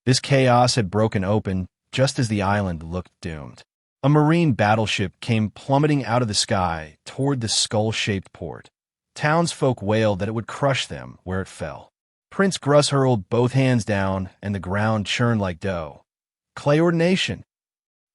This chaos had broken open just as the island looked doomed. A marine battleship came plummeting out of the sky toward the skull-shaped port. Townsfolk wailed that it would crush them where it fell. Prince Gruss hurled both hands down, and the ground churned like dough. Clay ordination,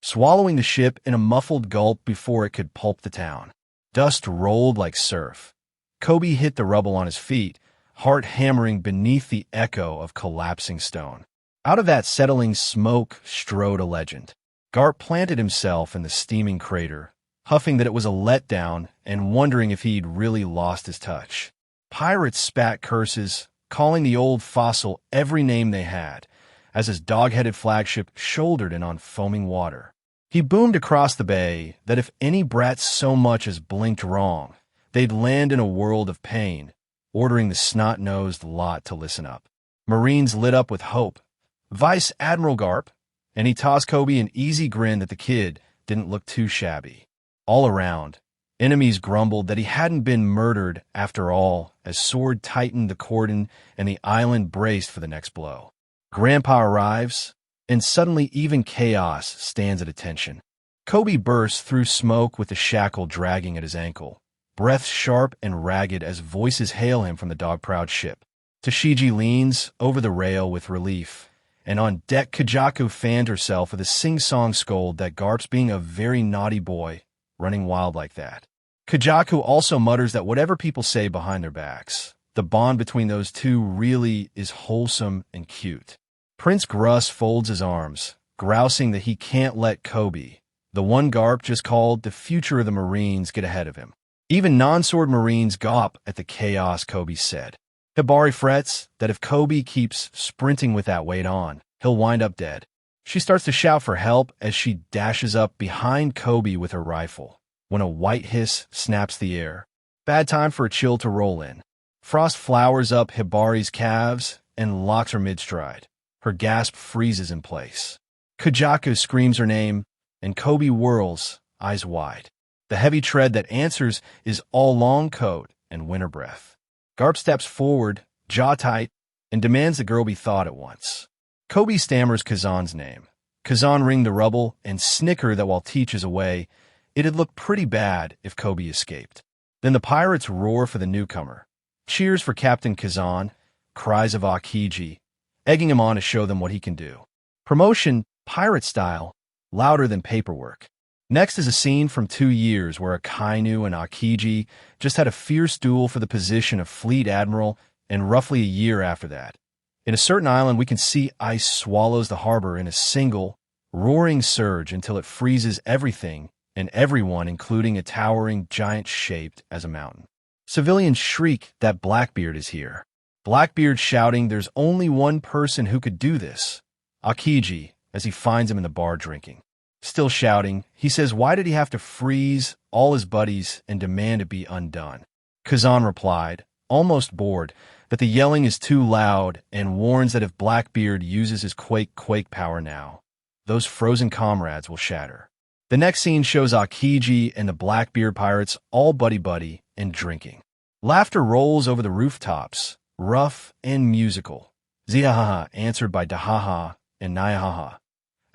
swallowing the ship in a muffled gulp before it could pulp the town. Dust rolled like surf. Kobe hit the rubble on his feet, heart hammering beneath the echo of collapsing stone. Out of that settling smoke strode a legend. Garp planted himself in the steaming crater, huffing that it was a letdown and wondering if he'd really lost his touch. Pirates spat curses, calling the old fossil every name they had, as his dog-headed flagship shouldered in on foaming water. He boomed across the bay that if any brats so much as blinked wrong, they'd land in a world of pain, ordering the snot-nosed lot to listen up. Marines lit up with hope. Vice Admiral Garp, and he tossed Kobe an easy grin that the kid didn't look too shabby. All around, enemies grumbled that he hadn't been murdered after all as Sword tightened the cordon and the island braced for the next blow. Grandpa arrives, and suddenly even chaos stands at attention. Kobe bursts through smoke with the shackle dragging at his ankle, breath sharp and ragged as voices hail him from the dog-proud ship. Tashigi leans over the rail with relief, and on deck Kajaku fanned herself with a sing-song scold that Garp's being a very naughty boy, running wild like that. Kajaku also mutters that whatever people say behind their backs, the bond between those two really is wholesome and cute. Prince Gruss folds his arms, grousing that he can't let Kobe, the one Garp just called the future of the Marines, get ahead of him. Even non-sword Marines gawp at the chaos, Kobe said. Hibari frets that if Kobe keeps sprinting with that weight on, he'll wind up dead. She starts to shout for help as she dashes up behind Kobe with her rifle, when a white hiss snaps the air. Bad time for a chill to roll in. Frost flowers up Hibari's calves and locks her mid-stride. Her gasp freezes in place. Kajaku screams her name, and Kobe whirls, eyes wide. The heavy tread that answers is all long coat and winter breath. Garp steps forward, jaw tight, and demands the girl be thawed at once. Kobe stammers Kazan's name. Kazan ring the rubble and snicker that while Teach is away, it'd look pretty bad if Kobe escaped. Then the pirates roar for the newcomer. Cheers for Captain Kazan, cries of Akiji, egging him on to show them what he can do. Promotion, pirate style, louder than paperwork. Next is a scene from 2 years where Akainu and Akiji just had a fierce duel for the position of Fleet Admiral, and roughly a year after that. In a certain island, we can see ice swallows the harbor in a single, roaring surge until it freezes everything and everyone, including a towering giant shaped as a mountain. Civilians shriek that Blackbeard is here. Blackbeard shouting there's only one person who could do this, Akiji, as he finds him in the bar drinking. Still shouting, he says why did he have to freeze all his buddies and demand it be undone? Kazan replied, almost bored, that the yelling is too loud and warns that if Blackbeard uses his quake power now, those frozen comrades will shatter. The next scene shows Akiji and the Blackbeard pirates all buddy-buddy and drinking. Laughter rolls over the rooftops, rough and musical. Zihaha answered by Dahaha and Nyahaha,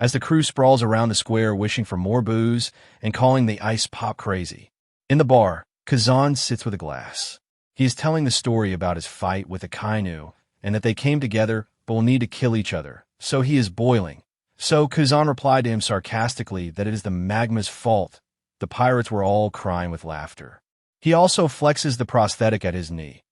as the crew sprawls around the square wishing for more booze and calling the ice pop crazy. In the bar, Kazan sits with a glass. He is telling the story about his fight with Akainu and that they came together but will need to kill each other, so he is boiling. So Kazan replied to him sarcastically that it is the magma's fault. The pirates were all crying with laughter. He also flexes the prosthetic at his knee.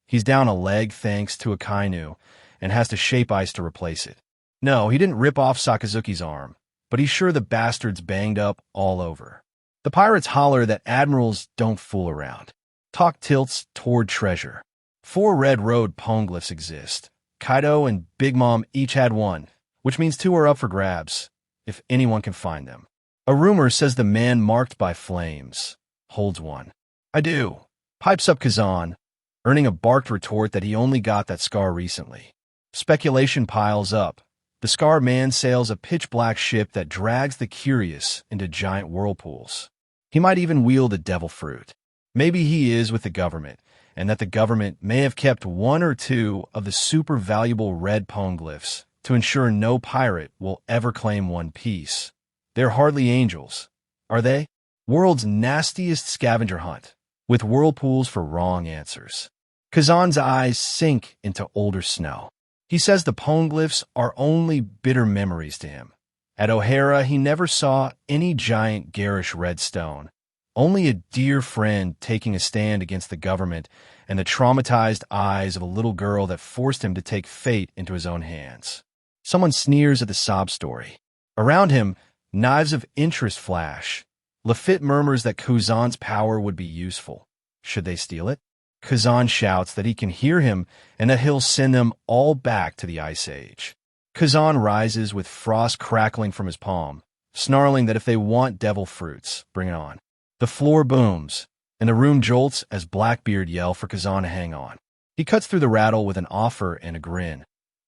He's down a leg thanks to Akainu and has to shape ice to replace it. No, he didn't rip off Sakazuki's arm, but he's sure the bastard's banged up all over. The pirates holler that admirals don't fool around. Talk tilts toward treasure. 4 red road poneglyphs exist. Kaido and Big Mom each had one, which means 2 are up for grabs, if anyone can find them. A rumor says the man marked by flames holds one. I do, pipes up Kazan, earning a barked retort that he only got that scar recently. Speculation piles up. The scarred man sails a pitch-black ship that drags the curious into giant whirlpools. He might even wield a devil fruit. Maybe he is with the government, and that the government may have kept 1 or 2 of the super valuable red poneglyphs to ensure no pirate will ever claim One Piece. They're hardly angels, are they? World's nastiest scavenger hunt, with whirlpools for wrong answers. Kazan's eyes sink into older snow. He says the poneglyphs are only bitter memories to him. At O'Hara, he never saw any giant garish red stone, only a dear friend taking a stand against the government and the traumatized eyes of a little girl that forced him to take fate into his own hands. Someone sneers at the sob story. Around him, knives of interest flash. Lafitte murmurs that Kazan's power would be useful. Should they steal it? Kazan shouts that he can hear him and that he'll send them all back to the Ice Age. Kazan rises with frost crackling from his palm, snarling that if they want devil fruits, bring it on. The floor booms, and the room jolts as Blackbeard yell for Kazan to hang on. He cuts through the rattle with an offer and a grin.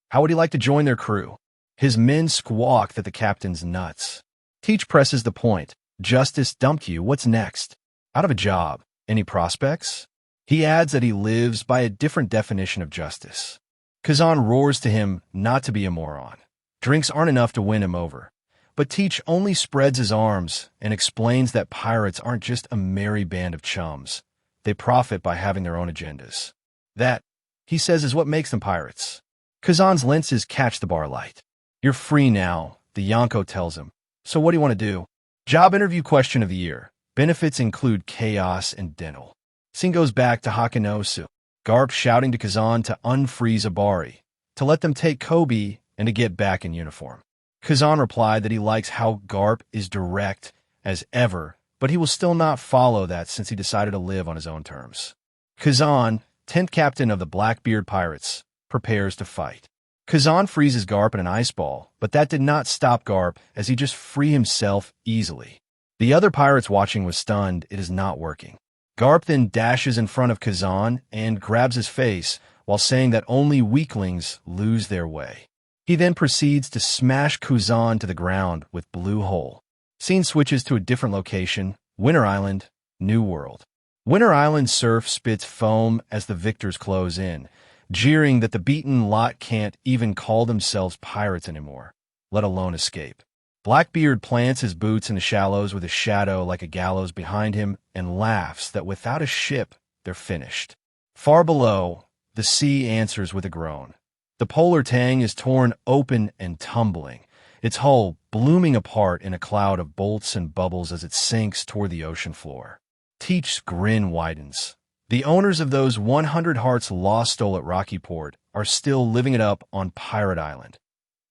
How would he like to join their crew? His men squawk that the captain's nuts. Teach presses the point. Justice dumped you, what's next? Out of a job. Any prospects? He adds that he lives by a different definition of justice. Kazan roars to him not to be a moron. Drinks aren't enough to win him over. But Teach only spreads his arms and explains that pirates aren't just a merry band of chums. They profit by having their own agendas. That, he says, is what makes them pirates. Kazan's lenses catch the bar light. You're free now, the Yonko tells him. So what do you want to do? Job interview question of the year. Benefits include chaos and dental. Scene goes back to Hachinosu. Garp shouting to Kazan to unfreeze Abari, to let them take Kobe, and to get back in uniform. Kazan replied that he likes how Garp is direct as ever, but he will still not follow that since he decided to live on his own terms. Kazan, 10th captain of the Blackbeard pirates, prepares to fight. Kazan freezes Garp in an ice ball, but that did not stop Garp as he just free himself easily. The other pirates watching was stunned. It is not working. Garp then dashes in front of Kazan and grabs his face while saying that only weaklings lose their way. He then proceeds to smash Kazan to the ground with Blue Hole. Scene switches to a different location, Winter Island, New World. Winter Island surf spits foam as the victors close in, jeering that the beaten lot can't even call themselves pirates anymore, let alone escape. Blackbeard plants his boots in the shallows with a shadow like a gallows behind him and laughs that without a ship, they're finished. Far below, the sea answers with a groan. The polar tang is torn open and tumbling, its hull blooming apart in a cloud of bolts and bubbles as it sinks toward the ocean floor. Teach's grin widens. The owners of those 100 hearts lost stole at Rockyport are still living it up on Pirate Island.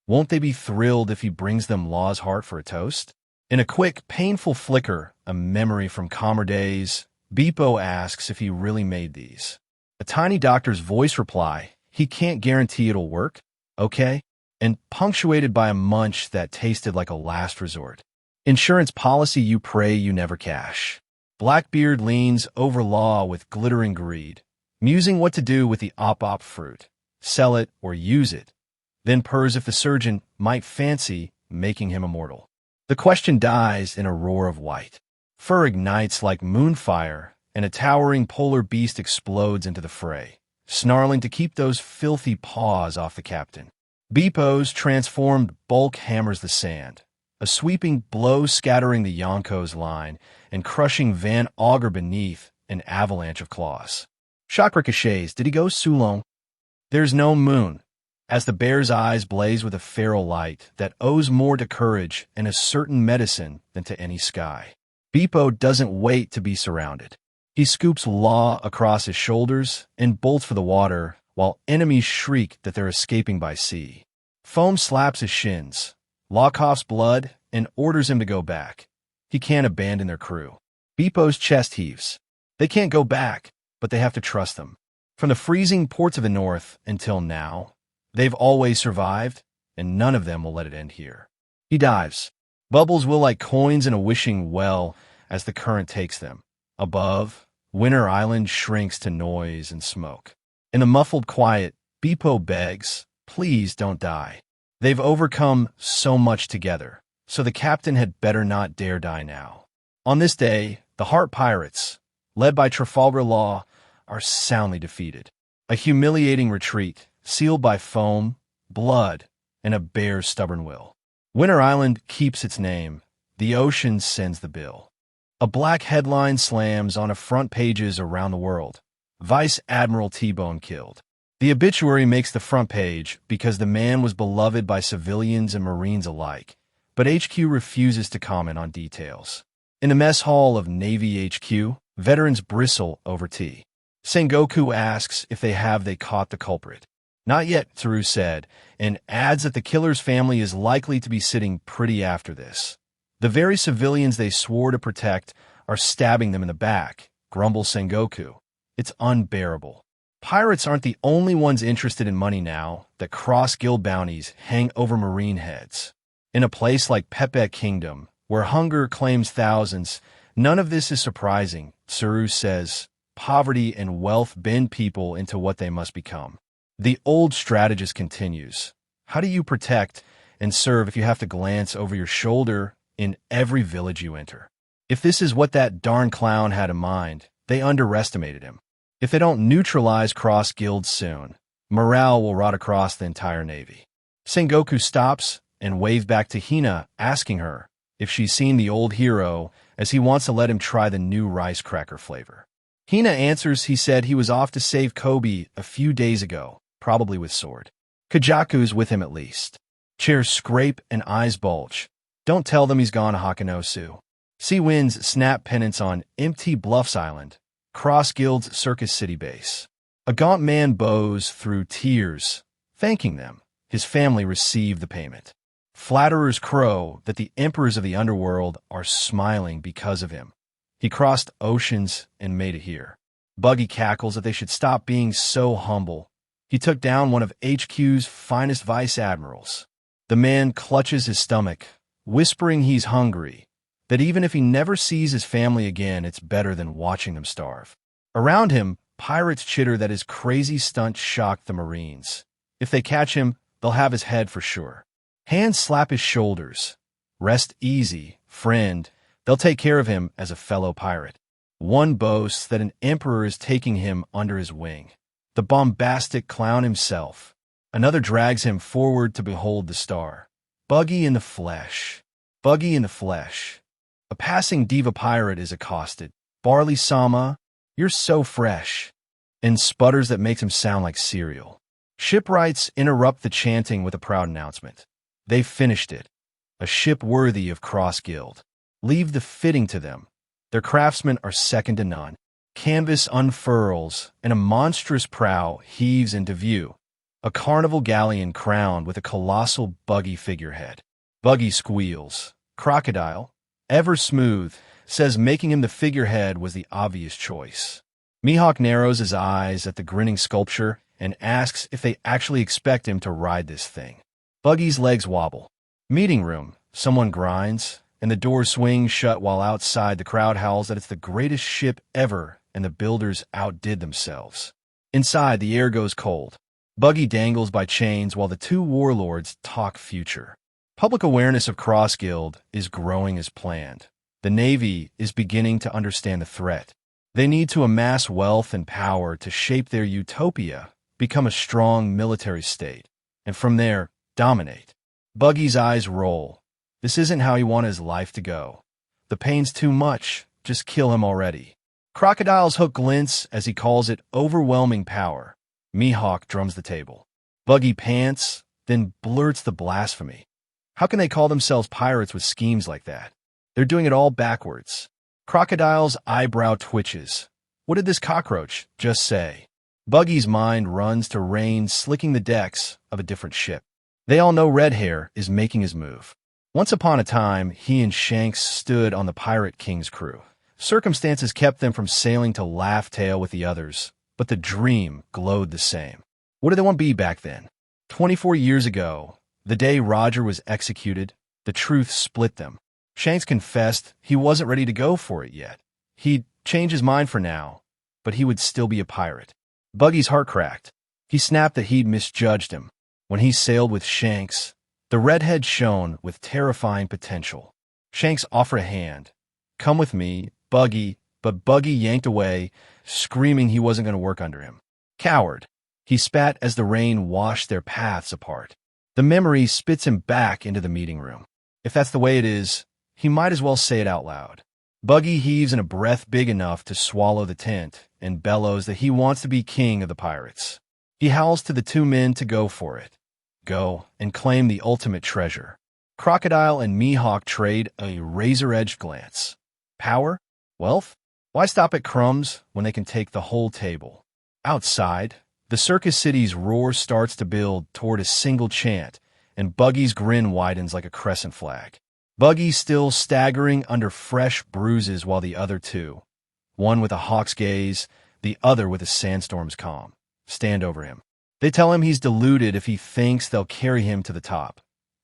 Won't they be thrilled if he brings them Law's heart for a toast? In a quick, painful flicker, a memory from calmer days, Beepo asks if he really made these. A tiny doctor's voice reply, he can't guarantee it'll work, okay? And punctuated by a munch that tasted like a last resort. Insurance policy you pray you never cash. Blackbeard leans over Law with glittering greed, musing what to do with the op-op fruit. Sell it or use it. Then purrs if the surgeon might fancy making him immortal. The question dies in a roar of white. Fur ignites like moonfire, and a towering polar beast explodes into the fray, snarling to keep those filthy paws off the captain. Beepo's transformed bulk hammers the sand, a sweeping blow scattering the Yonko's line and crushing Van Auger beneath an avalanche of claws. Shock ricochets. Did he go Sulong? There's no moon, as the bear's eyes blaze with a feral light that owes more to courage and a certain medicine than to any sky. Beepo doesn't wait to be surrounded. He scoops Law across his shoulders and bolts for the water, while enemies shriek that they're escaping by sea. Foam slaps his shins. Law coughs blood and orders him to go back. He can't abandon their crew. Beepo's chest heaves. They can't go back, but they have to trust them. From the freezing ports of the north until now, they've always survived, and none of them will let it end here. He dives. Bubbles will like coins in a wishing well as the current takes them. Above, Winter Island shrinks to noise and smoke. In the muffled quiet, Beepo begs, please don't die. They've overcome so much together, so the captain had better not dare die now. On this day, the Heart Pirates, led by Trafalgar Law, are soundly defeated. A humiliating retreat, sealed by foam, blood, and a bear's stubborn will. Winter Island keeps its name. The ocean sends the bill. A black headline slams on a front pages around the world. Vice Admiral T-Bone killed. The obituary makes the front page because the man was beloved by civilians and Marines alike, but HQ refuses to comment on details. In the mess hall of Navy HQ, veterans bristle over tea. Sengoku asks if they caught the culprit. Not yet, Tsuruo said, and adds that the killer's family is likely to be sitting pretty after this. The very civilians they swore to protect are stabbing them in the back, grumbles Sengoku. It's unbearable. Pirates aren't the only ones interested in money now that cross-guild bounties hang over Marine heads. In a place like Pepe Kingdom, where hunger claims thousands, none of this is surprising, Tsuruo says. Poverty and wealth bend people into what they must become. The old strategist continues. How do you protect and serve if you have to glance over your shoulder in every village you enter? If this is what that darn clown had in mind, they underestimated him. If they don't neutralize cross-guilds soon, morale will rot across the entire Navy. Sengoku stops and waves back to Hina, asking her if she's seen the old hero, as he wants to let him try the new rice cracker flavor. Hina answers he said he was off to save Kobe a few days ago, probably with sword. Kajaku's with him at least. Chairs scrape and eyes bulge. Don't tell them he's gone to Hachinosu. Sea Winds snap pennants on Empty Bluffs Island, Cross Guild's Circus City base. A gaunt man bows through tears, thanking them. His family received the payment. Flatterers crow that the emperors of the underworld are smiling because of him. He crossed oceans and made it here. Buggy cackles that they should stop being so humble. He took down one of HQ's finest vice admirals. The man clutches his stomach, whispering he's hungry, that even if he never sees his family again, it's better than watching them starve. Around him, pirates chitter that his crazy stunt shocked the Marines. If they catch him, they'll have his head for sure. Hands slap his shoulders. Rest easy, friend. They'll take care of him as a fellow pirate. One boasts that an emperor is taking him under his wing. The bombastic clown himself. Another drags him forward to behold the star. Buggy in the flesh. Buggy in the flesh. A passing diva pirate is accosted. Barley-sama, you're so fresh. And sputters that makes him sound like cereal. Shipwrights interrupt the chanting with a proud announcement. They've finished it. A ship worthy of Cross Guild. Leave the fitting to them. Their craftsmen are second to none. Canvas unfurls, and a monstrous prow heaves into view. A carnival galleon crowned with a colossal buggy figurehead. Buggy squeals. Crocodile, ever smooth, says making him the figurehead was the obvious choice. Mihawk narrows his eyes at the grinning sculpture and asks if they actually expect him to ride this thing. Buggy's legs wobble. Meeting room, someone grinds, and the door swings shut while outside the crowd howls that it's the greatest ship ever and the builders outdid themselves. Inside, the air goes cold. Buggy dangles by chains while the two warlords talk future. Public awareness of Cross Guild is growing as planned. The Navy is beginning to understand the threat. They need to amass wealth and power to shape their utopia, become a strong military state, and from there, dominate. Buggy's eyes roll. This isn't how he wanted his life to go. The pain's too much. Just kill him already. Crocodile's hook glints as he calls it overwhelming power. Mihawk drums the table. Buggy pants, then blurts the blasphemy. How can they call themselves pirates with schemes like that? They're doing it all backwards. Crocodile's eyebrow twitches. What did this cockroach just say? Buggy's mind runs to Rain slicking the decks of a different ship. They all know Red Hair is making his move. Once upon a time, he and Shanks stood on the Pirate King's crew. Circumstances kept them from sailing to Laugh Tale with the others, but the dream glowed the same. What did they want to be back then? 24 years ago, the day Roger was executed, the truth split them. Shanks confessed he wasn't ready to go for it yet. He'd change his mind for now, but he would still be a pirate. Buggy's heart cracked. He snapped that he'd misjudged him. When he sailed with Shanks, the redhead shone with terrifying potential. Shanks offered a hand. Come with me, Buggy, but Buggy yanked away, screaming he wasn't going to work under him. Coward. He spat as the rain washed their paths apart. The memory spits him back into the meeting room. If that's the way it is, he might as well say it out loud. Buggy heaves in a breath big enough to swallow the tent and bellows that he wants to be king of the pirates. He howls to the two men to go for it. Go and claim the ultimate treasure. Crocodile and Mihawk trade a razor-edged glance. Power? Wealth? Why stop at crumbs when they can take the whole table? Outside, the circus city's roar starts to build toward a single chant, and Buggy's grin widens like a crescent flag. Buggy still staggering under fresh bruises while the other two, one with a hawk's gaze, the other with a sandstorm's calm, stand over him. They tell him he's deluded if he thinks they'll carry him to the top.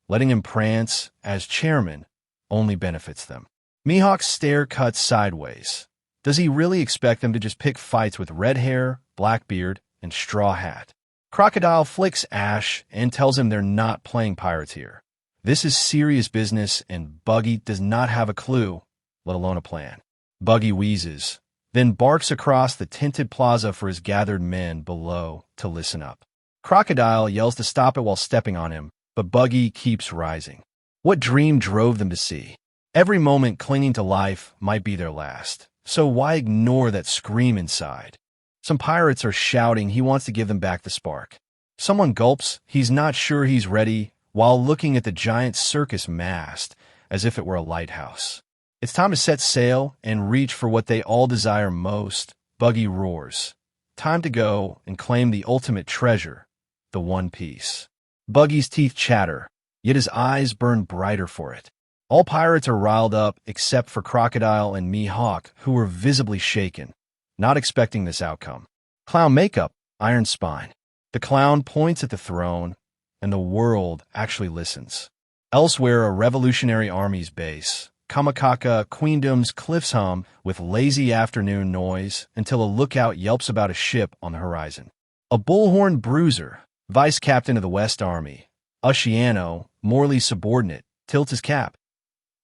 Letting him prance as chairman only benefits them. Mihawk's stare cuts sideways. Does he really expect them to just pick fights with red hair, Blackbeard, and straw hat? Crocodile flicks ash and tells him they're not playing pirates here. This is serious business, and Buggy does not have a clue, let alone a plan. Buggy wheezes, then barks across the tinted plaza for his gathered men below to listen up. Crocodile yells to stop it while stepping on him, but Buggy keeps rising. What dream drove them to sea? Every moment clinging to life might be their last, so why ignore that scream inside? Some pirates are shouting he wants to give them back the spark. Someone gulps he's not sure he's ready while looking at the giant circus mast as if it were a lighthouse. It's time to set sail and reach for what they all desire most. Buggy roars. Time to go and claim the ultimate treasure, the One Piece. Buggy's teeth chatter, yet his eyes burn brighter for it. All pirates are riled up except for Crocodile and Mihawk, who were visibly shaken, not expecting this outcome. Clown makeup, iron spine. The clown points at the throne, and the world actually listens. Elsewhere, a revolutionary army's base. Kamakaka Queendom's cliffs hum with lazy afternoon noise until a lookout yelps about a ship on the horizon. A bullhorn bruiser, vice captain of the West Army, Hachinosu, Morley's subordinate, tilts his cap.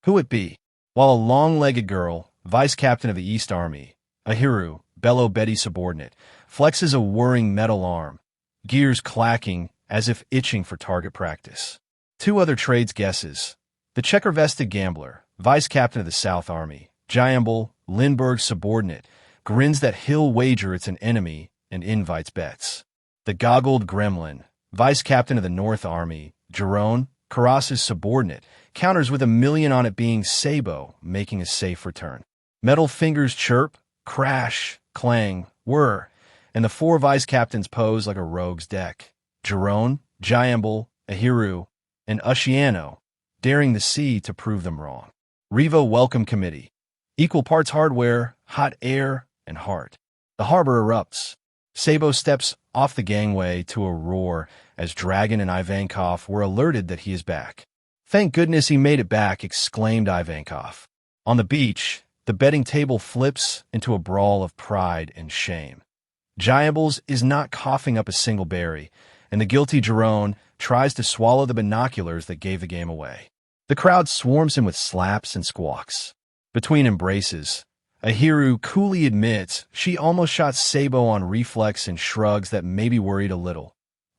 Who it be? While a long-legged girl, vice captain of the East Army, Ahiru, Bello Betty's subordinate, flexes a whirring metal arm, gears clacking as if itching for target practice. Two other trades guesses. The checker-vested gambler, vice captain of the South Army, Giamble, Lindbergh's subordinate, grins that he'll wager it's an enemy and invites bets. The goggled gremlin, vice captain of the North Army, Jerome, Karas's subordinate, counters with $1 million on it being Sabo, making a safe return. Metal fingers chirp, crash, clang, whir, and the four vice captains pose like a rogue's deck. Jerome, Giamble, Ahiru, and Hachinosu, daring the sea to prove them wrong. Revo Welcome Committee. Equal parts hardware, hot air, and heart. The harbor erupts. Sabo steps off the gangway to a roar as Dragon and Ivankov were alerted that he is back. Thank goodness he made it back, exclaimed Ivankov. On the beach, the betting table flips into a brawl of pride and shame. Giamble's is not coughing up a single berry, and the guilty Jerome tries to swallow the binoculars that gave the game away. The crowd swarms him with slaps and squawks. Between embraces, Ahiru coolly admits she almost shot Sabo on reflex and shrugs that maybe worried a little.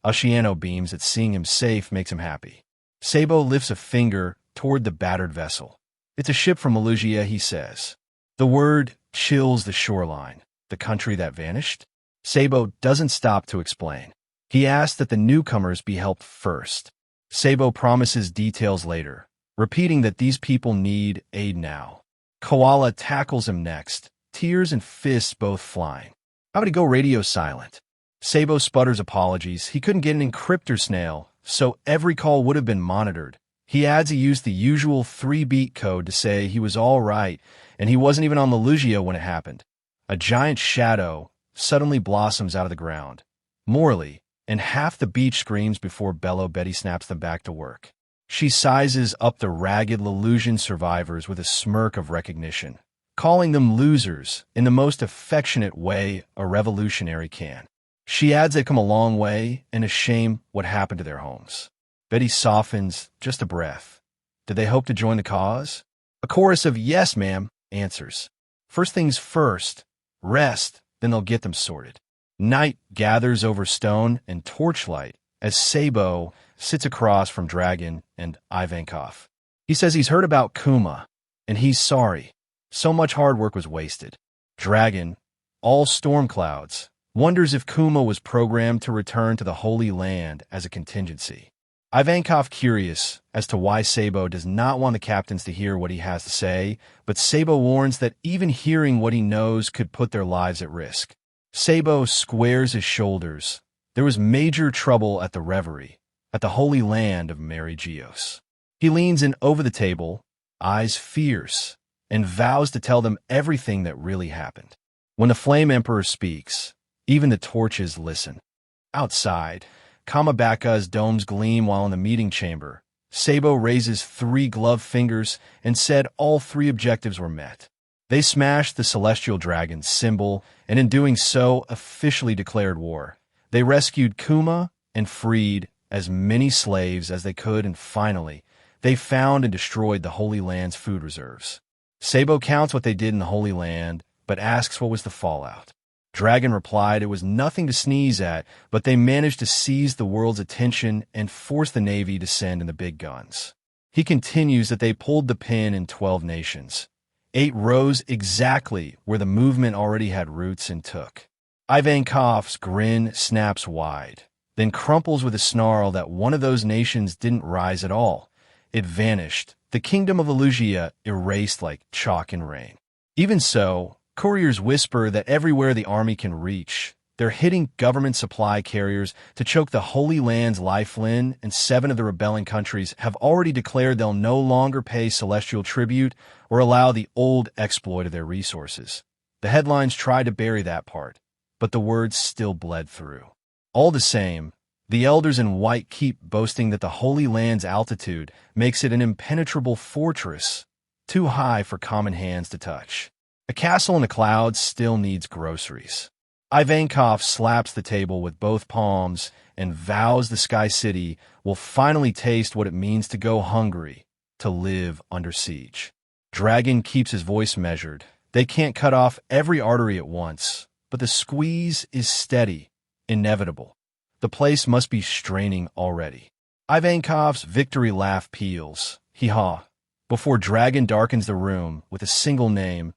Hachinosu beams that seeing him safe makes him happy. Sabo lifts a finger toward the battered vessel. It's a ship from Malaysia, he says. The word chills the shoreline. The country that vanished? Sabo doesn't stop to explain. He asks that the newcomers be helped first. Sabo promises details later, repeating that these people need aid now. Koala tackles him next, tears and fists both flying. How would he go radio silent? Sabo sputters apologies. He couldn't get an encryptor snail, so every call would have been monitored. He adds he used the usual 3-beat code to say he was all right, and he wasn't even on Malaysia when it happened. A giant shadow suddenly blossoms out of the ground. Morley, and half the beach screams before Bello Betty snaps them back to work. She sizes up the ragged Lelusian survivors with a smirk of recognition, calling them losers in the most affectionate way a revolutionary can. She adds they've come a long way and is shame what happened to their homes. Betty softens just a breath. Did they hope to join the cause? A chorus of yes, ma'am, answers. First things first, rest, then they'll get them sorted. Night gathers over stone and torchlight as Sabo sits across from Dragon and Ivankov. He says he's heard about Kuma, and he's sorry. So much hard work was wasted. Dragon, all storm clouds, wonders if Kuma was programmed to return to the Holy Land as a contingency. Ivankov curious as to why Sabo does not want the captains to hear what he has to say, but Sabo warns that even hearing what he knows could put their lives at risk. Sabo squares his shoulders. There was major trouble at the reverie, at the Holy Land of Mary Geos. He leans in over the table, eyes fierce, and vows to tell them everything that really happened. When the Flame Emperor speaks, even the torches listen. Outside, Kamabaka's domes gleam while in the meeting chamber. Sabo raises 3 gloved fingers and said all 3 objectives were met. They smashed the Celestial Dragon's symbol, and in doing so, officially declared war. They rescued Kuma and freed as many slaves as they could, and finally, they found and destroyed the Holy Land's food reserves. Sabo counts what they did in the Holy Land, but asks what was the fallout. Dragon replied it was nothing to sneeze at, but they managed to seize the world's attention and force the Navy to send in the big guns. He continues that they pulled the pin in 12 nations. 8 rose exactly where the movement already had roots and took. Ivankov's grin snaps wide, then crumples with a snarl that one of those nations didn't rise at all. It vanished, the kingdom of Elugia erased like chalk and rain. Even so, couriers whisper that everywhere the army can reach, they're hitting government supply carriers to choke the Holy Land's lifeline, and 7 of the rebelling countries have already declared they'll no longer pay celestial tribute or allow the old exploit of their resources. The headlines tried to bury that part, but the words still bled through. All the same, the elders in white keep boasting that the Holy Land's altitude makes it an impenetrable fortress, too high for common hands to touch. A castle in the clouds still needs groceries. Ivankov slaps the table with both palms and vows the Sky City will finally taste what it means to go hungry, to live under siege. Dragon keeps his voice measured. They can't cut off every artery at once, but the squeeze is steady, inevitable. The place must be straining already. Ivankov's victory laugh peals, hee-haw, before Dragon darkens the room with a single name.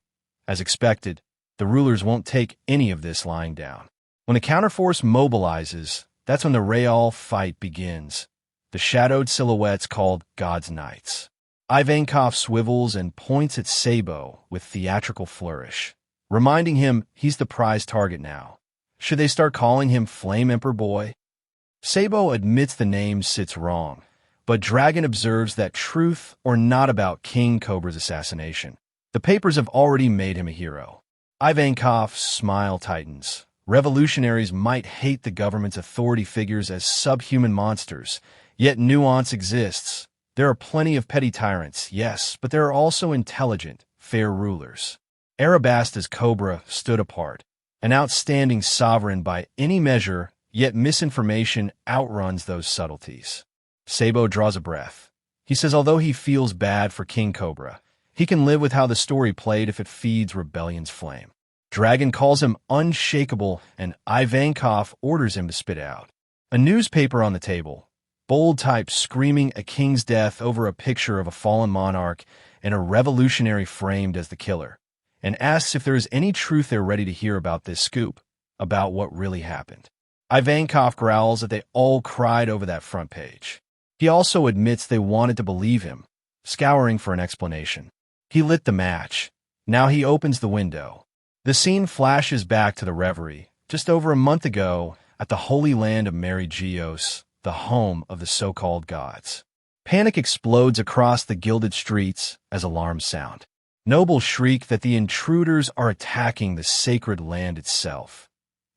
As expected, the rulers won't take any of this lying down. When the counterforce mobilizes, that's when the real fight begins. The shadowed silhouettes called God's Knights. Ivankov swivels and points at Sabo with theatrical flourish, reminding him he's the prize target now. Should they start calling him Flame Emperor Boy? Sabo admits the name sits wrong, but Dragon observes that truth or not about King Cobra's assassination, the papers have already made him a hero. Ivankov's smile tightens. Revolutionaries might hate the government's authority figures as subhuman monsters, yet nuance exists. There are plenty of petty tyrants, yes, but there are also intelligent, fair rulers. Arabasta's Cobra stood apart, an outstanding sovereign by any measure, yet misinformation outruns those subtleties. Sabo draws a breath. He says although he feels bad for King Cobra, he can live with how the story played if it feeds rebellion's flame. Dragon calls him unshakable, and Ivankov orders him to spit out. A newspaper on the table, bold type screaming a king's death over a picture of a fallen monarch and a revolutionary framed as the killer, and asks if there is any truth they're ready to hear about this scoop, about what really happened. Ivankov growls that they all cried over that front page. He also admits they wanted to believe him, scouring for an explanation. He lit the match. Now he opens the window. The scene flashes back to the reverie, just over a month ago, at the Holy Land of Mary Geos, the home of the so-called gods. Panic explodes across the gilded streets as alarms sound. Nobles shriek that the intruders are attacking the sacred land itself.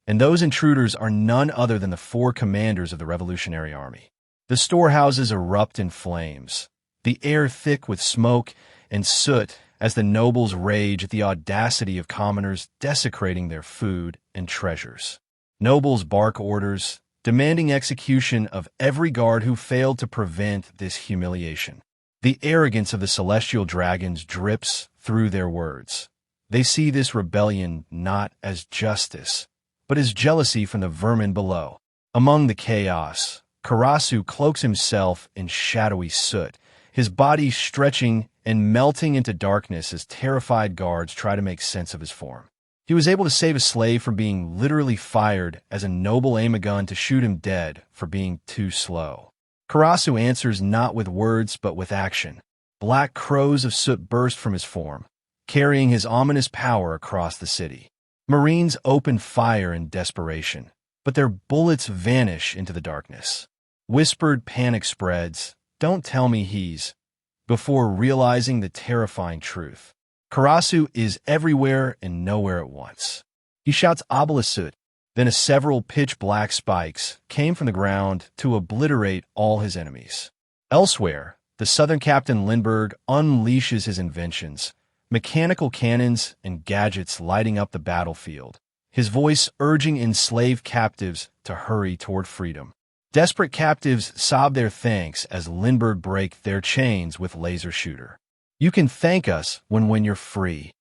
And those intruders are none other than the 4 commanders of the Revolutionary Army. The storehouses erupt in flames, the air thick with smoke and soot as the nobles rage at the audacity of commoners desecrating their food and treasures. Nobles bark orders, demanding execution of every guard who failed to prevent this humiliation. The arrogance of the celestial dragons drips through their words. They see this rebellion not as justice, but as jealousy from the vermin below. Among the chaos, Karasu cloaks himself in shadowy soot, his body stretching and melting into darkness as terrified guards try to make sense of his form. He was able to save a slave from being literally fired as a noble aimed a gun to shoot him dead for being too slow. Karasu answers not with words but with action. Black crows of soot burst from his form, carrying his ominous power across the city. Marines open fire in desperation, but their bullets vanish into the darkness. Whispered panic spreads, "Don't tell me he's," before realizing the terrifying truth. Karasu is everywhere and nowhere at once. He shouts "Obelisk," then several pitch-black spikes came from the ground to obliterate all his enemies. Elsewhere, the Southern Captain Lindbergh unleashes his inventions, mechanical cannons and gadgets lighting up the battlefield, his voice urging enslaved captives to hurry toward freedom. Desperate captives sob their thanks as Lindbergh break their chains with laser shooter. "You can thank us when you're free."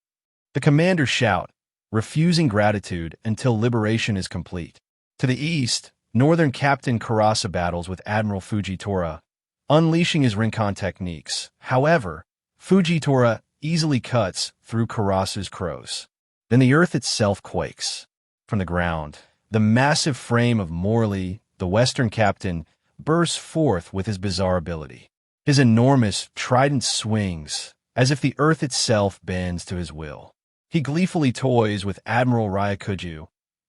The commanders shout, refusing gratitude until liberation is complete. To the east, Northern Captain Karasa battles with Admiral Fujitora, unleashing his Rinkan techniques. However, Fujitora easily cuts through Karasu's crows. Then the earth itself quakes. From the ground, the massive frame of Morley, the Western Captain, bursts forth with his bizarre ability. His enormous trident swings, as if the earth itself bends to his will. He gleefully toys with Admiral Ryakuju,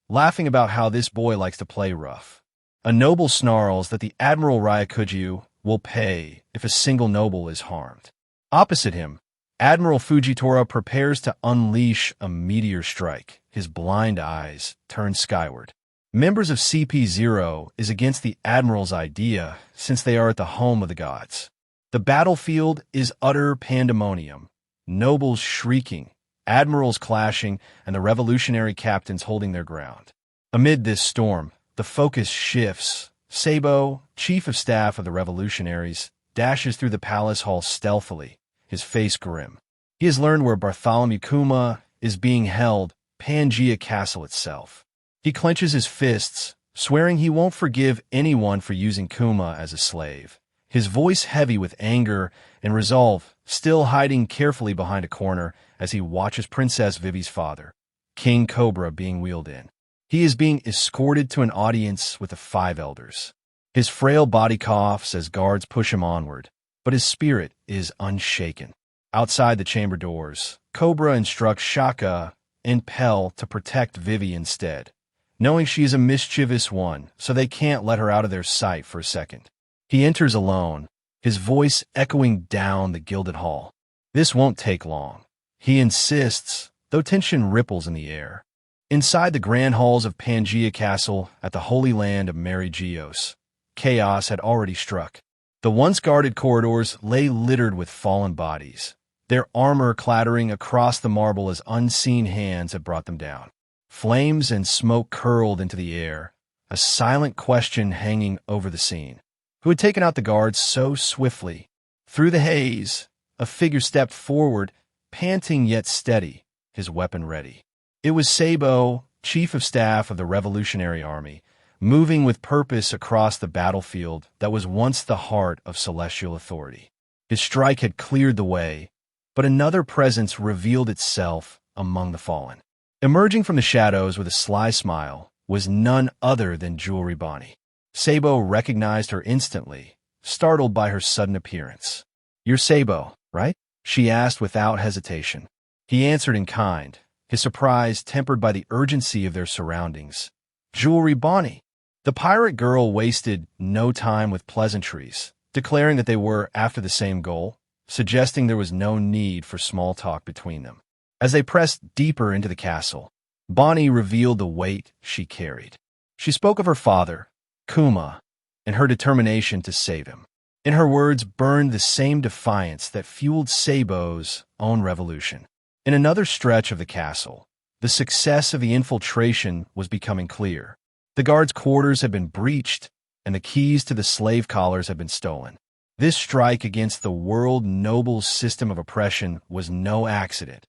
laughing about how this boy likes to play rough. A noble snarls that the Admiral Ryakuju will pay if a single noble is harmed. Opposite him, Admiral Fujitora prepares to unleash a meteor strike, his blind eyes turned skyward. Members of CP0 is against the Admiral's idea since they are at the home of the gods. The battlefield is utter pandemonium, nobles shrieking, admirals clashing, and the revolutionary captains holding their ground. Amid this storm, the focus shifts. Sabo, chief of staff of the revolutionaries, dashes through the palace hall stealthily, his face grim. He has learned where Bartholomew Kuma is being held, Pangea Castle itself. He clenches his fists, swearing he won't forgive anyone for using Kuma as a slave. His voice heavy with anger and resolve, still hiding carefully behind a corner as he watches Princess Vivi's father, King Cobra, being wheeled in. He is being escorted to an audience with the 5 elders. His frail body coughs as guards push him onward, but his spirit is unshaken. Outside the chamber doors, Cobra instructs Shaka and Pell to protect Vivi instead, knowing she is a mischievous one, so they can't let her out of their sight for a second. He enters alone, his voice echoing down the gilded hall. This won't take long. He insists, though tension ripples in the air. Inside the grand halls of Pangea Castle at the Holy Land of Mary Geos, chaos had already struck. The once guarded corridors lay littered with fallen bodies, their armor clattering across the marble as unseen hands had brought them down. Flames and smoke curled into the air, a silent question hanging over the scene. Who had taken out the guards so swiftly? Through the haze, a figure stepped forward, panting yet steady, his weapon ready. It was Sabo, chief of staff of the Revolutionary Army, moving with purpose across the battlefield that was once the heart of celestial authority. His strike had cleared the way, but another presence revealed itself among the fallen. Emerging from the shadows with a sly smile was none other than Jewelry Bonney. Sabo recognized her instantly, startled by her sudden appearance. "You're Sabo, right?" she asked without hesitation. He answered in kind, his surprise tempered by the urgency of their surroundings. "Jewelry Bonney." The pirate girl wasted no time with pleasantries, declaring that they were after the same goal, suggesting there was no need for small talk between them. As they pressed deeper into the castle, Bonney revealed the weight she carried. She spoke of her father, Kuma, and her determination to save him. In her words burned the same defiance that fueled Sabo's own revolution. In another stretch of the castle, the success of the infiltration was becoming clear. The guards' quarters had been breached, and the keys to the slave collars had been stolen. This strike against the world noble's system of oppression was no accident.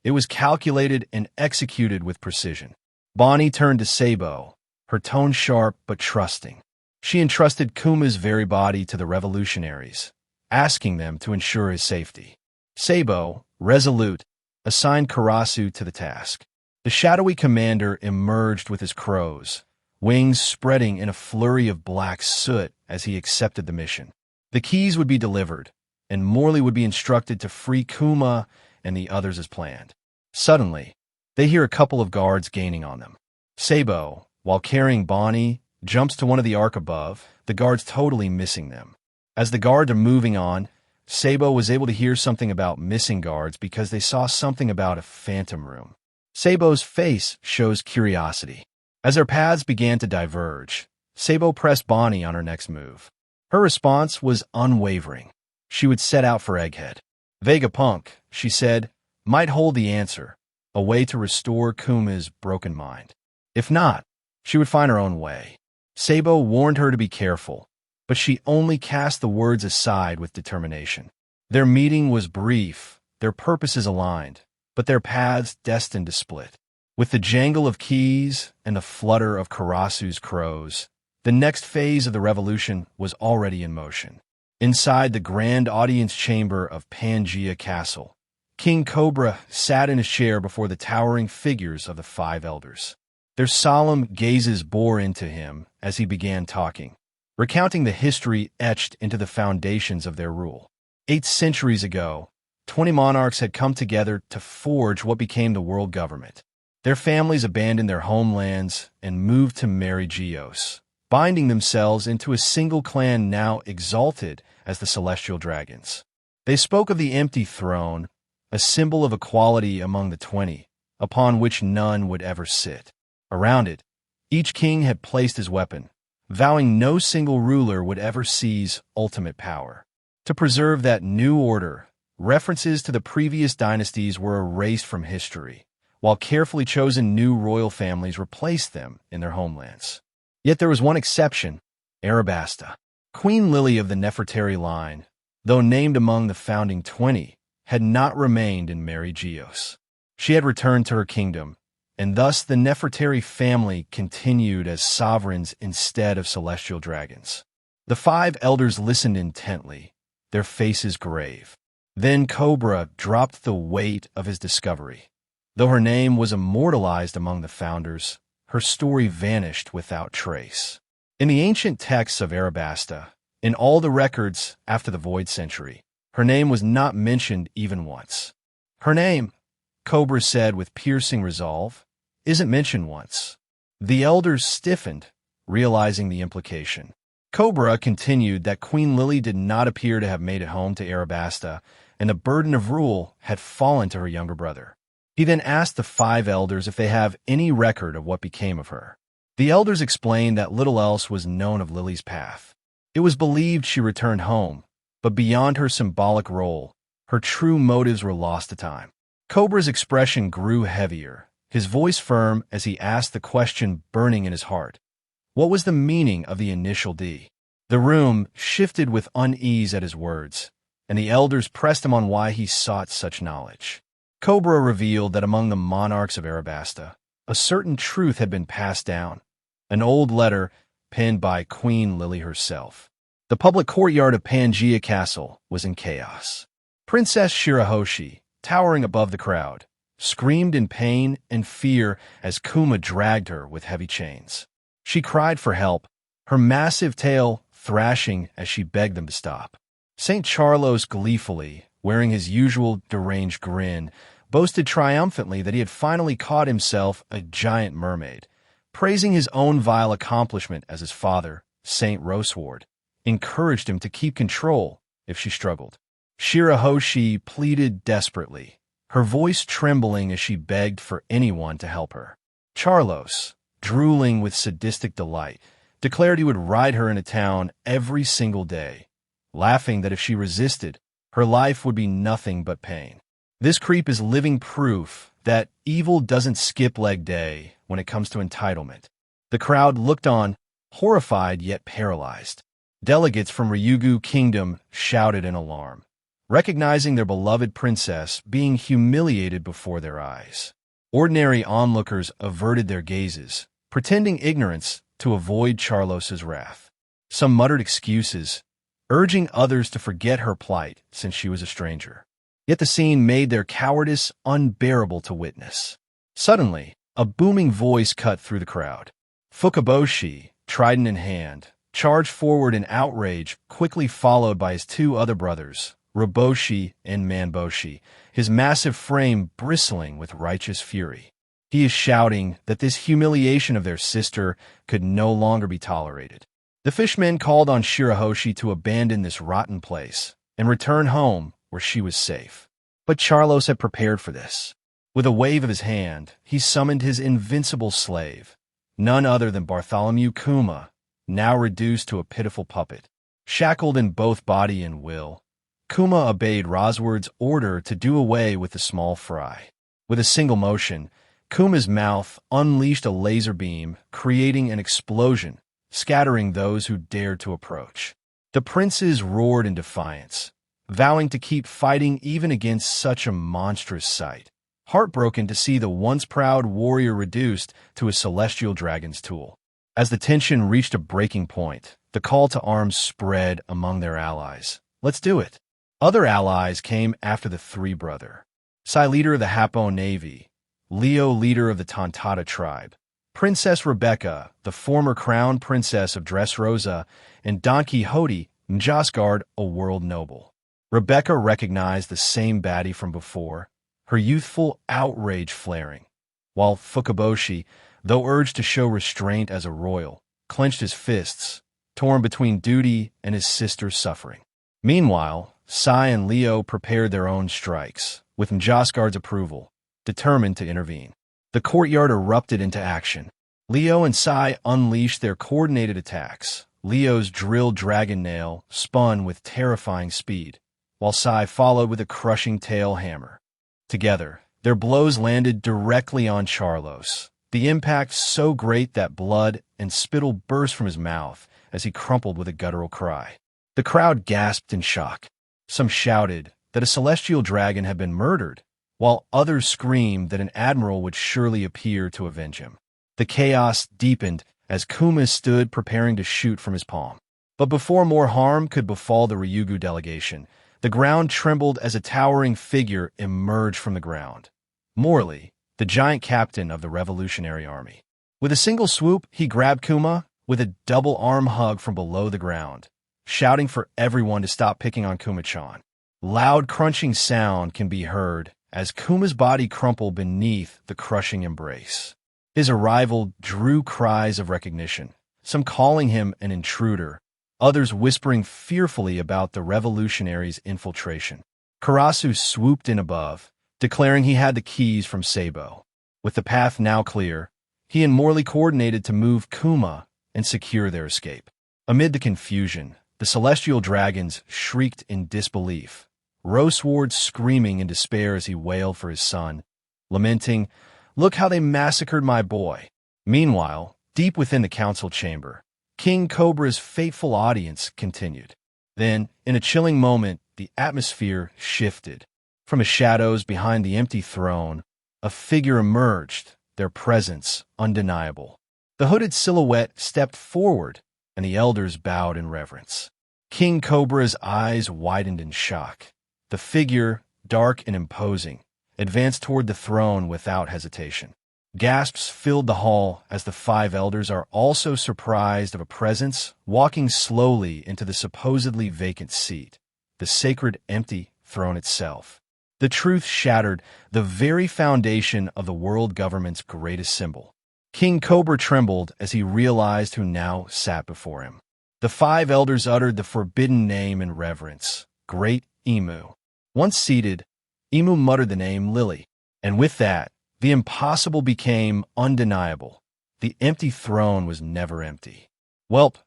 It was calculated and executed with precision. Bonney turned to Sabo, her tone sharp but trusting. She entrusted Kuma's very body to the revolutionaries, asking them to ensure his safety. Sabo, resolute, assigned Karasu to the task. The shadowy commander emerged with his crows, wings spreading in a flurry of black soot as he accepted the mission. The keys would be delivered, and Morley would be instructed to free Kuma and the others as planned. Suddenly, they hear a couple of guards gaining on them. Sabo, while carrying Bonney, jumps to one of the arc above, the guards totally missing them. As the guards are moving on, Sabo was able to hear something about missing guards because they saw something about a phantom room. Sabo's face shows curiosity. As their paths began to diverge, Sabo pressed Bonney on her next move. Her response was unwavering. She would set out for Egghead. Vegapunk, she said, might hold the answer, a way to restore Kuma's broken mind. If not, she would find her own way. Sabo warned her to be careful, but she only cast the words aside with determination. Their meeting was brief, their purposes aligned, but their paths destined to split. With the jangle of keys and the flutter of Karasu's crows, the next phase of the revolution was already in motion. Inside the grand audience chamber of Pangea Castle, King Cobra sat in his chair before the towering figures of the 5 elders. Their solemn gazes bore into him as he began talking, recounting the history etched into the foundations of their rule. 8 centuries ago, 20 monarchs had come together to forge what became the world government. Their families abandoned their homelands and moved to marry Geos, binding themselves into a single clan now exalted as the Celestial Dragons. They spoke of the empty throne, a symbol of equality among the 20, upon which none would ever sit. Around it, each king had placed his weapon, vowing no single ruler would ever seize ultimate power. To preserve that new order, references to the previous dynasties were erased from history, while carefully chosen new royal families replaced them in their homelands. Yet there was one exception, Arabasta. Queen Lily of the Nefertari line, though named among the founding 20, had not remained in Mary Geos. She had returned to her kingdom, and thus the Nefertari family continued as sovereigns instead of celestial dragons. The 5 elders listened intently, their faces grave. Then Cobra dropped the weight of his discovery. Though her name was immortalized among the founders, her story vanished without trace. In the ancient texts of Arabasta, in all the records after the Void Century, her name was not mentioned even once. Her name, Cobra said with piercing resolve, isn't mentioned once. The elders stiffened, realizing the implication. Cobra continued that Queen Lily did not appear to have made it home to Arabasta, and the burden of rule had fallen to her younger brother. He then asked the 5 elders if they have any record of what became of her. The elders explained that little else was known of Lily's path. It was believed she returned home, but beyond her symbolic role, her true motives were lost to time. Cobra's expression grew heavier, his voice firm as he asked the question burning in his heart. What was the meaning of the initial D? The room shifted with unease at his words, and the elders pressed him on why he sought such knowledge. Cobra revealed that among the monarchs of Arabasta, a certain truth had been passed down, an old letter penned by Queen Lily herself. The public courtyard of Pangea Castle was in chaos. Princess Shirahoshi, towering above the crowd, screamed in pain and fear as Kuma dragged her with heavy chains. She cried for help, her massive tail thrashing as she begged them to stop. St. Charlos gleefully, wearing his usual deranged grin, boasted triumphantly that he had finally caught himself a giant mermaid, praising his own vile accomplishment as his father, Saint Roseward, encouraged him to keep control if she struggled. Shirahoshi pleaded desperately, her voice trembling as she begged for anyone to help her. Charlos, drooling with sadistic delight, declared he would ride her into town every single day, laughing that if she resisted, her life would be nothing but pain. This creep is living proof that evil doesn't skip leg day when it comes to entitlement. The crowd looked on, horrified yet paralyzed. Delegates from Ryugu Kingdom shouted in alarm, recognizing their beloved princess being humiliated before their eyes. Ordinary onlookers averted their gazes, pretending ignorance to avoid Charlos's wrath. Some muttered excuses, urging others to forget her plight since she was a stranger. Yet the scene made their cowardice unbearable to witness. Suddenly, a booming voice cut through the crowd. Fukaboshi, trident in hand, charged forward in outrage, quickly followed by his two other brothers, Roboshi and Manboshi, his massive frame bristling with righteous fury. He is shouting that this humiliation of their sister could no longer be tolerated. The fishmen called on Shirahoshi to abandon this rotten place and return home where she was safe. But Charlos had prepared for this. With a wave of his hand, he summoned his invincible slave, none other than Bartholomew Kuma, now reduced to a pitiful puppet. Shackled in both body and will, Kuma obeyed Rosward's order to do away with the small fry. With a single motion, Kuma's mouth unleashed a laser beam, creating an explosion, scattering those who dared to approach. The princes roared in defiance, vowing to keep fighting even against such a monstrous sight, heartbroken to see the once proud warrior reduced to a celestial dragon's tool. As the tension reached a breaking point, the call to arms spread among their allies. Let's do it. Other allies came after the three-brother. Sai, leader of the Happo Navy, Leo, leader of the Tontata tribe, Princess Rebecca, the former crown princess of Dressrosa, and Don Quixote, Njasgard, a world noble. Rebecca recognized the same baddie from before, her youthful outrage flaring, while Fukaboshi, though urged to show restraint as a royal, clenched his fists, torn between duty and his sister's suffering. Meanwhile, Sai and Leo prepared their own strikes, with Njasgard's approval, determined to intervene. The courtyard erupted into action. Leo and Sai unleashed their coordinated attacks. Leo's drilled dragon nail spun with terrifying speed, while Sai followed with a crushing tail hammer. Together, their blows landed directly on Charlos, the impact so great that blood and spittle burst from his mouth as he crumpled with a guttural cry. The crowd gasped in shock. Some shouted that a celestial dragon had been murdered, while others screamed that an admiral would surely appear to avenge him. The chaos deepened as Kuma stood preparing to shoot from his palm. But before more harm could befall the Ryugu delegation, the ground trembled as a towering figure emerged from the ground. Morley, the giant captain of the Revolutionary Army. With a single swoop, he grabbed Kuma with a double arm hug from below the ground, shouting for everyone to stop picking on Kuma-chan. Loud crunching sound can be heard as Kuma's body crumpled beneath the crushing embrace. His arrival drew cries of recognition, some calling him an intruder, others whispering fearfully about the revolutionaries' infiltration. Karasu swooped in above, declaring he had the keys from Sabo. With the path now clear, he and Morley coordinated to move Kuma and secure their escape. Amid the confusion, the celestial dragons shrieked in disbelief, Roseward screaming in despair as he wailed for his son, lamenting, "Look how they massacred my boy." Meanwhile, deep within the council chamber, King Cobra's fateful audience continued. Then, in a chilling moment, the atmosphere shifted. From the shadows behind the empty throne, a figure emerged, their presence undeniable. The hooded silhouette stepped forward, and the elders bowed in reverence. King Cobra's eyes widened in shock. The figure, dark and imposing, advanced toward the throne without hesitation. Gasps filled the hall as the five elders are also surprised of a presence walking slowly into the supposedly vacant seat, the sacred empty throne itself. The truth shattered the very foundation of the world government's greatest symbol. King Cobra trembled as he realized who now sat before him. The five elders uttered the forbidden name in reverence, Great Emu. Once seated, Emu muttered the name Lily, and with that, the impossible became undeniable. The empty throne was never empty. Welp,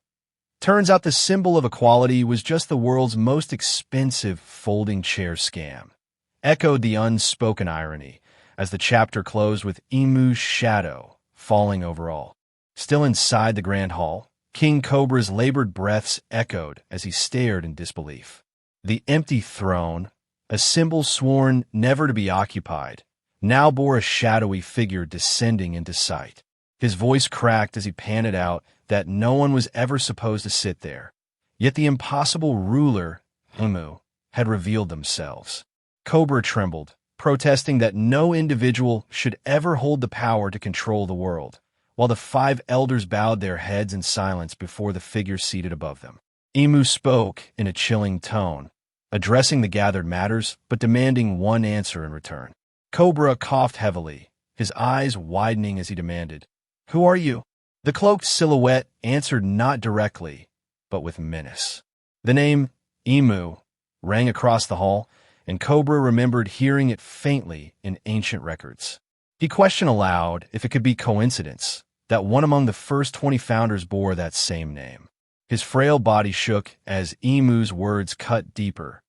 turns out the symbol of equality was just the world's most expensive folding chair scam, echoed the unspoken irony as the chapter closed with Emu's shadow falling over all. Still inside the grand hall, King Cobra's labored breaths echoed as he stared in disbelief. The empty throne, a symbol sworn never to be occupied, now bore a shadowy figure descending into sight. His voice cracked as he panted out that no one was ever supposed to sit there. Yet the impossible ruler, Imu, had revealed themselves. Cobra trembled, protesting that no individual should ever hold the power to control the world, while the 5 elders bowed their heads in silence before the figure seated above them. Imu spoke in a chilling tone, addressing the gathered matters but demanding one answer in return. Cobra coughed heavily, his eyes widening as he demanded, "Who are you?" The cloaked silhouette answered not directly, but with menace. The name Imu rang across the hall, and Cobra remembered hearing it faintly in ancient records. He questioned aloud if it could be coincidence that one among the first 20 founders bore that same name. His frail body shook as Imu's words cut deeper.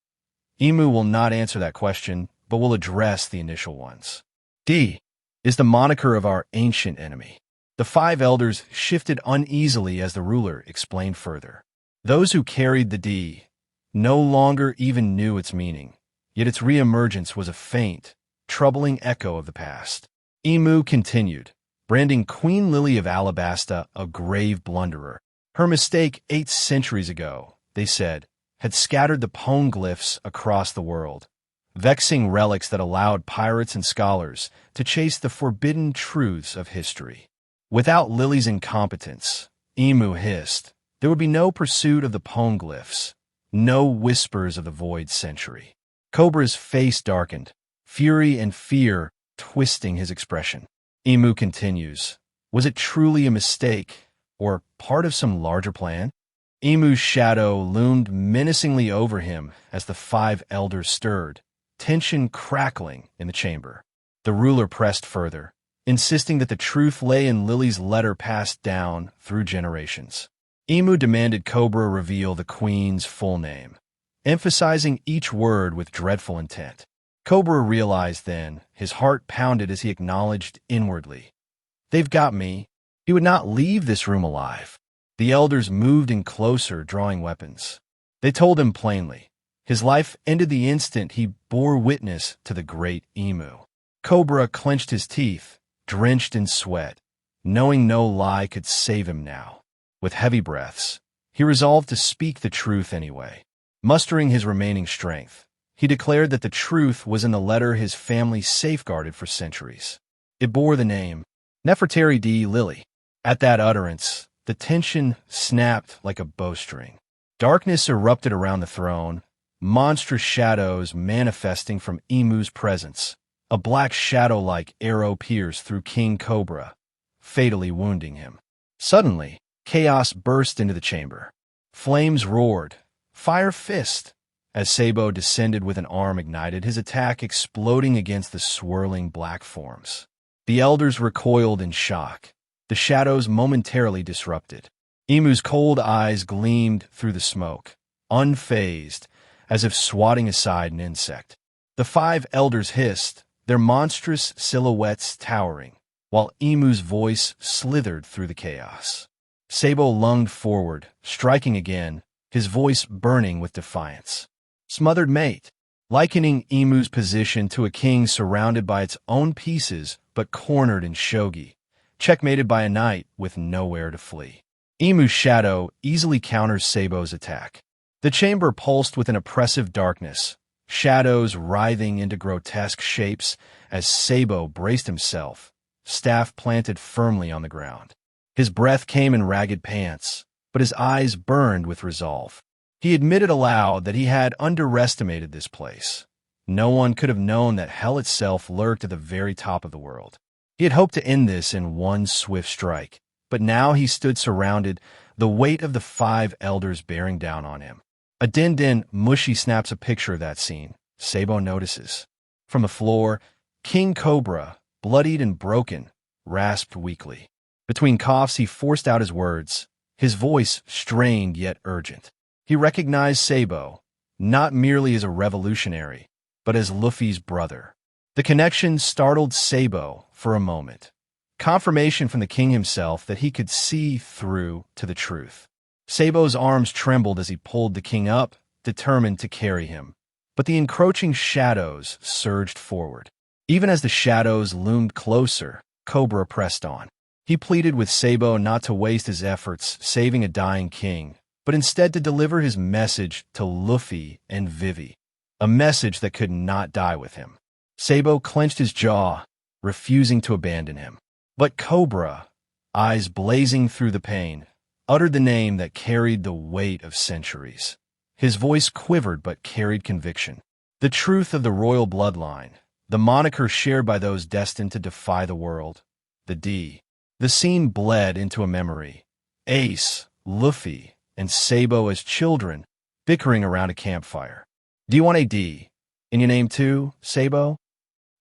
Imu will not answer that question, but will address the initial ones. D is the moniker of our ancient enemy. The 5 elders shifted uneasily as the ruler explained further. Those who carried the D no longer even knew its meaning, yet its reemergence was a faint, troubling echo of the past. Imu continued, branding Queen Lily of Alabasta a grave blunderer. Her mistake 8 centuries ago, they said, had scattered the poneglyphs across the world, vexing relics that allowed pirates and scholars to chase the forbidden truths of history. Without Lily's incompetence, Imu hissed, there would be no pursuit of the poneglyphs, no whispers of the void century. Cobra's face darkened, fury and fear twisting his expression. Imu continues, was it truly a mistake, or part of some larger plan? Imu's shadow loomed menacingly over him as the 5 elders stirred, tension crackling in the chamber. The ruler pressed further, insisting that the truth lay in Lily's letter passed down through generations. Imu demanded Cobra reveal the queen's full name, emphasizing each word with dreadful intent. Cobra realized then, his heart pounded as he acknowledged inwardly, "They've got me." He would not leave this room alive. The elders moved in closer, drawing weapons. They told him plainly, his life ended the instant he bore witness to the great Imu. Cobra clenched his teeth, drenched in sweat, knowing no lie could save him now. With heavy breaths, he resolved to speak the truth anyway. Mustering his remaining strength, he declared that the truth was in the letter his family safeguarded for centuries. It bore the name Nefertari D. Lily. At that utterance, the tension snapped like a bowstring. Darkness erupted around the throne, monstrous shadows manifesting from Imu's presence. A black shadow-like arrow pierced through King Cobra, fatally wounding him. Suddenly, chaos burst into the chamber. Flames roared, fire fist, as Sabo descended with an arm ignited, his attack exploding against the swirling black forms. The elders recoiled in shock, the shadows momentarily disrupted. Imu's cold eyes gleamed through the smoke, unfazed, as if swatting aside an insect. The 5 elders hissed, their monstrous silhouettes towering, while Imu's voice slithered through the chaos. Sabo lunged forward, striking again, his voice burning with defiance. Smothered mate, likening Imu's position to a king surrounded by its own pieces but cornered in shogi, checkmated by a knight with nowhere to flee. Imu's shadow easily counters Sabo's attack. The chamber pulsed with an oppressive darkness, shadows writhing into grotesque shapes as Sabo braced himself, staff planted firmly on the ground. His breath came in ragged pants, but his eyes burned with resolve. He admitted aloud that he had underestimated this place. No one could have known that hell itself lurked at the very top of the world. He had hoped to end this in one swift strike, but now he stood surrounded, the weight of the 5 elders bearing down on him. A din mushy snaps a picture of that scene. Sabo notices. From the floor, King Cobra, bloodied and broken, rasped weakly. Between coughs he forced out his words, his voice strained yet urgent. He recognized Sabo, not merely as a revolutionary, but as Luffy's brother. The connection startled Sabo for a moment. Confirmation from the king himself that he could see through to the truth. Sabo's arms trembled as he pulled the king up, determined to carry him. But the encroaching shadows surged forward. Even as the shadows loomed closer, Cobra pressed on. He pleaded with Sabo not to waste his efforts saving a dying king, but instead to deliver his message to Luffy and Vivi, a message that could not die with him. Sabo clenched his jaw, refusing to abandon him. But Cobra, eyes blazing through the pain, uttered the name that carried the weight of centuries. His voice quivered but carried conviction. The truth of the royal bloodline, the moniker shared by those destined to defy the world, the D. The scene bled into a memory. Ace, Luffy, and Sabo as children, bickering around a campfire. "Do you want a D in your name too, Sabo?"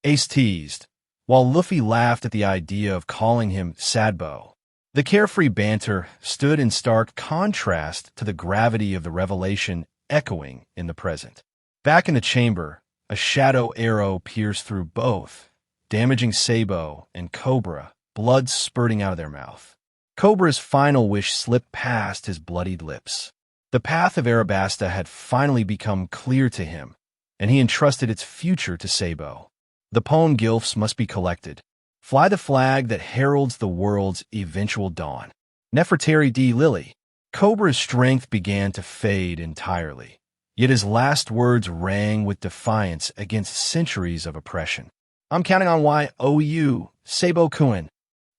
Ace teased, while Luffy laughed at the idea of calling him Sadbo. The carefree banter stood in stark contrast to the gravity of the revelation echoing in the present. Back in the chamber, a shadow arrow pierced through both, damaging Sabo and Cobra, blood spurting out of their mouth. Cobra's final wish slipped past his bloodied lips. The path of Arabasta had finally become clear to him, and he entrusted its future to Sabo. The Pone Gilfs must be collected. Fly the flag that heralds the world's eventual dawn. Nefertari D. Lily. Cobra's strength began to fade entirely, yet his last words rang with defiance against centuries of oppression. "I'm counting on you, Sabo-kun.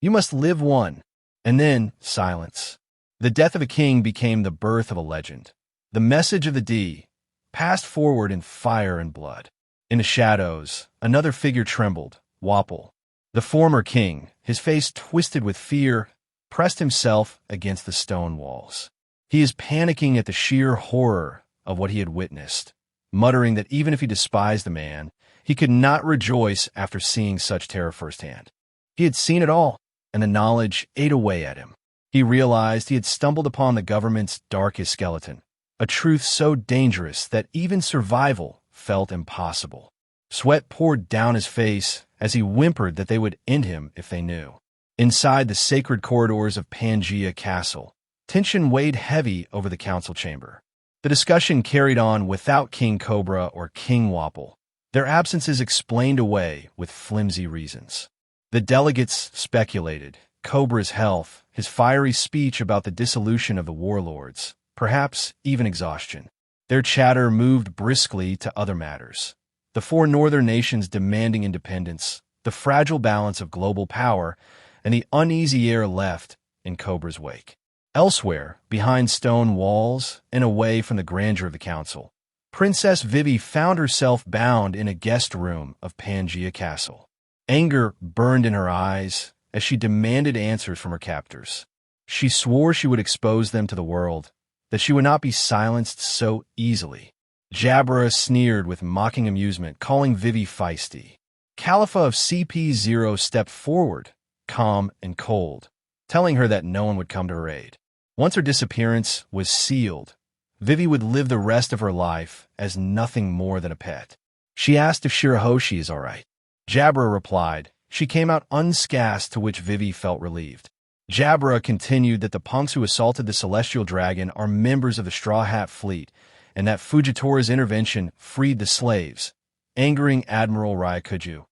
You must live one." And then, silence. The death of a king became the birth of a legend. The message of the D passed forward in fire and blood. In the shadows, another figure trembled, Wapol. The former king, his face twisted with fear, pressed himself against the stone walls. He is panicking at the sheer horror of what he had witnessed, muttering that even if he despised the man, he could not rejoice after seeing such terror firsthand. He had seen it all, and the knowledge ate away at him. He realized he had stumbled upon the government's darkest skeleton, a truth so dangerous that even survival felt impossible. Sweat poured down his face as he whimpered that they would end him if they knew. Inside the sacred corridors of Pangea Castle, tension weighed heavy over the council chamber. The discussion carried on without King Cobra or King Wapol, their absences explained away with flimsy reasons. The delegates speculated Cobra's health, his fiery speech about the dissolution of the warlords, perhaps even exhaustion. Their chatter moved briskly to other matters. The four northern nations demanding independence, the fragile balance of global power, and the uneasy air left in Cobra's wake. Elsewhere, behind stone walls and away from the grandeur of the council, Princess Vivi found herself bound in a guest room of Pangea Castle. Anger burned in her eyes as she demanded answers from her captors. She swore she would expose them to the world, that she would not be silenced so easily. Jabra sneered with mocking amusement, calling Vivi feisty. Khalifa of CP0 stepped forward, calm and cold, telling her that no one would come to her aid. Once her disappearance was sealed, Vivi would live the rest of her life as nothing more than a pet. She asked if Shirahoshi is all right. Jabra replied she came out unscathed, to which Vivi felt relieved. Jabra continued that the punks who assaulted the Celestial Dragon are members of the Straw Hat Fleet, and that Fujitora's intervention freed the slaves, angering Admiral Ryakuju,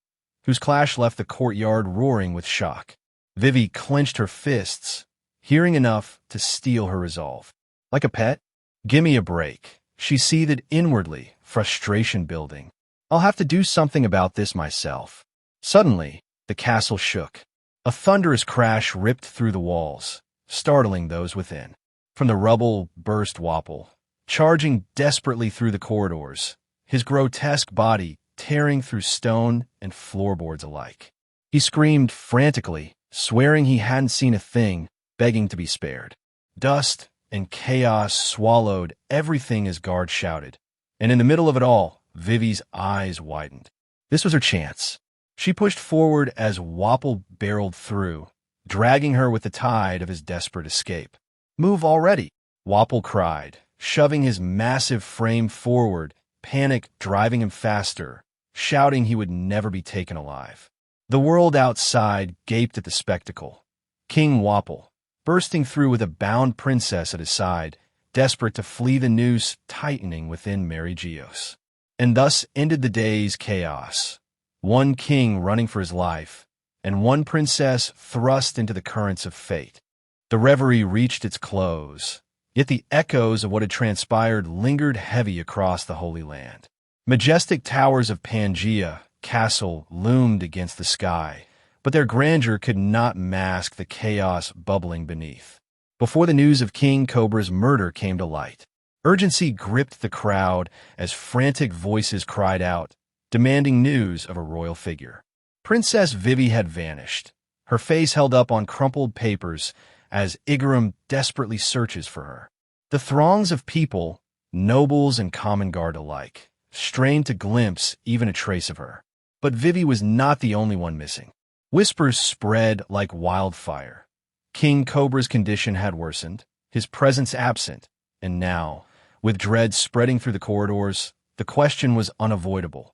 whose clash left the courtyard roaring with shock. Vivi clenched her fists, hearing enough to steel her resolve. Like a pet? Gimme a break. She seethed inwardly, frustration building. I'll have to do something about this myself. Suddenly, the castle shook. A thunderous crash ripped through the walls, startling those within. From the rubble burst Wapol, charging desperately through the corridors, his grotesque body tearing through stone and floorboards alike. He screamed frantically, swearing he hadn't seen a thing, begging to be spared. Dust and chaos swallowed everything as guards shouted, and in the middle of it all, Vivi's eyes widened. This was her chance. She pushed forward as Wapol barreled through, dragging her with the tide of his desperate escape. "Move already," Wapol cried, shoving his massive frame forward, panic driving him faster, shouting he would never be taken alive. The world outside gaped at the spectacle. King Wapol, bursting through with a bound princess at his side, desperate to flee the noose tightening within Mary Geos. And thus ended the day's chaos. One king running for his life, and one princess thrust into the currents of fate. The reverie reached its close, yet the echoes of what had transpired lingered heavy across the Holy Land. Majestic towers of Pangea Castle loomed against the sky, but their grandeur could not mask the chaos bubbling beneath. Before the news of King Cobra's murder came to light, urgency gripped the crowd as frantic voices cried out, demanding news of a royal figure. Princess Vivi had vanished, her face held up on crumpled papers as Igaram desperately searches for her. The throngs of people, nobles and common guard alike, strained to glimpse even a trace of her. But Vivi was not the only one missing. Whispers spread like wildfire. King Cobra's condition had worsened, his presence absent, and now, with dread spreading through the corridors, the question was unavoidable.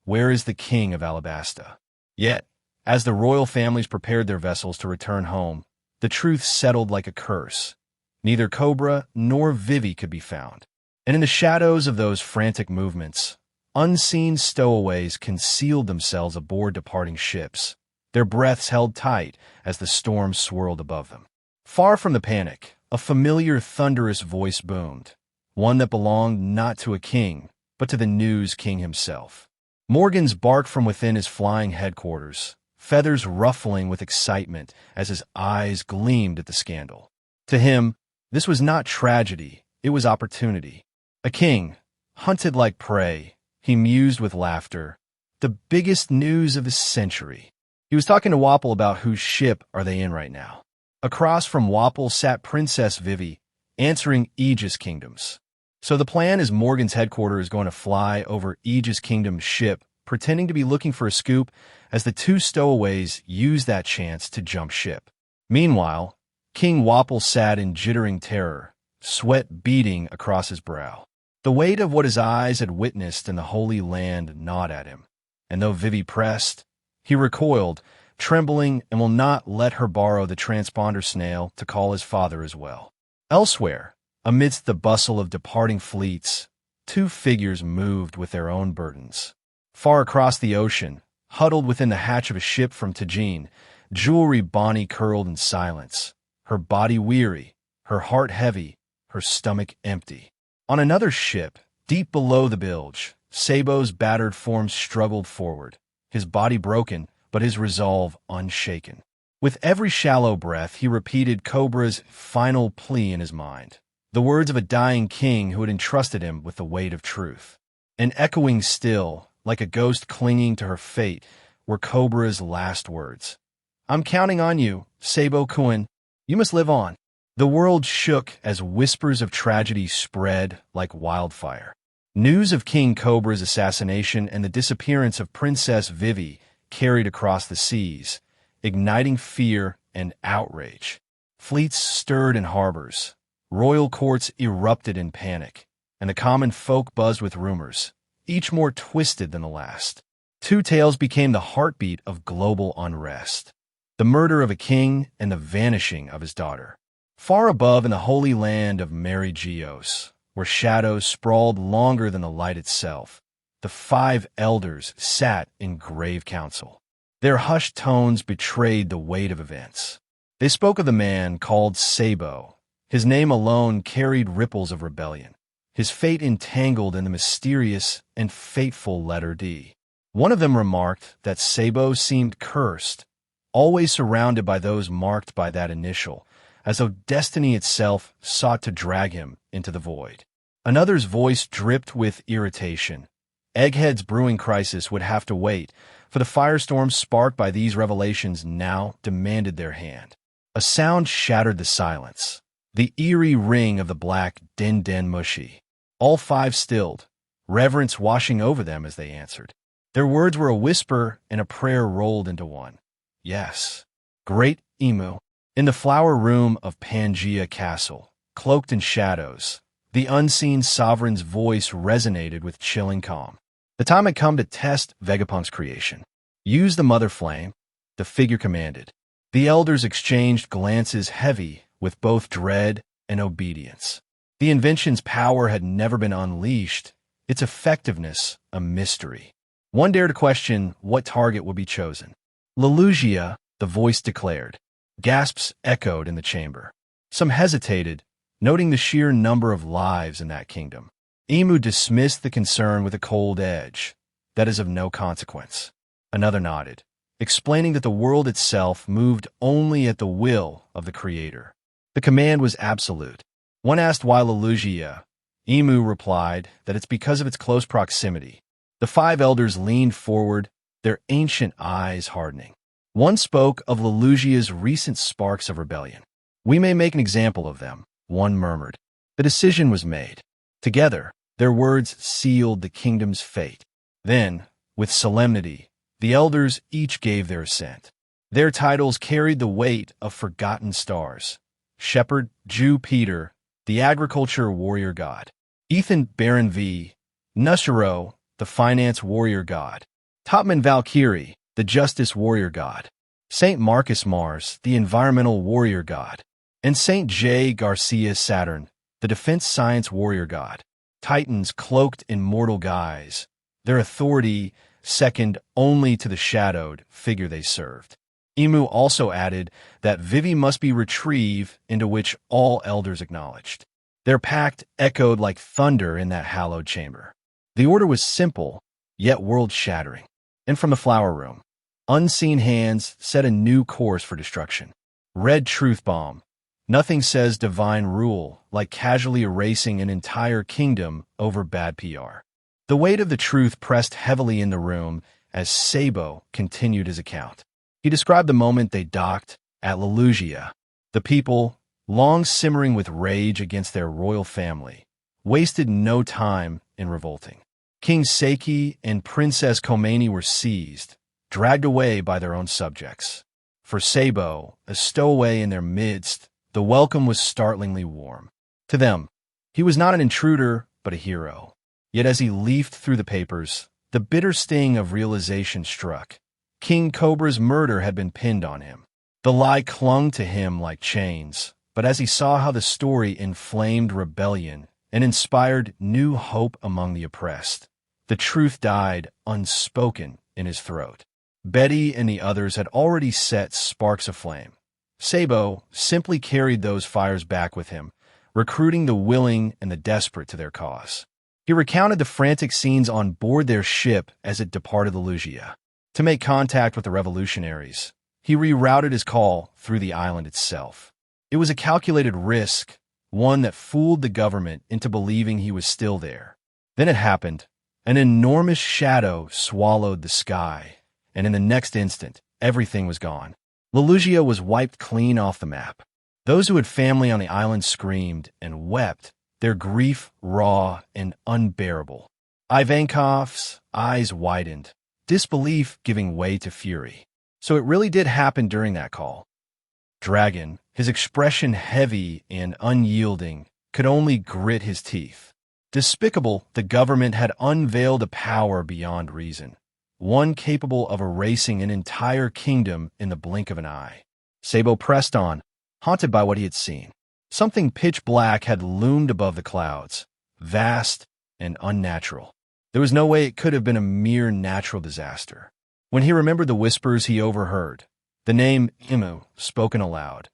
Where is the King of Alabasta? Yet, as the royal families prepared their vessels to return home, the truth settled like a curse. Neither Cobra nor Vivi could be found. And in the shadows of those frantic movements, unseen stowaways concealed themselves aboard departing ships, their breaths held tight as the storm swirled above them. Far from the panic, a familiar thunderous voice boomed, one that belonged not to a king, but to the news king himself. Morgan's barked from within his flying headquarters, feathers ruffling with excitement as his eyes gleamed at the scandal. To him, this was not tragedy, it was opportunity. A king, hunted like prey, he mused with laughter, the biggest news of the century. He was talking to Wapol about whose ship are they in right now. Across from Wapol sat Princess Vivi, answering Aegis Kingdoms. So the plan is Morgan's headquarters is going to fly over Aegis Kingdom's ship, pretending to be looking for a scoop as the two stowaways use that chance to jump ship. Meanwhile, King Wapol sat in jittering terror, sweat beading across his brow. The weight of what his eyes had witnessed in the Holy Land gnawed at him, and though Vivi pressed, he recoiled, trembling, and will not let her borrow the transponder snail to call his father as well. Elsewhere, amidst the bustle of departing fleets, two figures moved with their own burdens. Far across the ocean, huddled within the hatch of a ship from Tajin, jewelry Bonney curled in silence, her body weary, her heart heavy, her stomach empty. On another ship, deep below the bilge, Sabo's battered form struggled forward, his body broken, but his resolve unshaken. With every shallow breath, he repeated Cobra's final plea in his mind, the words of a dying king who had entrusted him with the weight of truth. And echoing still, like a ghost clinging to her fate, were Cobra's last words. "I'm counting on you, Sabo Kun. You must live on." The world shook as whispers of tragedy spread like wildfire. News of King Cobra's assassination and the disappearance of Princess Vivi carried across the seas, igniting fear and outrage. Fleets stirred in harbors, royal courts erupted in panic, and the common folk buzzed with rumors, each more twisted than the last. Two tales became the heartbeat of global unrest: the murder of a king and the vanishing of his daughter. Far above in the holy land of Mary Geos, where shadows sprawled longer than the light itself, the 5 elders sat in grave council. Their hushed tones betrayed the weight of events. They spoke of the man called Sabo. His name alone carried ripples of rebellion, his fate entangled in the mysterious and fateful letter D. One of them remarked that Sabo seemed cursed, always surrounded by those marked by that initial, as though destiny itself sought to drag him into the void. Another's voice dripped with irritation. Egghead's brewing crisis would have to wait, for the firestorm sparked by these revelations now demanded their hand. A sound shattered the silence, the eerie ring of the black din-din mushi. All 5 stilled, reverence washing over them as they answered. Their words were a whisper and a prayer rolled into one. Yes, great Emu. In the flower room of Pangea Castle, cloaked in shadows, the unseen sovereign's voice resonated with chilling calm. The time had come to test Vegapunk's creation. Use the mother flame, the figure commanded. The elders exchanged glances heavy with both dread and obedience. The invention's power had never been unleashed, its effectiveness a mystery. One dared to question what target would be chosen. Lelugia, the voice declared. Gasps echoed in the chamber. Some hesitated, noting the sheer number of lives in that kingdom. Imu dismissed the concern with a cold edge. That is of no consequence. Another nodded, explaining that the world itself moved only at the will of the Creator. The command was absolute. One asked why Lelugia. Imu replied that it's because of its close proximity. The 5 elders leaned forward, their ancient eyes hardening. One spoke of Lelugia's recent sparks of rebellion. We may make an example of them, one murmured. The decision was made. Together, their words sealed the kingdom's fate. Then, with solemnity, the elders each gave their assent. Their titles carried the weight of forgotten stars. Shepherd, Jew Peter, the agriculture warrior god. Ethan, Baron V. Nushiro, the finance warrior god. Topman Valkyrie, the justice warrior god. Saint Marcus Mars, the environmental warrior god. And Saint Jaygarcia Saturn, the defense science warrior god. Titans cloaked in mortal guise, their authority second only to the shadowed figure they served. Imu also added that Vivi must be retrieved, into which all elders acknowledged. Their pact echoed like thunder in that hallowed chamber. The order was simple, yet world-shattering. And from the flower room, unseen hands set a new course for destruction. Red truth bomb. Nothing says divine rule like casually erasing an entire kingdom over bad PR. The weight of the truth pressed heavily in the room as Sabo continued his account. He described the moment they docked at Lelugia. The people, long simmering with rage against their royal family, wasted no time in revolting. King Seiki and Princess Komani were seized, dragged away by their own subjects. For Sabo, a stowaway in their midst, the welcome was startlingly warm. To them, he was not an intruder, but a hero. Yet as he leafed through the papers, the bitter sting of realization struck. King Cobra's murder had been pinned on him. The lie clung to him like chains, but as he saw how the story inflamed rebellion and inspired new hope among the oppressed, the truth died unspoken in his throat. Betty and the others had already set sparks aflame. Sabo simply carried those fires back with him, recruiting the willing and the desperate to their cause. He recounted the frantic scenes on board their ship as it departed Lelugia. To make contact with the revolutionaries, he rerouted his call through the island itself. It was a calculated risk, one that fooled the government into believing he was still there. Then it happened. An enormous shadow swallowed the sky, and in the next instant, everything was gone. Lelugia was wiped clean off the map. Those who had family on the island screamed and wept, their grief raw and unbearable. Ivankov's eyes widened, disbelief giving way to fury. So it really did happen during that call. Dragon, his expression heavy and unyielding, could only grit his teeth. Despicable, the government had unveiled a power beyond reason, one capable of erasing an entire kingdom in the blink of an eye. Sabo pressed on, haunted by what he had seen. Something pitch black had loomed above the clouds, vast and unnatural. There was no way it could have been a mere natural disaster. When he remembered the whispers he overheard, the name Imu spoken aloud,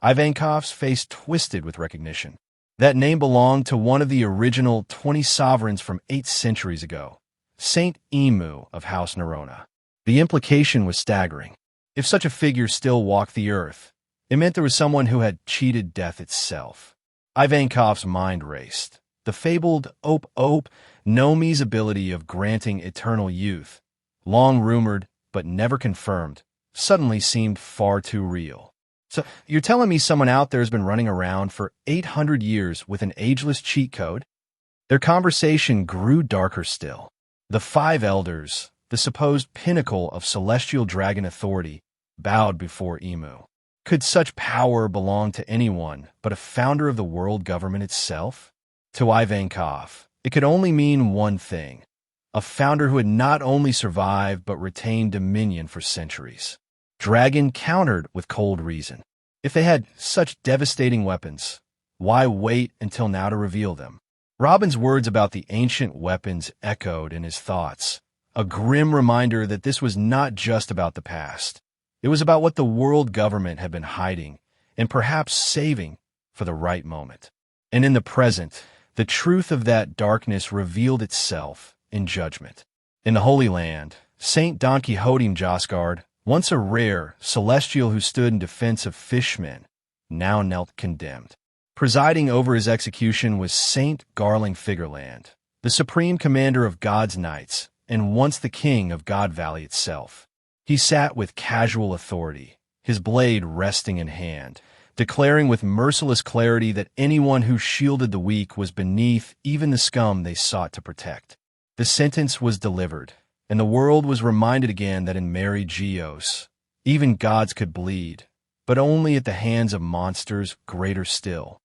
Ivankov's face twisted with recognition. That name belonged to one of the original 20 sovereigns from 8 centuries ago, Saint Imu of House Nerona. The implication was staggering. If such a figure still walked the earth, it meant there was someone who had cheated death itself. Ivankov's mind raced. The fabled Ope Nomi's ability of granting eternal youth, long rumored but never confirmed, suddenly seemed far too real. So you're telling me someone out there has been running around for 800 years with an ageless cheat code? Their conversation grew darker still. The 5 elders, the supposed pinnacle of celestial dragon authority, bowed before Imu. Could such power belong to anyone but a founder of the world government itself? To Ivankov, it could only mean one thing: a founder who had not only survived but retained dominion for centuries. Dragon countered with cold reason. If they had such devastating weapons, why wait until now to reveal them? Robin's words about the ancient weapons echoed in his thoughts, a grim reminder that this was not just about the past. It was about what the world government had been hiding and perhaps saving for the right moment. And in the present, the truth of that darkness revealed itself in judgment. In the Holy Land, Saint Don Quixote Josgard, once a rare celestial who stood in defense of fishmen, now knelt condemned. Presiding over his execution was Saint Garling Figureland, the supreme commander of God's knights, and once the king of God Valley itself. He sat with casual authority, his blade resting in hand, declaring with merciless clarity that anyone who shielded the weak was beneath even the scum they sought to protect. The sentence was delivered, and the world was reminded again that in Mary Geos, even gods could bleed, but only at the hands of monsters greater still.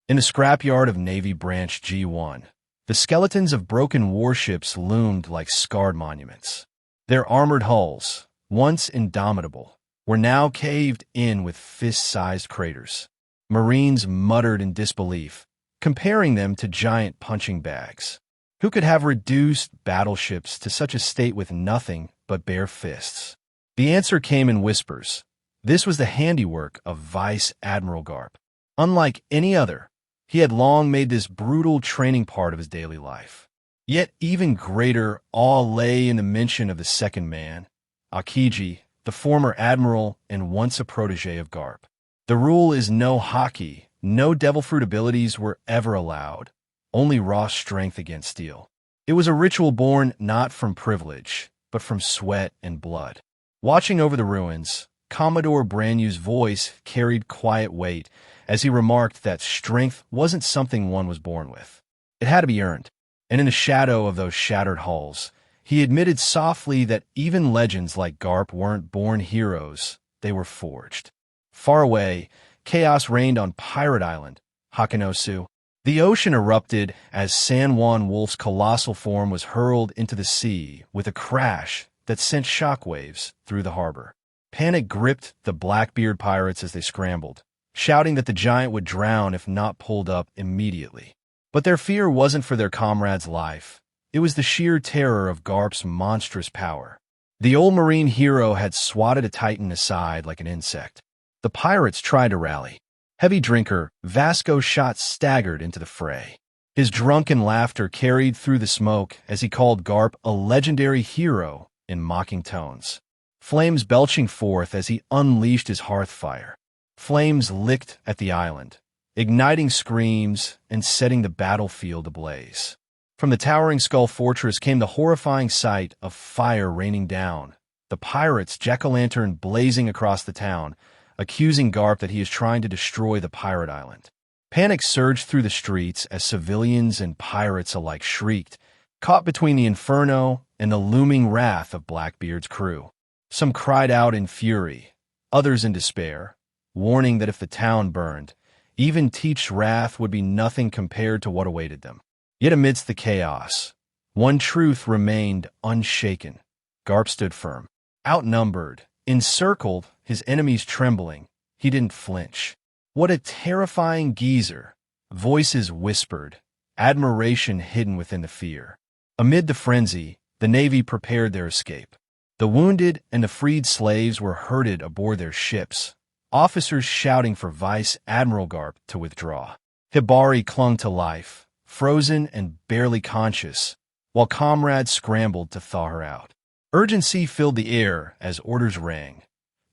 In the scrapyard of Navy Branch G1, the skeletons of broken warships loomed like scarred monuments. Their armored hulls, once indomitable, were now caved in with fist-sized craters. Marines muttered in disbelief, comparing them to giant punching bags. Who could have reduced battleships to such a state with nothing but bare fists? The answer came in whispers. This was the handiwork of Vice Admiral Garp. Unlike any other, he had long made this brutal training part of his daily life. Yet even greater awe lay in the mention of the second man, Aokiji, the former admiral and once a protege of Garp. The rule is no haki, no devil fruit abilities were ever allowed, only raw strength against steel. It was a ritual born not from privilege, but from sweat and blood. Watching over the ruins, Commodore Branyu's voice carried quiet weight as he remarked that strength wasn't something one was born with. It had to be earned. And in the shadow of those shattered hulls, he admitted softly that even legends like Garp weren't born heroes, they were forged. Far away, chaos reigned on Pirate Island, Hachinosu. The ocean erupted as San Juan Wolf's colossal form was hurled into the sea with a crash that sent shockwaves through the harbor. Panic gripped the Blackbeard pirates as they scrambled, shouting that the giant would drown if not pulled up immediately. But their fear wasn't for their comrade's life. It was the sheer terror of Garp's monstrous power. The old marine hero had swatted a titan aside like an insect. The pirates tried to rally. Heavy drinker, Vasco shot staggered into the fray. His drunken laughter carried through the smoke as he called Garp a legendary hero in mocking tones. Flames belching forth as he unleashed his hearth fire. Flames licked at the island, igniting screams and setting the battlefield ablaze. From the towering Skull Fortress came the horrifying sight of fire raining down, the pirates' jack-o'-lantern blazing across the town, accusing Garp that he is trying to destroy the pirate island. Panic surged through the streets as civilians and pirates alike shrieked, caught between the inferno and the looming wrath of Blackbeard's crew. Some cried out in fury, others in despair, warning that if the town burned, even Teach's wrath would be nothing compared to what awaited them. Yet amidst the chaos, one truth remained unshaken. Garp stood firm. Outnumbered, encircled, his enemies trembling, he didn't flinch. What a terrifying geezer! Voices whispered, admiration hidden within the fear. Amid the frenzy, the Navy prepared their escape. The wounded and the freed slaves were herded aboard their ships, officers shouting for Vice Admiral Garp to withdraw. Hibari clung to life, frozen and barely conscious, while comrades scrambled to thaw her out. Urgency filled the air as orders rang.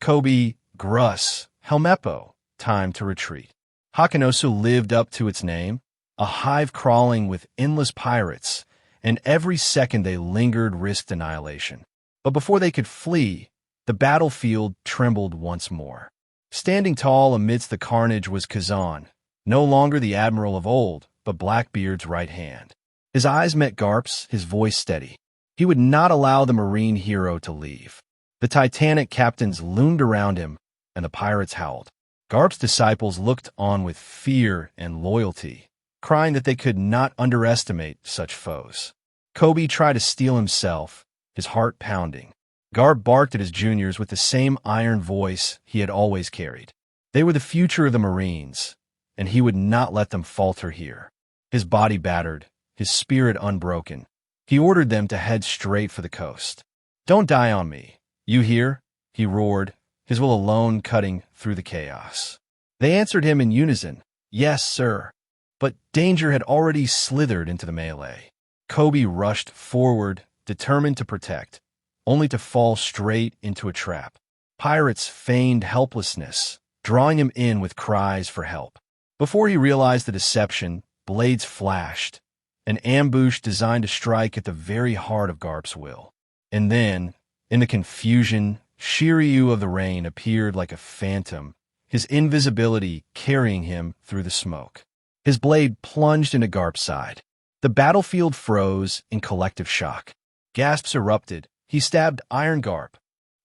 Kobe, Gruss, Helmeppo, time to retreat. Hachinosu lived up to its name, a hive crawling with endless pirates, and every second they lingered risked annihilation. But before they could flee, the battlefield trembled once more. Standing tall amidst the carnage was Kazan, no longer the admiral of old, but Blackbeard's right hand. His eyes met Garp's, his voice steady. He would not allow the marine hero to leave. The Titanic captains loomed around him, and the pirates howled. Garp's disciples looked on with fear and loyalty, crying that they could not underestimate such foes. Kobe tried to steel himself, his heart pounding. Garp barked at his juniors with the same iron voice he had always carried. They were the future of the Marines, and he would not let them falter here. His body battered, his spirit unbroken. He ordered them to head straight for the coast. "Don't die on me. You hear?" he roared, his will alone cutting through the chaos. They answered him in unison, "Yes, sir." But danger had already slithered into the melee. Kobe rushed forward, determined to protect, only to fall straight into a trap. Pirates feigned helplessness, drawing him in with cries for help. Before he realized the deception, blades flashed, an ambush designed to strike at the very heart of Garp's will. And then, in the confusion, Shiryu of the Rain appeared like a phantom, his invisibility carrying him through the smoke. His blade plunged into Garp's side. The battlefield froze in collective shock. Gasps erupted. He stabbed Iron Garp.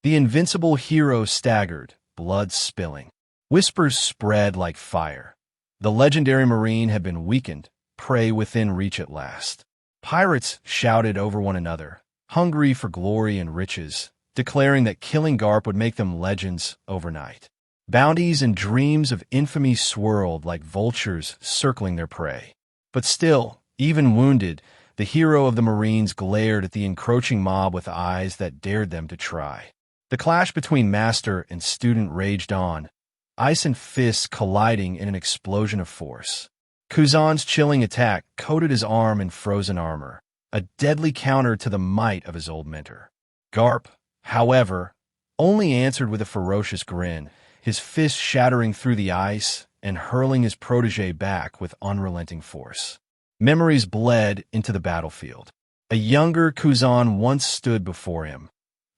The invincible hero staggered, blood spilling. Whispers spread like fire. The legendary marine had been weakened, prey within reach at last. Pirates shouted over one another, hungry for glory and riches, declaring that killing Garp would make them legends overnight. Bounties and dreams of infamy swirled like vultures circling their prey. But still, even wounded, the hero of the Marines glared at the encroaching mob with eyes that dared them to try. The clash between master and student raged on, ice and fists colliding in an explosion of force. Kuzan's chilling attack coated his arm in frozen armor, a deadly counter to the might of his old mentor. Garp, however, only answered with a ferocious grin, his fist shattering through the ice and hurling his protege back with unrelenting force. Memories bled into the battlefield. A younger Kuzan once stood before him,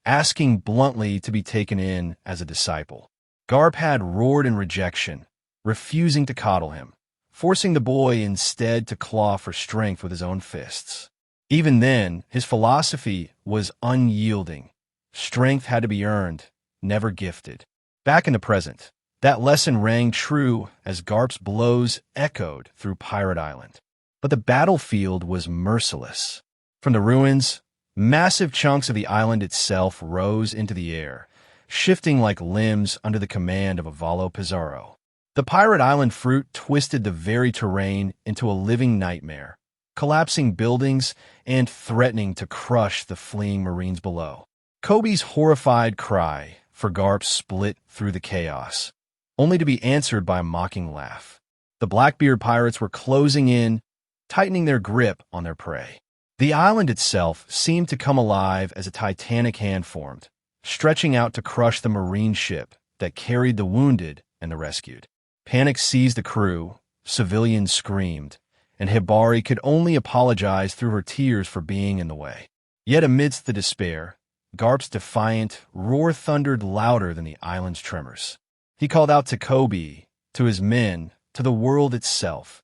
asking bluntly to be taken in as a disciple. Garp had roared in rejection, refusing to coddle him, forcing the boy instead to claw for strength with his own fists. Even then, his philosophy was unyielding. Strength had to be earned, never gifted. Back in the present, that lesson rang true as Garp's blows echoed through Pirate Island. But the battlefield was merciless. From the ruins, massive chunks of the island itself rose into the air, shifting like limbs under the command of Avalo Pizarro. The Pirate Island fruit twisted the very terrain into a living nightmare, collapsing buildings and threatening to crush the fleeing Marines below. Kobe's horrified cry for Garp split through the chaos, only to be answered by a mocking laugh. The Blackbeard pirates were closing in, tightening their grip on their prey. The island itself seemed to come alive as a titanic hand formed, stretching out to crush the marine ship that carried the wounded and the rescued. Panic seized the crew, civilians screamed, and Hibari could only apologize through her tears for being in the way. Yet amidst the despair, Garp's defiant roar thundered louder than the island's tremors. He called out to Kobe, to his men, to the world itself.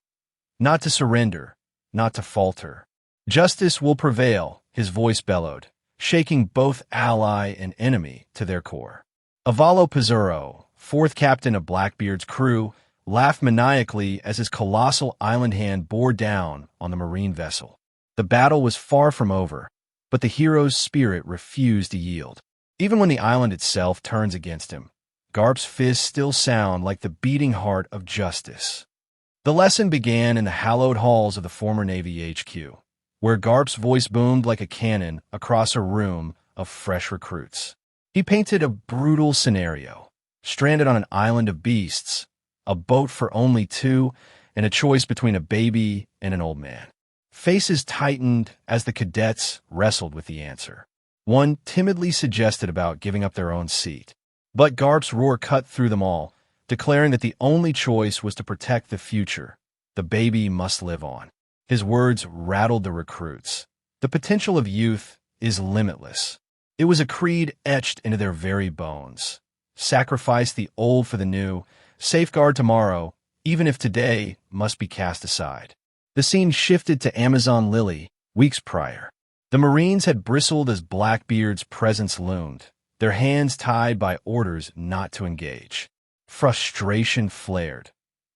Not to surrender, not to falter. Justice will prevail, his voice bellowed, shaking both ally and enemy to their core. Avalo Pizarro, fourth captain of Blackbeard's crew, laughed maniacally as his colossal island hand bore down on the marine vessel. The battle was far from over, but the hero's spirit refused to yield. Even when the island itself turns against him, Garp's fists still sound like the beating heart of justice. The lesson began in the hallowed halls of the former Navy HQ, where Garp's voice boomed like a cannon across a room of fresh recruits. He painted a brutal scenario, stranded on an island of beasts, a boat for only two, and a choice between a baby and an old man. Faces tightened as the cadets wrestled with the answer. One timidly suggested about giving up their own seat. But Garp's roar cut through them all, declaring that the only choice was to protect the future. The baby must live on. His words rattled the recruits. The potential of youth is limitless. It was a creed etched into their very bones. Sacrifice the old for the new, safeguard tomorrow, even if today must be cast aside. The scene shifted to Amazon Lily, weeks prior. The Marines had bristled as Blackbeard's presence loomed, their hands tied by orders not to engage. Frustration flared.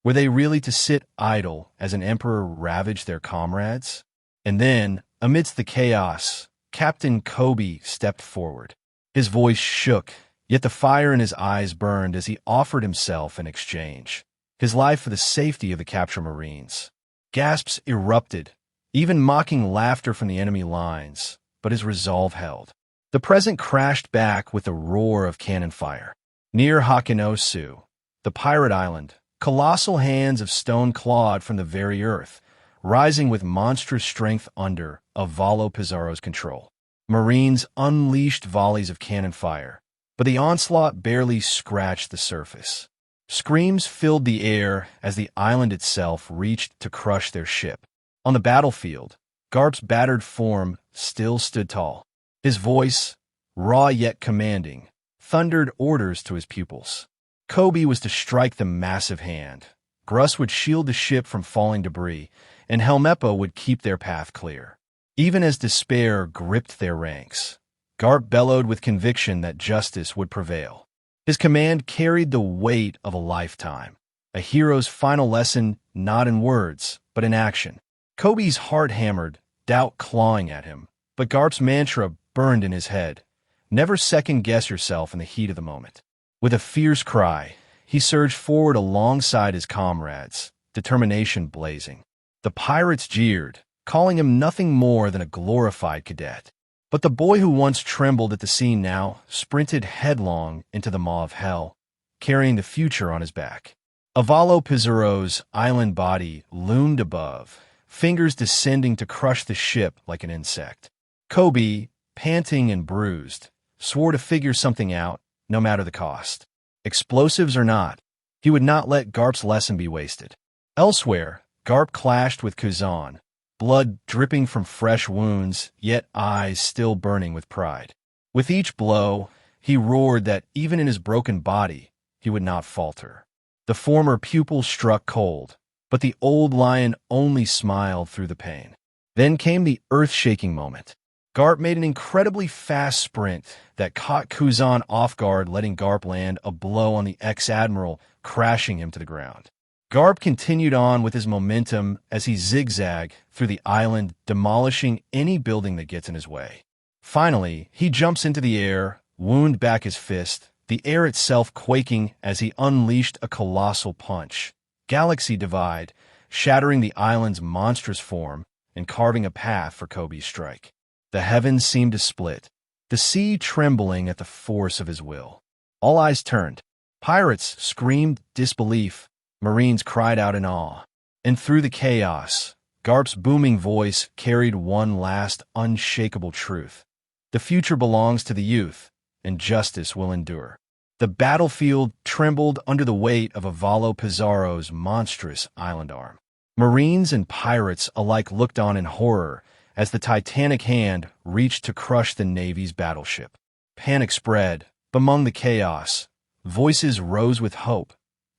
Were they really to sit idle as an emperor ravaged their comrades? And then, amidst the chaos, Captain Kobe stepped forward. His voice shook, yet the fire in his eyes burned as he offered himself in exchange. His life for the safety of the captured Marines. Gasps erupted, even mocking laughter from the enemy lines, but his resolve held. The present crashed back with a roar of cannon fire. Near Hachinosu, the pirate island, colossal hands of stone clawed from the very earth, rising with monstrous strength under Avalo Pizarro's control. Marines unleashed volleys of cannon fire, but the onslaught barely scratched the surface. Screams filled the air as the island itself reached to crush their ship. On the battlefield, Garp's battered form still stood tall. His voice, raw yet commanding, thundered orders to his pupils. Kobe was to strike the massive hand. Gruss would shield the ship from falling debris, and Helmeppo would keep their path clear. Even as despair gripped their ranks, Garp bellowed with conviction that justice would prevail. His command carried the weight of a lifetime, a hero's final lesson not in words, but in action. Kobe's heart hammered, doubt clawing at him, but Garp's mantra burned in his head. Never second-guess yourself in the heat of the moment. With a fierce cry, he surged forward alongside his comrades, determination blazing. The pirates jeered, calling him nothing more than a glorified cadet. But the boy who once trembled at the scene now sprinted headlong into the maw of hell, carrying the future on his back. Avalo Pizarro's island body loomed above, fingers descending to crush the ship like an insect. Kobe, panting and bruised, swore to figure something out, no matter the cost. Explosives or not, he would not let Garp's lesson be wasted. Elsewhere, Garp clashed with Kuzan, blood dripping from fresh wounds, yet eyes still burning with pride. With each blow, he roared that even in his broken body, he would not falter. The former pupil struck cold, but the old lion only smiled through the pain. Then came the earth-shaking moment. Garp made an incredibly fast sprint that caught Kuzan off guard, letting Garp land a blow on the ex-admiral, crashing him to the ground. Garp continued on with his momentum as he zigzagged through the island, demolishing any building that gets in his way. Finally, he jumps into the air, wound back his fist, the air itself quaking as he unleashed a colossal punch. Galaxy divide, shattering the island's monstrous form and carving a path for Kobe's strike. The heavens seemed to split, the sea trembling at the force of his will. All eyes turned. Pirates screamed disbelief. Marines cried out in awe. And through the chaos, Garp's booming voice carried one last unshakable truth. The future belongs to the youth, and justice will endure. The battlefield trembled under the weight of Avalo Pizarro's monstrous island arm. Marines and pirates alike looked on in horror as the titanic hand reached to crush the Navy's battleship. Panic spread, but among the chaos, voices rose with hope,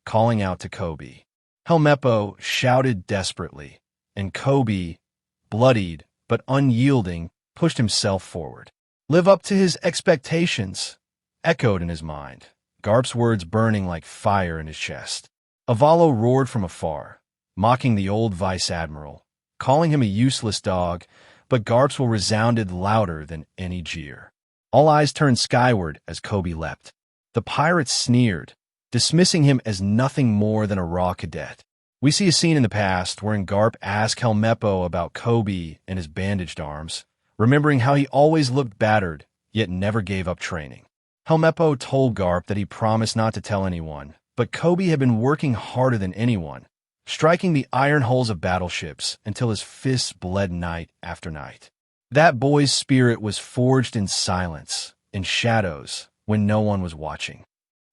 calling out to Kobe. Helmeppo shouted desperately, and Kobe, bloodied but unyielding, pushed himself forward. Live up to his expectations, echoed in his mind, Garp's words burning like fire in his chest. Avalo roared from afar, mocking the old vice-admiral, calling him a useless dog, but Garp's will resounded louder than any jeer. All eyes turned skyward as Kobe leapt. The pirates sneered, dismissing him as nothing more than a raw cadet. We see a scene in the past wherein Garp asked Helmeppo about Kobe and his bandaged arms, remembering how he always looked battered, yet never gave up training. Helmeppo told Garp that he promised not to tell anyone, but Kobe had been working harder than anyone, striking the iron hulls of battleships until his fists bled night after night. That boy's spirit was forged in silence, in shadows, when no one was watching.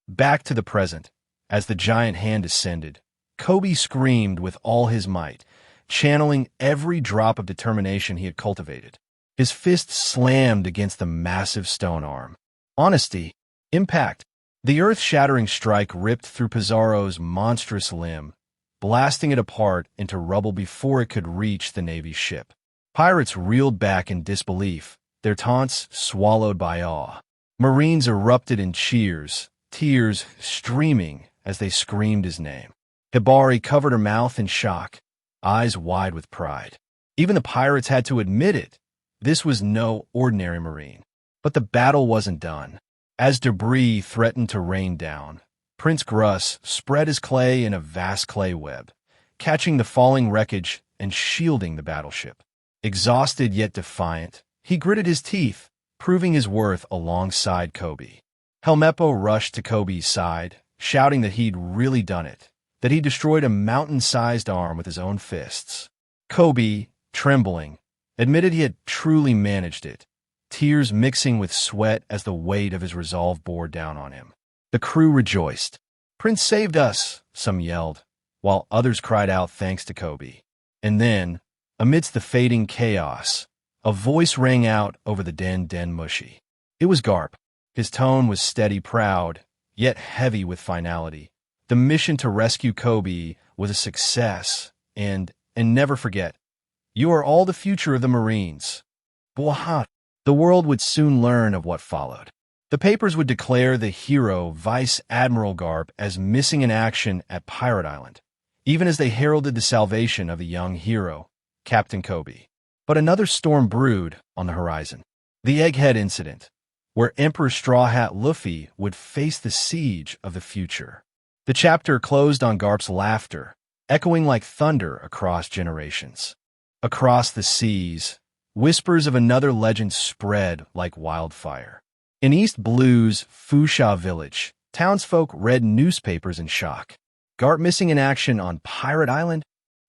Back to the present, as the giant hand descended, Kobe screamed with all his might, channeling every drop of determination he had cultivated. His fist slammed against the massive stone arm. Honesty, impact. The earth-shattering strike ripped through Pizarro's monstrous limb, blasting it apart into rubble before it could reach the Navy's ship. Pirates reeled back in disbelief, their taunts swallowed by awe. Marines erupted in cheers, tears streaming as they screamed his name. Hibari covered her mouth in shock, eyes wide with pride. Even the pirates had to admit it. This was no ordinary Marine. But the battle wasn't done. As debris threatened to rain down, Prince Gruss spread his clay in a vast clay web, catching the falling wreckage and shielding the battleship. Exhausted yet defiant, he gritted his teeth, proving his worth alongside Kobe. Helmeppo rushed to Kobe's side, shouting that he'd really done it, that he destroyed a mountain-sized arm with his own fists. Kobe, trembling, admitted he had truly managed it, tears mixing with sweat as the weight of his resolve bore down on him. The crew rejoiced. "Prince saved us," some yelled, while others cried out thanks to Kobe. And then, amidst the fading chaos, a voice rang out over the den mushi. It was Garp. His tone was steady, proud, yet heavy with finality. The mission to rescue Kobe was a success, and never forget, you are all the future of the Marines. Bwahat. The world would soon learn of what followed. The papers would declare the hero, Vice Admiral Garp, as missing in action at Pirate Island, even as they heralded the salvation of the young hero, Captain Kobe. But another storm brewed on the horizon. The Egghead incident, where Emperor Straw Hat Luffy would face the siege of the future. The chapter closed on Garp's laughter, echoing like thunder across generations. Across the seas, whispers of another legend spread like wildfire. In East Blue's Fusha village, townsfolk read newspapers in shock. Garp missing in action on Pirate Island?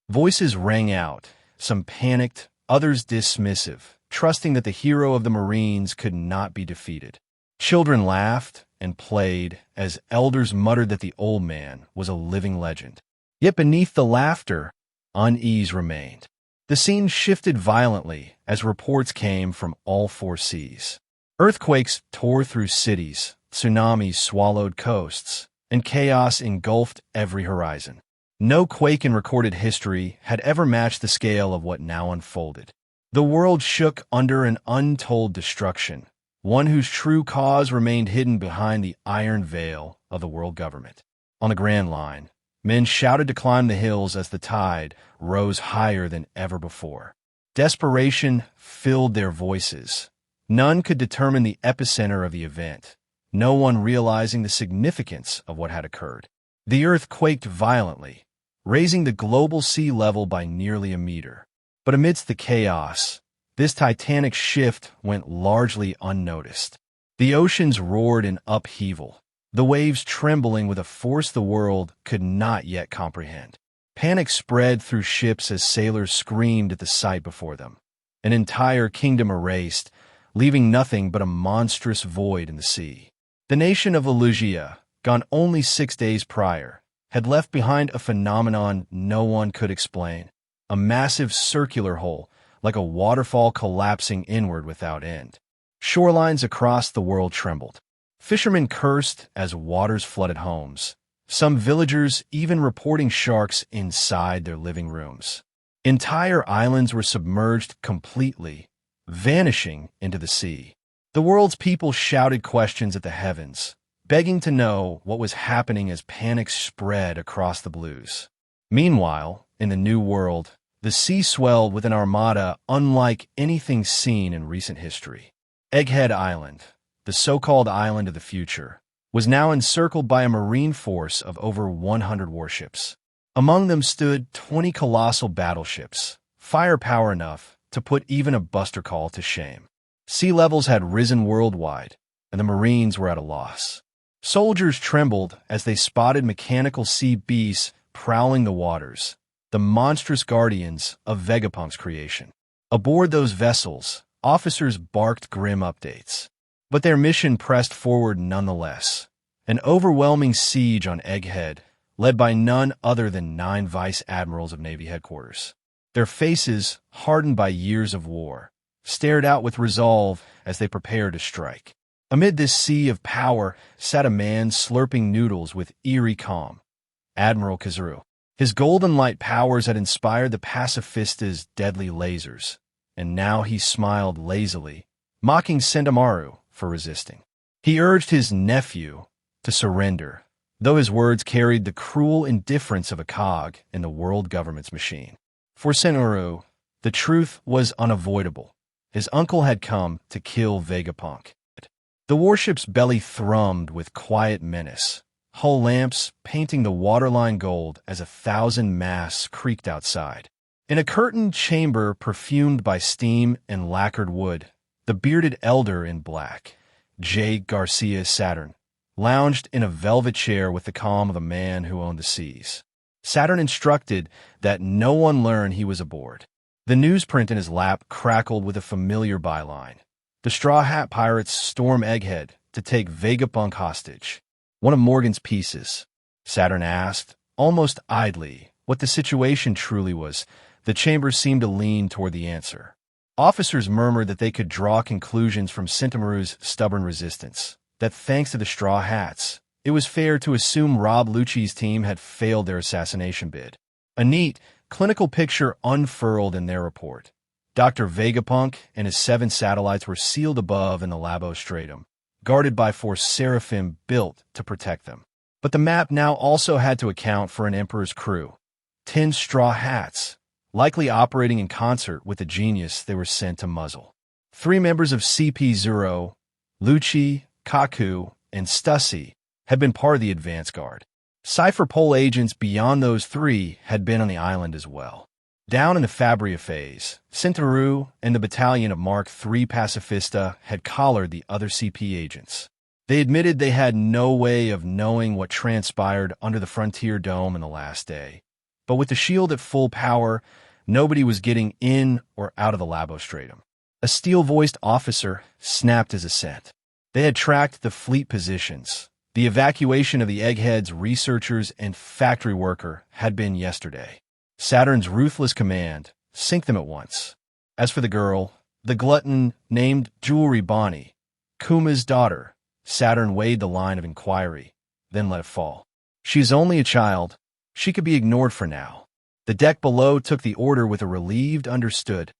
Voices rang out, some panicked, others dismissive, trusting that the hero of the Marines could not be defeated. Children laughed and played as elders muttered that the old man was a living legend. Yet beneath the laughter, unease remained. The scene shifted violently as reports came from all four seas. Earthquakes tore through cities, tsunamis swallowed coasts, and chaos engulfed every horizon. No quake in recorded history had ever matched the scale of what now unfolded. The world shook under an untold destruction, one whose true cause remained hidden behind the iron veil of the world government. On the Grand Line, men shouted to climb the hills as the tide rose higher than ever before. Desperation filled their voices. None could determine the epicenter of the event, no one realizing the significance of what had occurred. The earth quaked violently, raising the global sea level by nearly a meter. But amidst the chaos, this titanic shift went largely unnoticed. The oceans roared in upheaval, the waves trembling with a force the world could not yet comprehend. Panic spread through ships as sailors screamed at the sight before them. An entire kingdom erased, leaving nothing but a monstrous void in the sea. The nation of Elugia, gone only 6 days prior, had left behind a phenomenon no one could explain. A massive circular hole, like a waterfall collapsing inward without end. Shorelines across the world trembled. Fishermen cursed as waters flooded homes, some villagers even reporting sharks inside their living rooms. Entire islands were submerged completely, vanishing into the sea. The world's people shouted questions at the heavens, begging to know what was happening as panic spread across the blues. Meanwhile, in the New World, the sea swelled with an armada unlike anything seen in recent history. Egghead Island, the so-called island of the future, was now encircled by a marine force of over 100 warships. Among them stood 20 colossal battleships, firepower enough to put even a Buster Call to shame. Sea levels had risen worldwide, and the Marines were at a loss. Soldiers trembled as they spotted mechanical sea beasts prowling the waters, the monstrous guardians of Vegapunk's creation. Aboard those vessels, officers barked grim updates. But their mission pressed forward nonetheless. An overwhelming siege on Egghead, led by none other than 9 vice admirals of Navy headquarters. Their faces, hardened by years of war, stared out with resolve as they prepared to strike. Amid this sea of power sat a man slurping noodles with eerie calm, Admiral Kazuru. His golden light powers had inspired the pacifista's deadly lasers, and now he smiled lazily, mocking Sentomaru for resisting. He urged his nephew to surrender, though his words carried the cruel indifference of a cog in the world government's machine. For Sentomaru, the truth was unavoidable. His uncle had come to kill Vegapunk. The warship's belly thrummed with quiet menace, hull lamps painting the waterline gold as 1,000 masts creaked outside. In a curtained chamber perfumed by steam and lacquered wood, the bearded elder in black, Jaygarcia Saturn, lounged in a velvet chair with the calm of a man who owned the seas. Saturn instructed that no one learn he was aboard. The newsprint in his lap crackled with a familiar byline. The Straw Hat Pirates storm Egghead to take Vegapunk hostage. One of Morgan's pieces. Saturn asked, almost idly, what the situation truly was. The chamber seemed to lean toward the answer. Officers murmured that they could draw conclusions from Sentamaru's stubborn resistance, that thanks to the Straw Hats, it was fair to assume Rob Lucci's team had failed their assassination bid. A neat, clinical picture unfurled in their report. Dr. Vegapunk and his 7 satellites were sealed above in the Labo Stratum, guarded by 4 seraphim built to protect them. But the map now also had to account for an Emperor's crew. 10 Straw Hats, likely operating in concert with the genius they were sent to muzzle. 3 members of CP0, Lucci, Kaku, and Stussy, had been part of the advance guard. Cypher Pole agents beyond those 3 had been on the island as well. Down in the Fabria phase, Sentamaru and the battalion of Mark III Pacifista had collared the other CP agents. They admitted they had no way of knowing what transpired under the Frontier Dome in the last day. But with the shield at full power, nobody was getting in or out of the Labo Stratum. A steel-voiced officer snapped his assent. They had tracked the fleet positions. The evacuation of the Egghead's researchers and factory worker had been yesterday. Saturn's ruthless command, sink them at once. As for the girl, the glutton named Jewelry Bonney, Kuma's daughter, Saturn weighed the line of inquiry, then let it fall. She's only a child. She could be ignored for now. The deck below took the order with a relieved understood.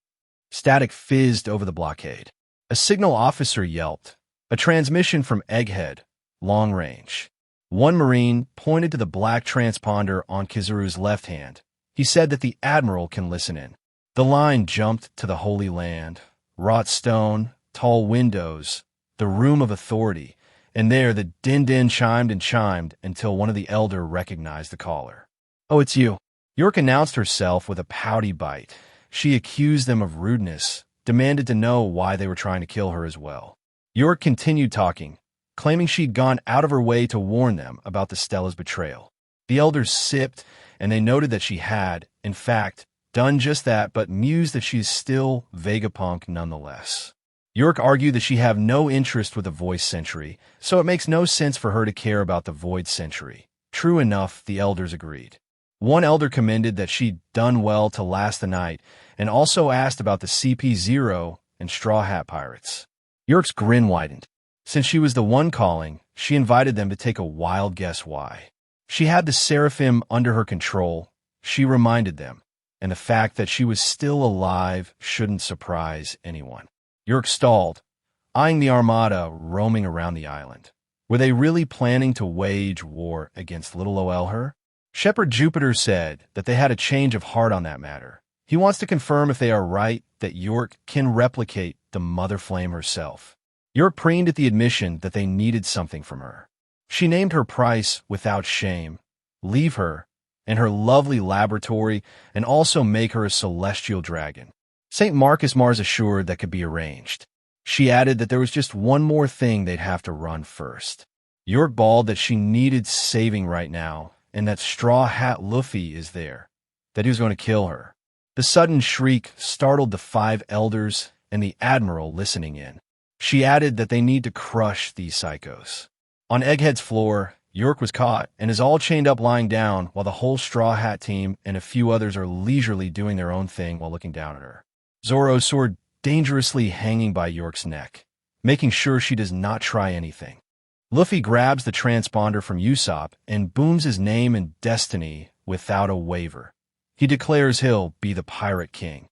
Static fizzed over the blockade. A signal officer yelped. A transmission from Egghead, long range. One Marine pointed to the black transponder on Kizaru's left hand. He said that the Admiral can listen in. The line jumped to the Holy Land, wrought stone, tall windows, the room of authority, and there the din-din chimed and chimed until one of the elder recognized the caller. "Oh, it's you." York announced herself with a pouty bite. She accused them of rudeness, demanded to know why they were trying to kill her as well. York continued talking, claiming she'd gone out of her way to warn them about the Stella's betrayal. The elders sipped, and they noted that she had, in fact, done just that, but mused that she's still Vegapunk nonetheless. York argued that she have no interest with the Void Century, so it makes no sense for her to care about the Void Century. True enough, the elders agreed. One elder commended that she'd done well to last the night, and also asked about the CP0 and Straw Hat Pirates. York's grin widened. Since she was the one calling, she invited them to take a wild guess why. She had the Seraphim under her control, she reminded them, and the fact that she was still alive shouldn't surprise anyone. York stalled, eyeing the armada roaming around the island. Were they really planning to wage war against little ol' her? Shepherd Jupiter said that they had a change of heart on that matter. He wants to confirm if they are right that York can replicate the Mother Flame herself. York preened at the admission that they needed something from her. She named her price without shame, leave her, and her lovely laboratory, and also make her a celestial dragon. St. Marcus Mars assured that could be arranged. She added that there was just one more thing they'd have to run first. York bawled that she needed saving right now, and that Straw Hat Luffy is there, that he was going to kill her. The sudden shriek startled the 5 elders and the Admiral listening in. She added that they need to crush these psychos. On Egghead's floor, York was caught and is all chained up lying down while the whole Straw Hat team and a few others are leisurely doing their own thing while looking down at her. Zoro's sword dangerously hanging by York's neck, making sure she does not try anything. Luffy grabs the transponder from Usopp and booms his name and destiny without a waver. He declares he'll be the Pirate King,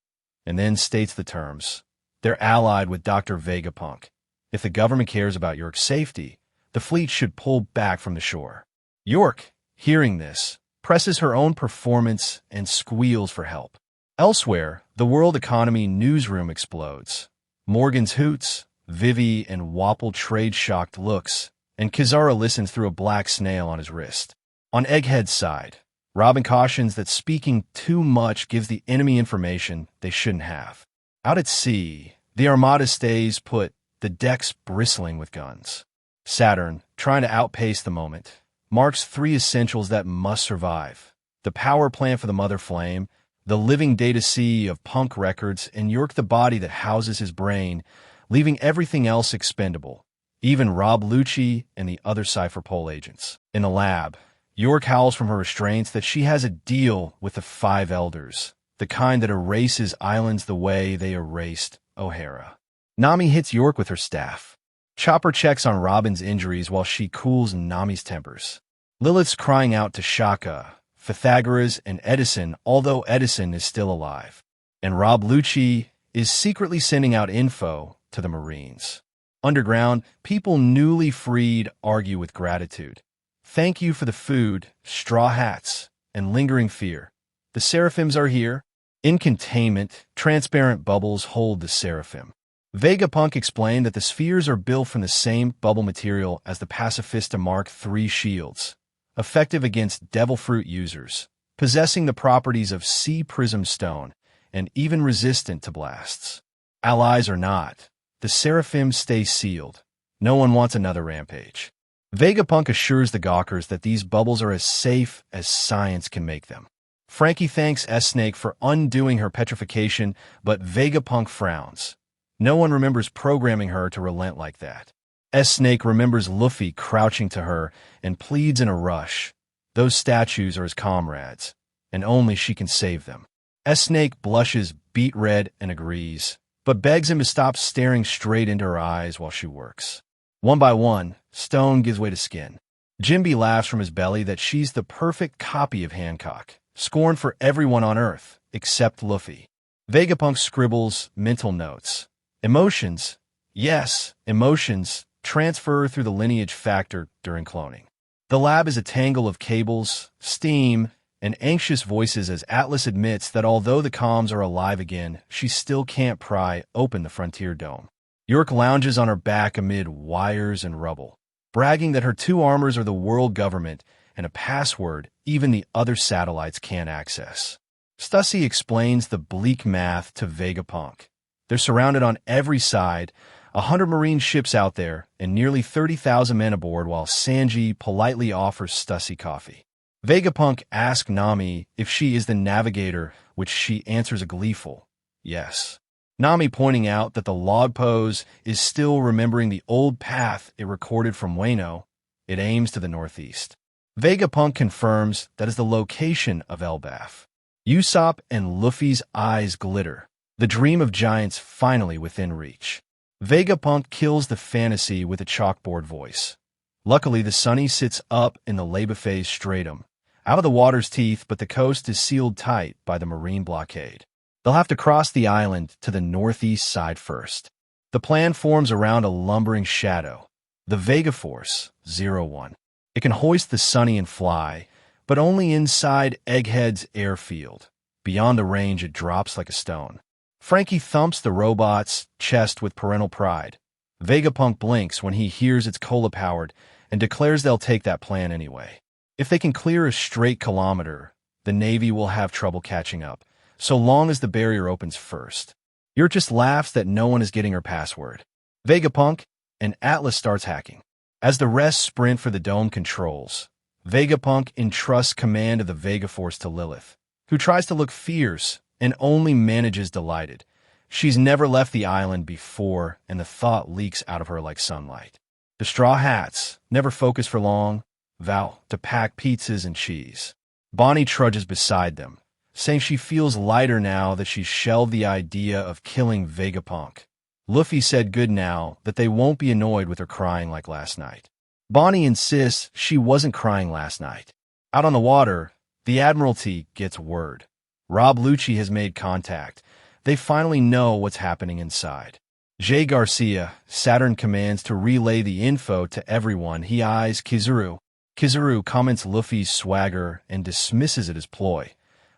and then states the terms. They're allied with Dr. Vegapunk. If the government cares about York's safety, the fleet should pull back from the shore. York, hearing this, presses her own performance and squeals for help. Elsewhere, the world economy newsroom explodes. Morgan's hoots, Vivi and Wapple trade shocked looks, and Kizaru listens through a black snail on his wrist. On Egghead's side, Robin cautions that speaking too much gives the enemy information they shouldn't have. Out at sea, the armada stays put, the decks bristling with guns. Saturn, trying to outpace the moment, marks 3 essentials that must survive: the power plant for the Mother Flame, the living data sea of Punk records, and York the body that houses his brain, leaving everything else expendable, even Rob Lucci and the other Cypher Pole agents. In the lab, York howls from her restraints that she has a deal with the 5 elders, the kind that erases islands the way they erased O'Hara. Nami hits York with her staff. Chopper checks on Robin's injuries while she cools Nami's tempers. Lilith's crying out to Shaka, Pythagoras, and Edison, although Edison is still alive. And Rob Lucci is secretly sending out info to the Marines. Underground, people newly freed argue with gratitude. Thank you for the food, straw hats, and lingering fear. The Seraphims are here. In containment, transparent bubbles hold the Seraphim. Vegapunk explained that the spheres are built from the same bubble material as the Pacifista Mark III shields, effective against Devil Fruit users, possessing the properties of Sea Prism Stone, and even resistant to blasts. Allies or not, the Seraphim stay sealed. No one wants another rampage. Vegapunk assures the Gawkers that these bubbles are as safe as science can make them. Frankie thanks S-Snake for undoing her petrification, but Vegapunk frowns. No one remembers programming her to relent like that. S-Snake remembers Luffy crouching to her and pleads in a rush. Those statues are his comrades, and only she can save them. S-Snake blushes beet red and agrees, but begs him to stop staring straight into her eyes while she works. One by one, stone gives way to skin. Jimby laughs from his belly that she's the perfect copy of Hancock, scorned for everyone on Earth except Luffy. Vegapunk scribbles mental notes. Emotions, yes, emotions, transfer through the lineage factor during cloning. The lab is a tangle of cables, steam, and anxious voices as Atlas admits that although the comms are alive again, she still can't pry open the Frontier Dome. York lounges on her back amid wires and rubble, bragging that her 2 armors are the world government and a password even the other satellites can't access. Stussy explains the bleak math to Vegapunk. They're surrounded on every side, 100 Marine ships out there, and nearly 30,000 men aboard while Sanji politely offers Stussy coffee. Vegapunk asks Nami if she is the navigator, which she answers a gleeful yes. Nami pointing out that the log pose is still remembering the old path it recorded from Wano. It aims to the northeast. Vegapunk confirms that is the location of Elbaf. Usopp and Luffy's eyes glitter. The dream of giants finally within reach. Vegapunk kills the fantasy with a chalkboard voice. Luckily, the Sunny sits up in the Labophase stratum, out of the water's teeth, but the coast is sealed tight by the marine blockade. They'll have to cross the island to the northeast side first. The plan forms around a lumbering shadow, the Vega Force 01. It can hoist the Sunny and fly, but only inside Egghead's airfield. Beyond the range, it drops like a stone. Frankie thumps the robot's chest with parental pride. Vegapunk blinks when he hears it's cola-powered and declares they'll take that plan anyway. If they can clear a straight kilometer, the Navy will have trouble catching up, so long as the barrier opens first. Yurt just laughs that no one is getting her password. Vegapunk and Atlas starts hacking. As the rest sprint for the dome controls, Vegapunk entrusts command of the Vega Force to Lilith, who tries to look fierce and only manages delighted. She's never left the island before, and the thought leaks out of her like sunlight. The Straw Hats never focus for long, vow to pack pizzas and cheese. Bonney trudges beside them, saying she feels lighter now that she's shelved the idea of killing Vegapunk. Luffy said good now that they won't be annoyed with her crying like last night. Bonney insists she wasn't crying last night. Out on the water, the Admiralty gets word. Rob Lucci has made contact. They finally know what's happening inside. Jaygarcia Saturn commands to relay the info to everyone. He eyes Kizaru. Kizaru comments Luffy's swagger and dismisses it as ploy.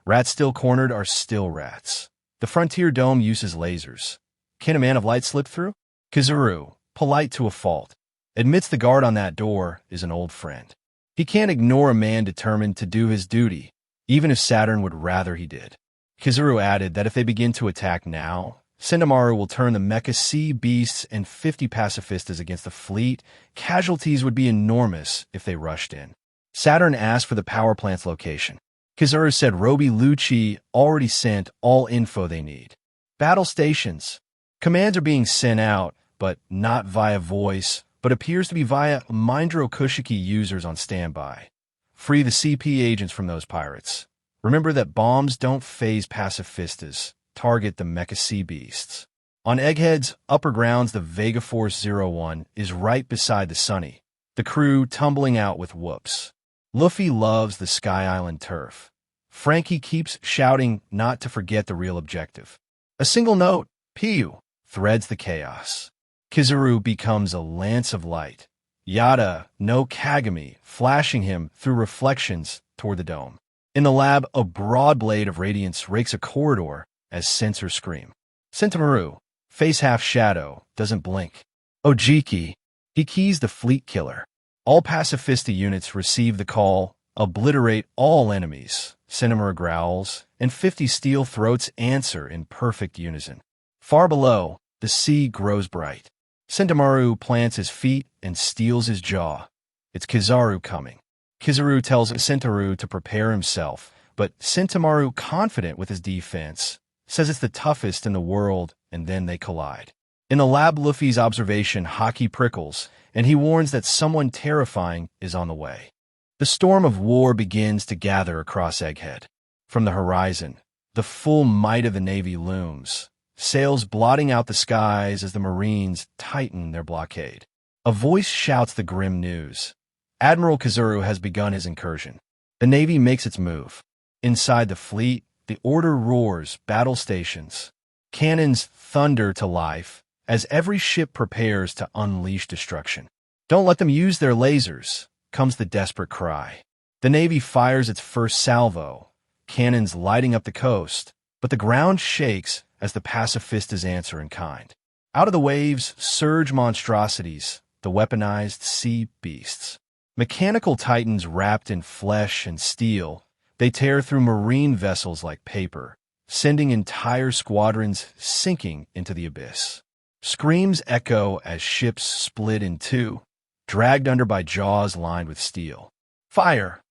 Rats still cornered are still rats. The Frontier Dome uses lasers. Can a man of light slip through? Kizaru, polite to a fault, admits the guard on that door is an old friend. He can't ignore a man determined to do his duty, even if Saturn would rather he did. Kizaru added that if they begin to attack now, Sentamaru will turn the mecha sea beasts and 50 pacifistas against the fleet. Casualties would be enormous if they rushed in. Saturn asked for the power plant's location. Kizaru said Roby Lucci already sent all info they need. Battle stations. Commands are being sent out, but not via voice, but appears to be via Mindro Kushiki users on standby. Free the CP agents from those pirates. Remember that bombs don't phase pacifistas. Target the mecha sea beasts. On Egghead's upper grounds, the Vega Force 01 is right beside the Sunny, the crew tumbling out with whoops. Luffy loves the Sky Island turf. Frankie keeps shouting not to forget the real objective. A single note, Piu, threads the chaos. Kizaru becomes a lance of light. Yada no Kagami, flashing him through reflections toward the dome. In the lab, a broad blade of radiance rakes a corridor as sensors scream. Sentamaru, face half shadow, doesn't blink. Ojiki, he keys the fleet killer. All pacifista units receive the call, obliterate all enemies. Sentamaru growls, and 50 steel throats answer in perfect unison. Far below, the sea grows bright. Sentamaru plants his feet and steels his jaw. It's Kizaru coming. Kizaru tells Sentamaru to prepare himself, but Sentamaru, confident with his defense, says it's the toughest in the world, and then they collide. In the lab, Luffy's observation Haki prickles, and he warns that someone terrifying is on the way. The storm of war begins to gather across Egghead. From the horizon, the full might of the Navy looms, sails blotting out the skies as the Marines tighten their blockade. A voice shouts the grim news. Admiral Kizaru has begun his incursion. The Navy makes its move. Inside the fleet, the order roars, battle stations. Cannons thunder to life as every ship prepares to unleash destruction. Don't let them use their lasers, comes the desperate cry. The Navy fires its first salvo, cannons lighting up the coast, but the ground shakes as the pacifistas answer in kind. Out of the waves surge monstrosities, the weaponized sea beasts. Mechanical titans wrapped in flesh and steel, they tear through marine vessels like paper, sending entire squadrons sinking into the abyss. Screams echo as ships split in two, dragged under by jaws lined with steel. Fire!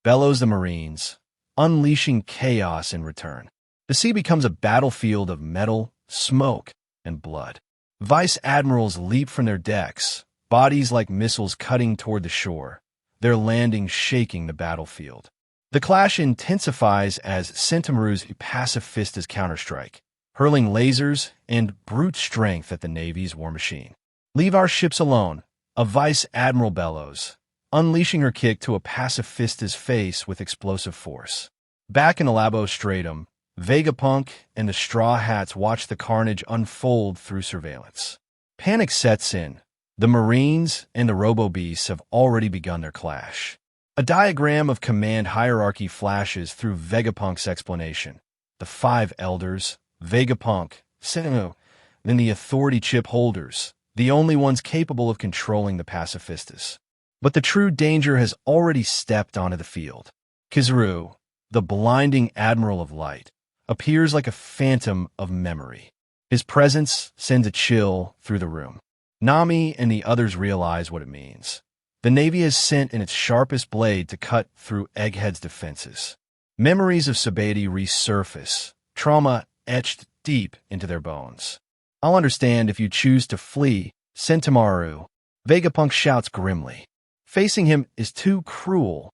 Bellows the Marines, unleashing chaos in return. The sea becomes a battlefield of metal, smoke, and blood. Vice admirals leap from their decks, bodies like missiles cutting toward the shore, their landings shaking the battlefield. The clash intensifies as Sentamaru's pacifistas counterstrike, hurling lasers and brute strength at the Navy's war machine. Leave our ships alone, a vice admiral bellows, unleashing her kick to a pacifista's face with explosive force. Back in the Labo Stratum, Vegapunk and the Straw Hats watch the carnage unfold through surveillance. Panic sets in. The Marines and the Robo-Beasts have already begun their clash. A diagram of command hierarchy flashes through Vegapunk's explanation. The 5 elders, Vegapunk, Senu, then the authority chip holders, the only ones capable of controlling the pacifistas. But the true danger has already stepped onto the field. Kizaru, the blinding admiral of light, appears like a phantom of memory. His presence sends a chill through the room. Nami and the others realize what it means. The Navy has sent in its sharpest blade to cut through Egghead's defenses. Memories of Sabaody resurface, trauma etched deep into their bones. I'll understand if you choose to flee, Sentamaru. Vegapunk shouts grimly. Facing him is too cruel.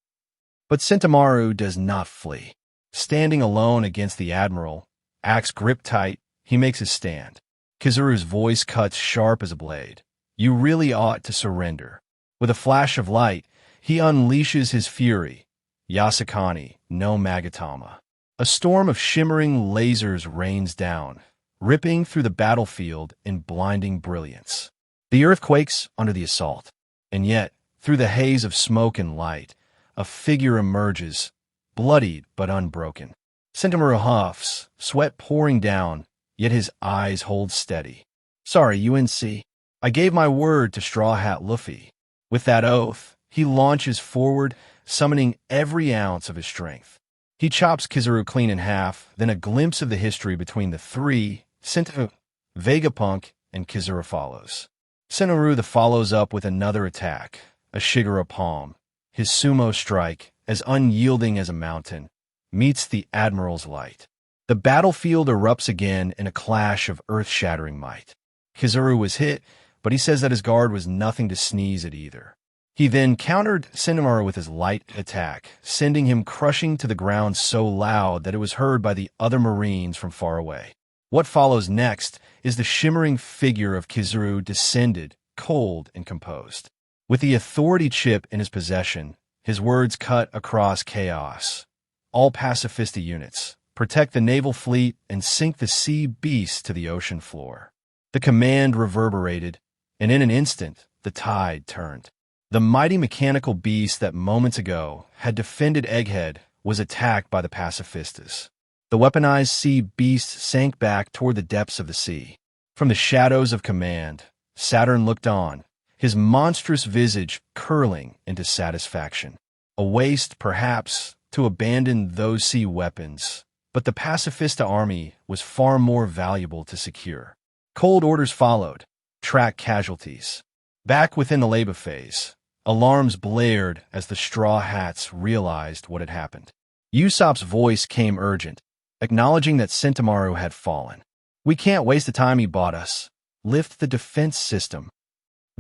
But Sentamaru does not flee. Standing alone against the Admiral, axe gripped tight, he makes his stand. Kizaru's voice cuts sharp as a blade. You really ought to surrender. With a flash of light, he unleashes his fury. Yasakani, no Magatama. A storm of shimmering lasers rains down, ripping through the battlefield in blinding brilliance. The earth quakes under the assault, and yet, through the haze of smoke and light, a figure emerges, bloodied but unbroken. Sentamaru huffs, sweat pouring down, yet his eyes hold steady. Sorry, UNC. I gave my word to Straw Hat Luffy. With that oath, he launches forward, summoning every ounce of his strength. He chops Kizaru clean in half, then a glimpse of the history between the three Saint Vegapunk, and Kizuru follows. Sennaru follows up with another attack, a Shigura palm. His sumo strike, as unyielding as a mountain, meets the Admiral's light. The battlefield erupts again in a clash of earth-shattering might. Kizuru was hit, but he says that his guard was nothing to sneeze at either. He then countered Sennaru with his light attack, sending him crushing to the ground so loud that it was heard by the other Marines from far away. What follows next is the shimmering figure of Kizuru descended, cold and composed. With the authority chip in his possession, his words cut across chaos. All pacifista units, protect the naval fleet and sink the sea beasts to the ocean floor. The command reverberated, and in an instant, the tide turned. The mighty mechanical beast that moments ago had defended Egghead was attacked by the pacifistas. The weaponized sea beast sank back toward the depths of the sea. From the shadows of command, Saturn looked on, his monstrous visage curling into satisfaction. A waste, perhaps, to abandon those sea weapons, but the pacifista army was far more valuable to secure. Cold orders followed. Track casualties. Back within the labor phase, alarms blared as the Straw Hats realized what had happened. Usopp's voice came urgent, acknowledging that Sentomaru had fallen. We can't waste the time he bought us. Lift the defense system.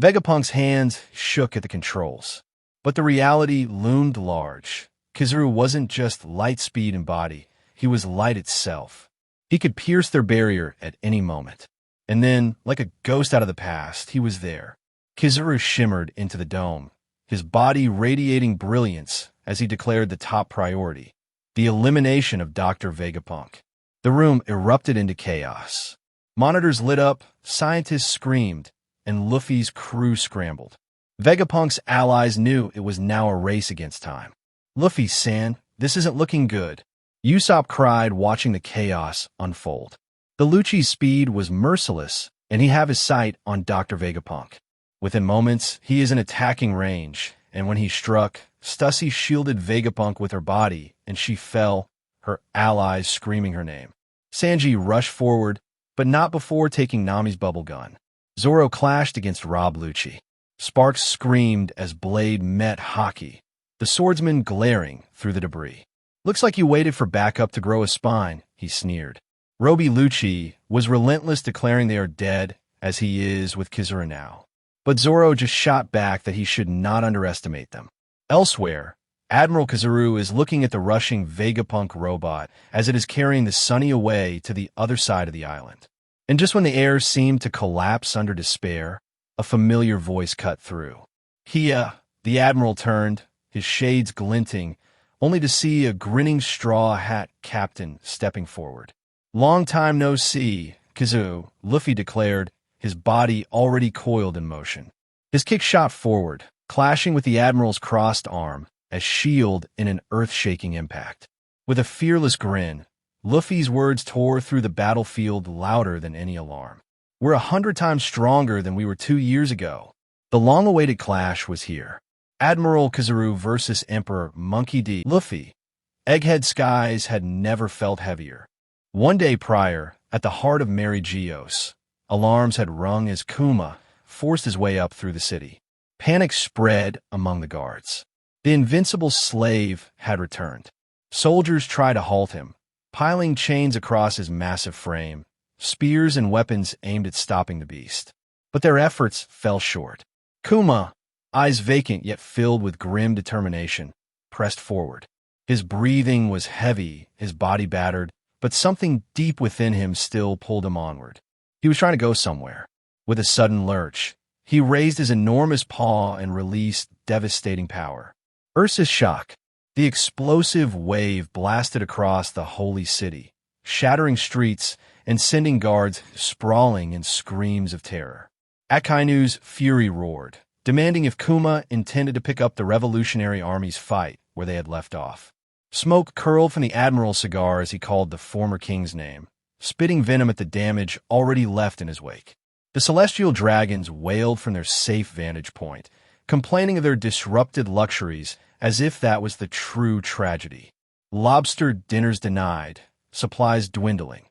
Vegapunk's hands shook at the controls, but the reality loomed large. Kizuru wasn't just light speed and body, he was light itself. He could pierce their barrier at any moment. And then, like a ghost out of the past, he was there. Kizuru shimmered into the dome, his body radiating brilliance as he declared the top priority, the elimination of Dr. Vegapunk. The room erupted into chaos. Monitors lit up, scientists screamed, and Luffy's crew scrambled. Vegapunk's allies knew it was now a race against time. Luffy-san, this isn't looking good, Usopp cried, watching the chaos unfold. The Lucci's speed was merciless, and he had his sight on Dr. Vegapunk. Within moments, he is in attacking range, and when he struck, Stussy shielded Vegapunk with her body, and she fell, her allies screaming her name. Sanji rushed forward, but not before taking Nami's bubble gun. Zoro clashed against Rob Lucci. Sparks screamed as Blade met Haki, the swordsman glaring through the debris. Looks like you waited for backup to grow a spine, he sneered. Roby Lucci was relentless, declaring they are dead, as he is with Kizuru now. But Zoro just shot back that he should not underestimate them. Elsewhere, Admiral Kizuru is looking at the rushing Vegapunk robot as it is carrying the Sunny away to the other side of the island. And just when the air seemed to collapse under despair, a familiar voice cut through. Hia, the Admiral turned, his shades glinting, only to see a grinning straw hat captain stepping forward. Long time no see, Kizoo, Luffy declared, his body already coiled in motion. His kick shot forward, clashing with the Admiral's crossed arm, as shield in an earth-shaking impact. With a fearless grin, Luffy's words tore through the battlefield louder than any alarm. We're 100 times stronger than we were 2 years ago. The long-awaited clash was here. Admiral Kizuru versus Emperor Monkey D. Luffy. Egghead skies had never felt heavier. One day prior, at the heart of Mary Geos, alarms had rung as Kuma forced his way up through the city. Panic spread among the guards. The invincible slave had returned. Soldiers tried to halt him, piling chains across his massive frame, spears and weapons aimed at stopping the beast. But their efforts fell short. Kuma, eyes vacant yet filled with grim determination, pressed forward. His breathing was heavy, his body battered, but something deep within him still pulled him onward. He was trying to go somewhere. With a sudden lurch, he raised his enormous paw and released devastating power. Ursa's shock. The explosive wave blasted across the holy city, shattering streets and sending guards sprawling in screams of terror. Akainu's fury roared, demanding if Kuma intended to pick up the Revolutionary Army's fight where they had left off. Smoke curled from the Admiral's cigar as he called the former king's name, spitting venom at the damage already left in his wake. The celestial dragons wailed from their safe vantage point, complaining of their disrupted luxuries as if that was the true tragedy. Lobster dinners denied, supplies dwindling.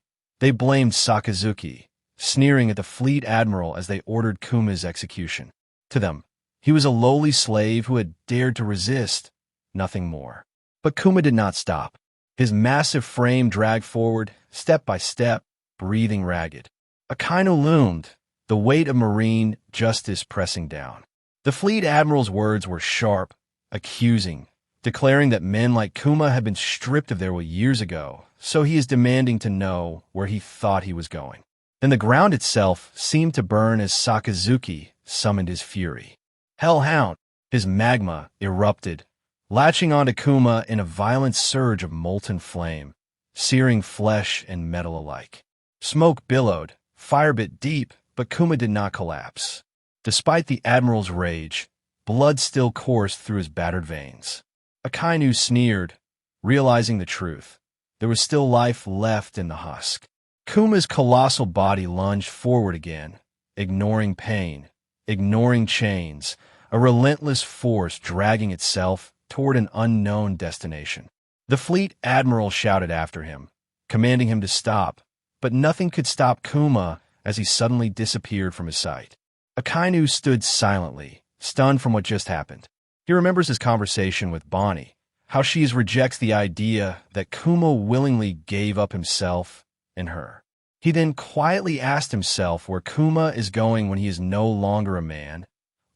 They blamed Sakazuki, sneering at the fleet admiral as they ordered Kuma's execution. To them, he was a lowly slave who had dared to resist, nothing more. But Kuma did not stop. His massive frame dragged forward, step by step, breathing ragged. Akainu loomed, the weight of marine justice pressing down. The fleet admiral's words were sharp, accusing, declaring that men like Kuma had been stripped of their will years ago, so he is demanding to know where he thought he was going. Then the ground itself seemed to burn as Sakazuki summoned his fury. Hellhound, his magma erupted, latching onto Kuma in a violent surge of molten flame, searing flesh and metal alike. Smoke billowed, fire bit deep, but Kuma did not collapse. Despite the admiral's rage, blood still coursed through his battered veins. Akainu sneered, realizing the truth. There was still life left in the husk. Kuma's colossal body lunged forward again, ignoring pain, ignoring chains, a relentless force dragging itself toward an unknown destination. The fleet admiral shouted after him, commanding him to stop, but nothing could stop Kuma as he suddenly disappeared from his sight. Akainu stood silently, stunned from what just happened. He remembers his conversation with Bonney, how she rejects the idea that Kuma willingly gave up himself and her. He then quietly asked himself where Kuma is going when he is no longer a man,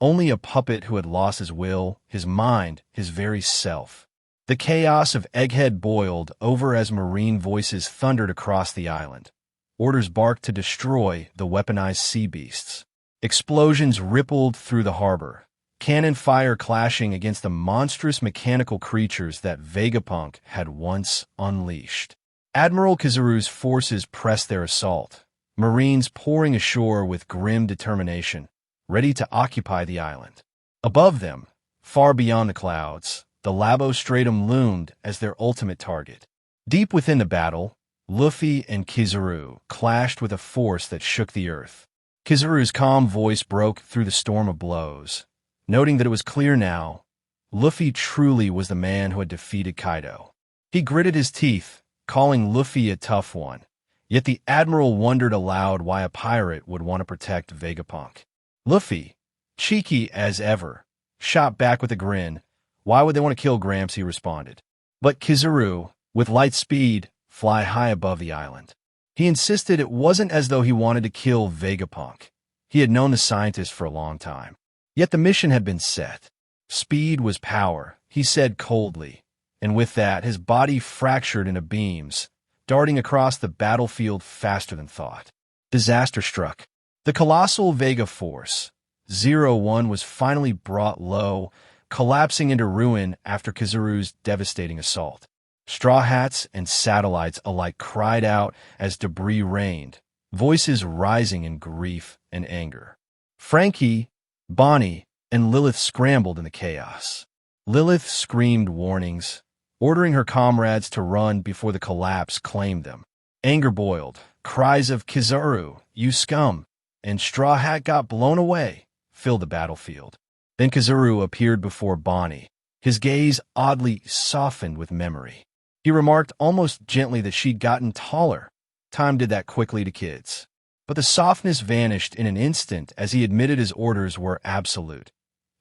only a puppet who had lost his will, his mind, his very self. The chaos of Egghead boiled over as marine voices thundered across the island. Orders barked to destroy the weaponized sea beasts. Explosions rippled through the harbor, cannon fire clashing against the monstrous mechanical creatures that Vegapunk had once unleashed. Admiral Kizaru's forces pressed their assault, Marines pouring ashore with grim determination, ready to occupy the island. Above them, far beyond the clouds, the Labo Stratum loomed as their ultimate target. Deep within the battle, Luffy and Kizaru clashed with a force that shook the earth. Kizaru's calm voice broke through the storm of blows, noting that it was clear now, Luffy truly was the man who had defeated Kaido. He gritted his teeth, calling Luffy a tough one, yet the Admiral wondered aloud why a pirate would want to protect Vegapunk. Luffy, cheeky as ever, shot back with a grin. Why would they want to kill Gramps, he responded. But Kizaru, with light speed, fly high above the island. He insisted it wasn't as though he wanted to kill Vegapunk. He had known the scientist for a long time. Yet the mission had been set. Speed was power, he said coldly, and with that his body fractured into beams, darting across the battlefield faster than thought. Disaster struck. The colossal Vega force, 01, was finally brought low, collapsing into ruin after Kizaru's devastating assault. Straw Hats and satellites alike cried out as debris rained, voices rising in grief and anger. Frankie, Bonney, and Lilith scrambled in the chaos. Lilith screamed warnings, ordering her comrades to run before the collapse claimed them. Anger boiled, cries of "Kizaru, you scum," and Straw Hat got blown away filled the battlefield. Then Kizaru appeared before Bonney, his gaze oddly softened with memory. He remarked almost gently that she'd gotten taller. Time did that quickly to kids. But the softness vanished in an instant as he admitted his orders were absolute.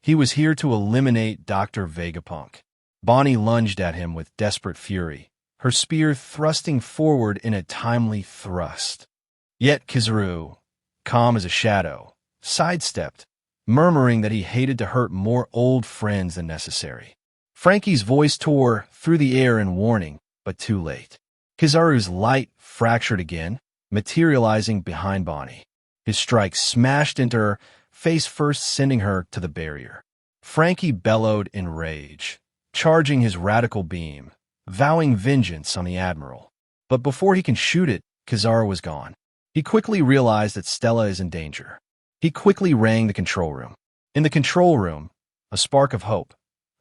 He was here to eliminate Dr. Vegapunk. Bonney lunged at him with desperate fury, her spear thrusting forward in a timely thrust. Yet Kizaru, calm as a shadow, sidestepped, murmuring that he hated to hurt more old friends than necessary. Frankie's voice tore through the air in warning, but too late. Kizaru's light fractured again, materializing behind Bonney. His strike smashed into her, face first sending her to the barrier. Frankie bellowed in rage, charging his radical beam, vowing vengeance on the Admiral. But before he can shoot it, Kizaru was gone. He quickly realized that Stella is in danger. He quickly rang the control room. In the control room, a spark of hope.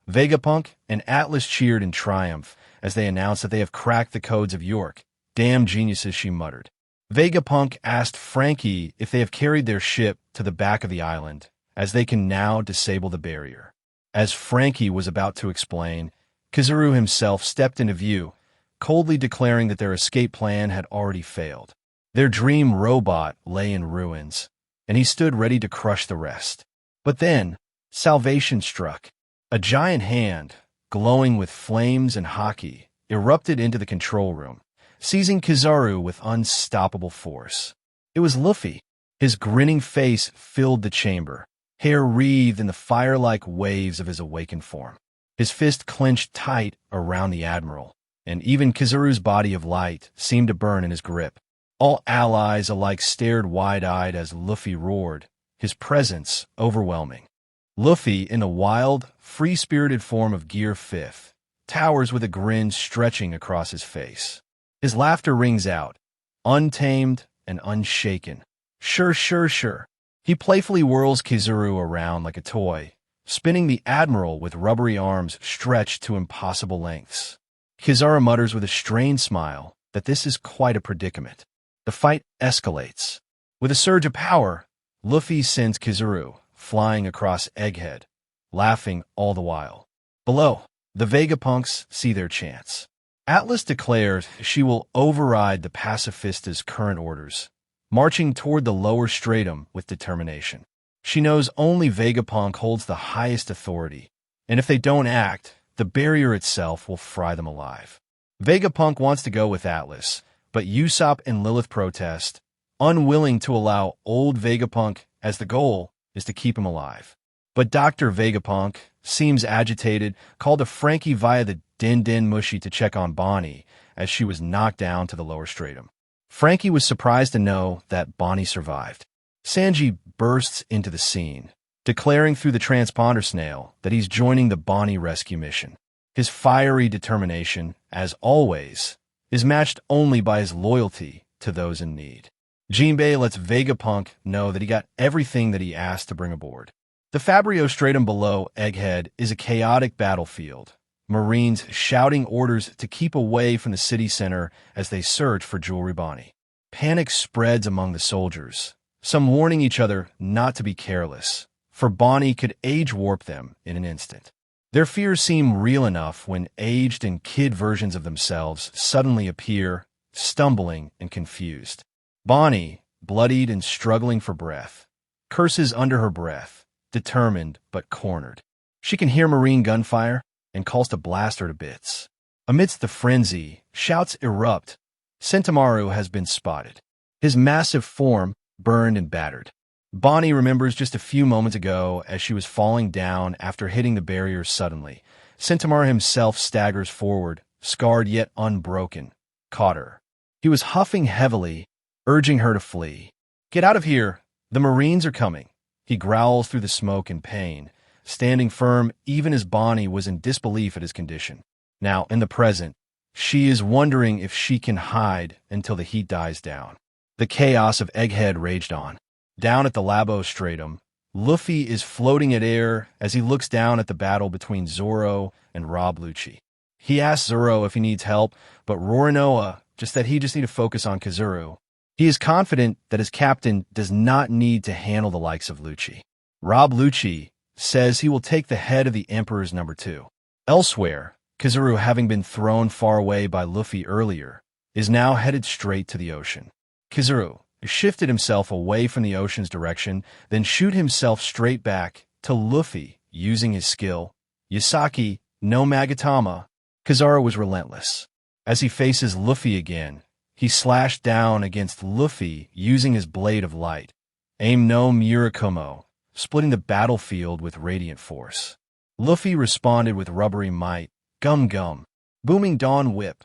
Vegapunk and Atlas cheered in triumph as they announced that they have cracked the codes of York. Damn geniuses, she muttered. Vegapunk asked Frankie if they have carried their ship to the back of the island, as they can now disable the barrier. As Frankie was about to explain, Kizaru himself stepped into view, coldly declaring that their escape plan had already failed. Their dream robot lay in ruins, and he stood ready to crush the rest. But then, salvation struck. A giant hand, glowing with flames and haki, erupted into the control room, seizing Kizaru with unstoppable force. It was Luffy. His grinning face filled the chamber, hair wreathed in the fire-like waves of his awakened form. His fist clenched tight around the Admiral, and even Kizaru's body of light seemed to burn in his grip. All allies alike stared wide-eyed as Luffy roared, his presence overwhelming. Luffy, in a wild, free-spirited form of Gear 5th, towers with a grin stretching across his face. His laughter rings out, untamed and unshaken. Sure, sure, sure. He playfully whirls Kizaru around like a toy, spinning the Admiral with rubbery arms stretched to impossible lengths. Kizaru mutters with a strained smile that this is quite a predicament. The fight escalates. With a surge of power, Luffy sends Kizaru flying across Egghead, laughing all the while. Below, the Vegapunks see their chance. Atlas declares she will override the pacifista's current orders, marching toward the lower stratum with determination. She knows only Vegapunk holds the highest authority, and if they don't act, the barrier itself will fry them alive. Vegapunk wants to go with Atlas, but Usopp and Lilith protest, unwilling to allow old Vegapunk as the goal is to keep him alive. But Dr. Vegapunk seems agitated, called to Frankie via the Din Din Mushi to check on Bonney as she was knocked down to the lower stratum. Frankie was surprised to know that Bonney survived. Sanji bursts into the scene, declaring through the transponder snail that he's joining the Bonney rescue mission. His fiery determination, as always, is matched only by his loyalty to those in need. Jinbei lets Vegapunk know that he got everything that he asked to bring aboard. The Fabrio Stratum below Egghead is a chaotic battlefield, Marines shouting orders to keep away from the city center as they search for Jewelry Bonney. Panic spreads among the soldiers, some warning each other not to be careless, for Bonney could age warp them in an instant. Their fears seem real enough when aged and kid versions of themselves suddenly appear, stumbling and confused. Bonney, bloodied and struggling for breath, curses under her breath, determined but cornered. She can hear Marine gunfire and calls to blast her to bits. Amidst the frenzy, shouts erupt. Sentomaru has been spotted, his massive form burned and battered. Bonney remembers just a few moments ago as she was falling down after hitting the barrier suddenly. Sentomaru himself staggers forward, scarred yet unbroken. Caught her. He was huffing heavily, urging her to flee. Get out of here. The Marines are coming. He growls through the smoke in pain, standing firm even as Bonney was in disbelief at his condition. Now, in the present, she is wondering if she can hide until the heat dies down. The chaos of Egghead raged on. Down at the Labo Stratum, Luffy is floating at air as he looks down at the battle between Zoro and Rob Lucci. He asks Zoro if he needs help, but Roronoa that he just need to focus on Kizaru. He is confident that his captain does not need to handle the likes of Lucci. Rob Lucci says he will take the head of the Emperor's number 2. Elsewhere, Kizaru, having been thrown far away by Luffy earlier, is now headed straight to the ocean. Kizaru shifted himself away from the ocean's direction, then shoot himself straight back to Luffy using his skill. Yasaki no Magatama. Kizaru was relentless. As he faces Luffy again, he slashed down against Luffy using his blade of light. Aim no Murakumo, splitting the battlefield with radiant force. Luffy responded with rubbery might. Gum gum. Booming dawn whip.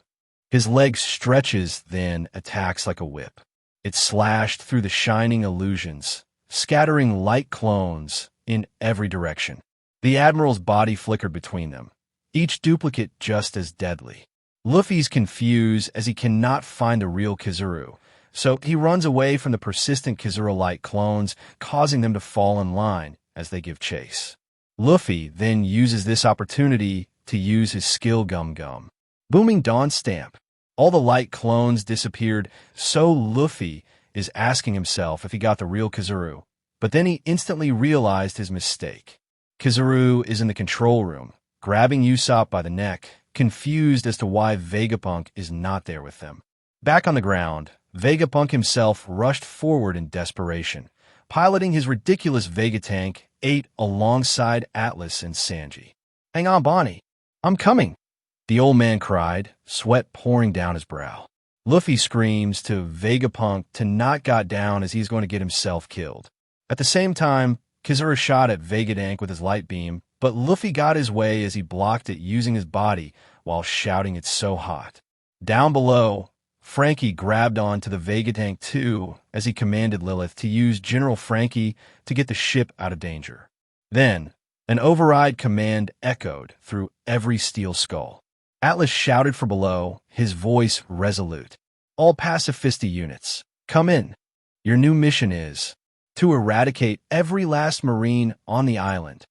His leg stretches, then attacks like a whip. It slashed through the shining illusions, scattering light clones in every direction. The Admiral's body flickered between them, each duplicate just as deadly. Luffy's confused as he cannot find the real Kizaru, so he runs away from the persistent Kizaru-like clones, causing them to fall in line as they give chase. Luffy then uses this opportunity to use his skill Gum Gum. Booming Dawn Stamp. All the light clones disappeared, so Luffy is asking himself if he got the real Kizaru, but then he instantly realized his mistake. Kizaru is in the control room, grabbing Usopp by the neck, confused as to why Vegapunk is not there with them. Back on the ground, Vegapunk himself rushed forward in desperation, piloting his ridiculous Vegatank 8 alongside Atlas and Sanji. "Hang on, Bonney. I'm coming," the old man cried, sweat pouring down his brow. Luffy screams to Vegapunk to not got down as he's going to get himself killed. At the same time, Kizaru shot at Vegatank with his light beam, but Luffy got his way as he blocked it using his body while shouting "It's so hot." Down below, Frankie grabbed on to the Vegatank too as he commanded Lilith to use General Frankie to get the ship out of danger. Then, an override command echoed through every steel skull. Atlas shouted from below, his voice resolute. "All pacifista units, come in. Your new mission is to eradicate every last Marine on the island."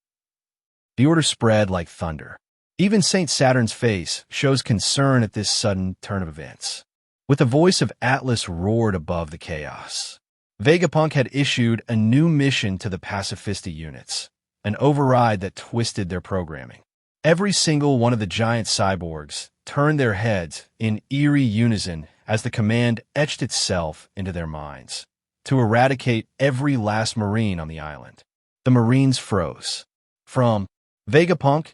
The order spread like thunder. Even Saint Saturn's face shows concern at this sudden turn of events. With the voice of Atlas roared above the chaos. Vegapunk had issued a new mission to the pacifista units, an override that twisted their programming. Every single one of the giant cyborgs turned their heads in eerie unison as the command etched itself into their minds. To eradicate every last Marine on the island. The Marines froze. From Vegapunk,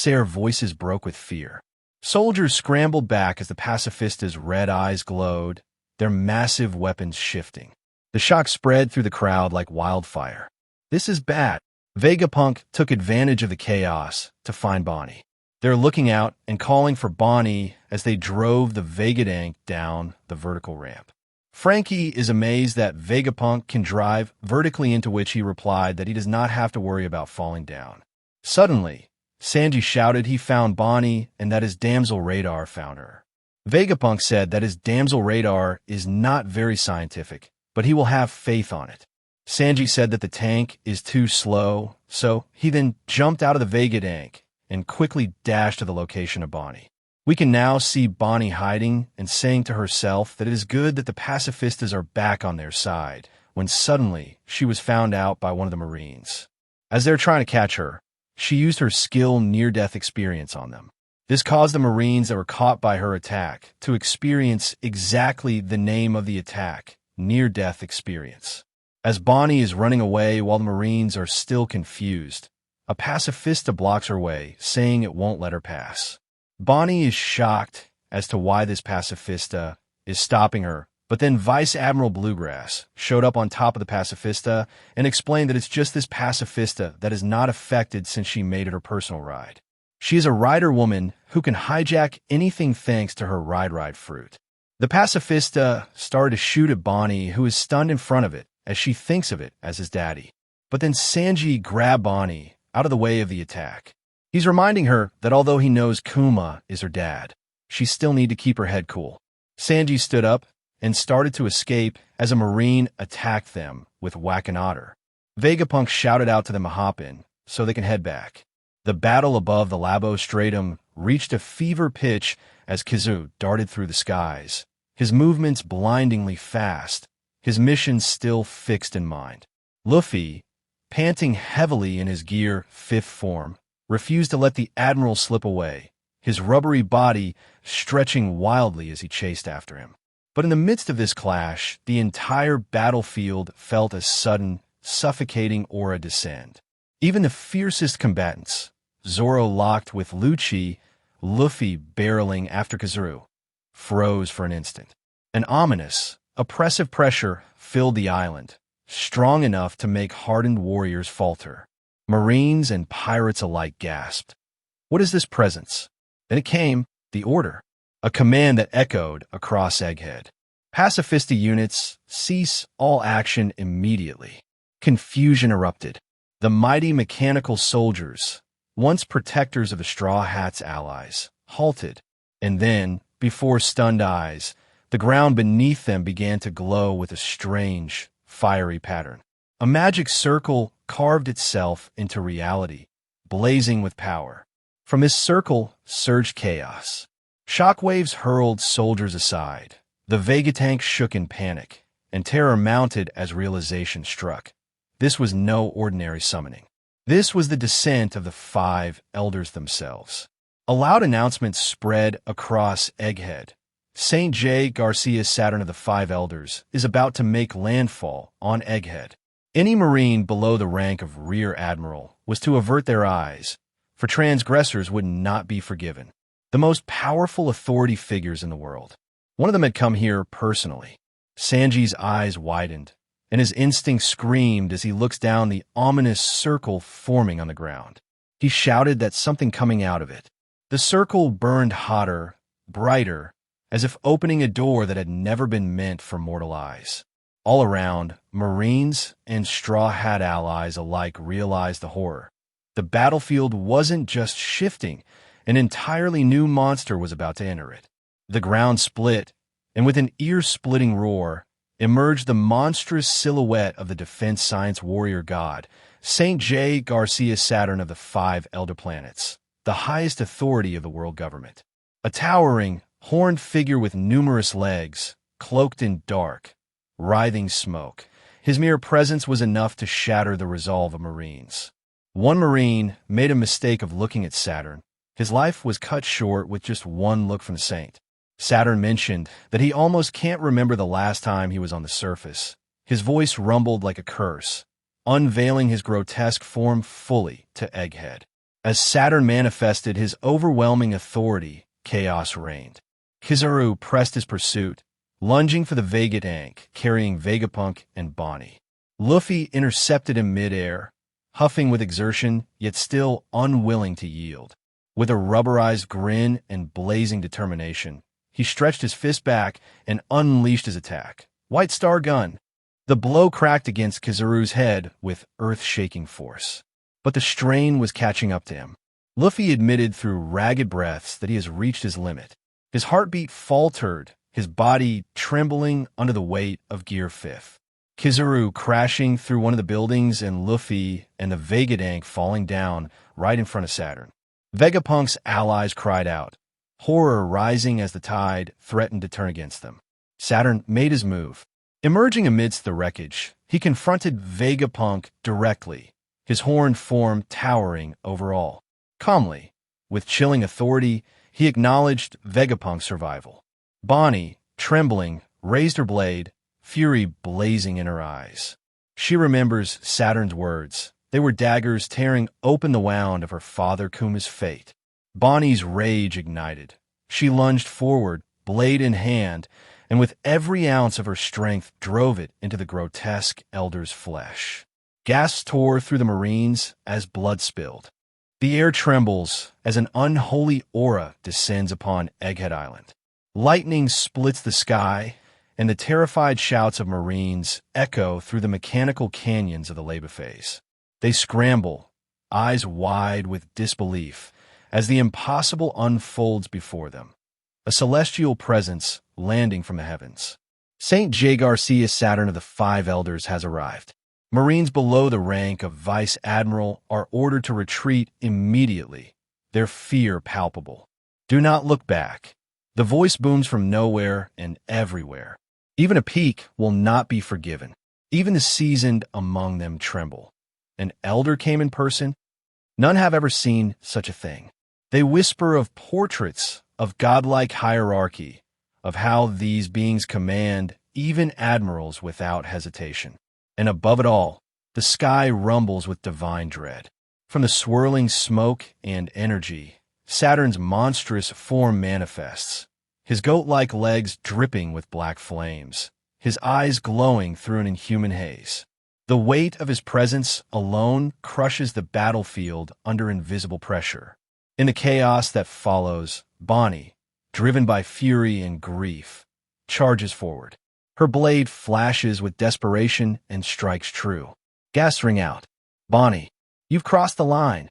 their voices broke with fear. Soldiers scrambled back as the pacifistas' red eyes glowed, their massive weapons shifting. The shock spread through the crowd like wildfire. "This is bad." Vegapunk took advantage of the chaos to find Bonney. They're looking out and calling for Bonney as they drove the Vegatank down the vertical ramp. Frankie is amazed that Vegapunk can drive vertically, into which he replied that he does not have to worry about falling down. Suddenly, Sanji shouted he found Bonney and that his damsel radar found her. Vegapunk said that his damsel radar is not very scientific, but he will have faith on it. Sanji said that the tank is too slow, so he then jumped out of the Vegatank and quickly dashed to the location of Bonney. We can now see Bonney hiding and saying to herself that it is good that the pacifistas are back on their side, when suddenly she was found out by one of the Marines. As they're trying to catch her, she used her skill near-death experience on them. This caused the Marines that were caught by her attack to experience exactly the name of the attack, near-death experience. As Bonney is running away while the Marines are still confused, a pacifista blocks her way, saying it won't let her pass. Bonney is shocked as to why this pacifista is stopping her, but then Vice Admiral Bluegrass showed up on top of the pacifista and explained that it's just this pacifista that is not affected since she made it her personal ride. She is a rider woman who can hijack anything thanks to her ride fruit. The pacifista started to shoot at Bonney, who is stunned in front of it, as she thinks of it as his daddy. But then Sanji grabbed Bonney out of the way of the attack. He's reminding her that although he knows Kuma is her dad, she still need to keep her head cool. Sanji stood up and started to escape as a Marine attacked them with Whack-an-Otter. Vegapunk shouted out to them to hop in so they can head back. The battle above the Labo Stratum reached a fever pitch as Kizaru darted through the skies, his movements blindingly fast, his mission still fixed in mind. Luffy, panting heavily in his gear 5th form, refused to let the Admiral slip away, his rubbery body stretching wildly as he chased after him. But in the midst of this clash, the entire battlefield felt a sudden, suffocating aura descend. Even the fiercest combatants, Zoro locked with Lucci, Luffy barreling after Kizaru, froze for an instant. An ominous, oppressive pressure filled the island, strong enough to make hardened warriors falter. Marines and pirates alike gasped. What is this presence? Then it came, the order, a command that echoed across Egghead. Pacifista units, cease all action immediately. Confusion erupted. The mighty mechanical soldiers, once protectors of the Straw Hats' allies, halted, and then, before stunned eyes, the ground beneath them began to glow with a strange, fiery pattern. A magic circle carved itself into reality, blazing with power. From this circle surged chaos. Shockwaves hurled soldiers aside. The Vegatank shook in panic, and terror mounted as realization struck. This was no ordinary summoning. This was the descent of the 5 elders themselves. A loud announcement spread across Egghead. Saint Jaygarcia Saturn of the Five Elders is about to make landfall on Egghead. Any Marine below the rank of Rear Admiral was to avert their eyes, for transgressors would not be forgiven. The most powerful authority figures in the world. One of them had come here personally. Sanji's eyes widened, and his instinct screamed as he looks down the ominous circle forming on the ground. He shouted that something coming out of it. The circle burned hotter, brighter, as if opening a door that had never been meant for mortal eyes. All around, Marines and Straw Hat allies alike realized the horror. The battlefield wasn't just shifting, an entirely new monster was about to enter it. The ground split, and with an ear-splitting roar, emerged the monstrous silhouette of the defense science warrior god, Saint Jaygarcia Saturn of the Five Elder Planets, the highest authority of the world government. A towering, horned figure with numerous legs, cloaked in dark, writhing smoke. His mere presence was enough to shatter the resolve of Marines. One Marine made a mistake of looking at Saturn. His life was cut short with just one look from the Saint. Saturn mentioned that he almost can't remember the last time he was on the surface. His voice rumbled like a curse, unveiling his grotesque form fully to Egghead. As Saturn manifested his overwhelming authority, chaos reigned. Kizaru pressed his pursuit, lunging for the Vegapunk, carrying Vegapunk and Bonney. Luffy intercepted him mid-air, huffing with exertion, yet still unwilling to yield. With a rubberized grin and blazing determination, he stretched his fist back and unleashed his attack. White Star Gun. The blow cracked against Kizaru's head with earth-shaking force. But the strain was catching up to him. Luffy admitted through ragged breaths that he has reached his limit. His heartbeat faltered, his body trembling under the weight of Gear 5th. Kizaru crashing through one of the buildings and Luffy and the Vegapunk falling down right in front of Saturn. Vegapunk's allies cried out, horror rising as the tide threatened to turn against them. Saturn made his move. Emerging amidst the wreckage, he confronted Vegapunk directly, his horned form towering over all. Calmly, with chilling authority, he acknowledged Vegapunk's survival. Bonney, trembling, raised her blade, fury blazing in her eyes. She remembers Saturn's words. They were daggers tearing open the wound of her father Kuma's fate. Bonney's rage ignited. She lunged forward, blade in hand, and with every ounce of her strength drove it into the grotesque elder's flesh. Gasps tore through the Marines as blood spilled. The air trembles as an unholy aura descends upon Egghead Island. Lightning splits the sky, and the terrified shouts of Marines echo through the mechanical canyons of the lava phase. They scramble, eyes wide with disbelief, as the impossible unfolds before them. A celestial presence landing from the heavens. Saint Jaygarcia Saturn of the Five Elders has arrived. Marines below the rank of Vice Admiral are ordered to retreat immediately, their fear palpable. Do not look back. The voice booms from nowhere and everywhere. Even a peak will not be forgiven. Even the seasoned among them tremble. An elder came in person? None have ever seen such a thing. They whisper of portraits, of godlike hierarchy, of how these beings command even admirals without hesitation. And above it all, the sky rumbles with divine dread. From the swirling smoke and energy, Saturn's monstrous form manifests, his goat-like legs dripping with black flames, his eyes glowing through an inhuman haze. The weight of his presence alone crushes the battlefield under invisible pressure. In the chaos that follows, Bonney, driven by fury and grief, charges forward. Her blade flashes with desperation and strikes true. Gasps ring out. Bonney, you've crossed the line.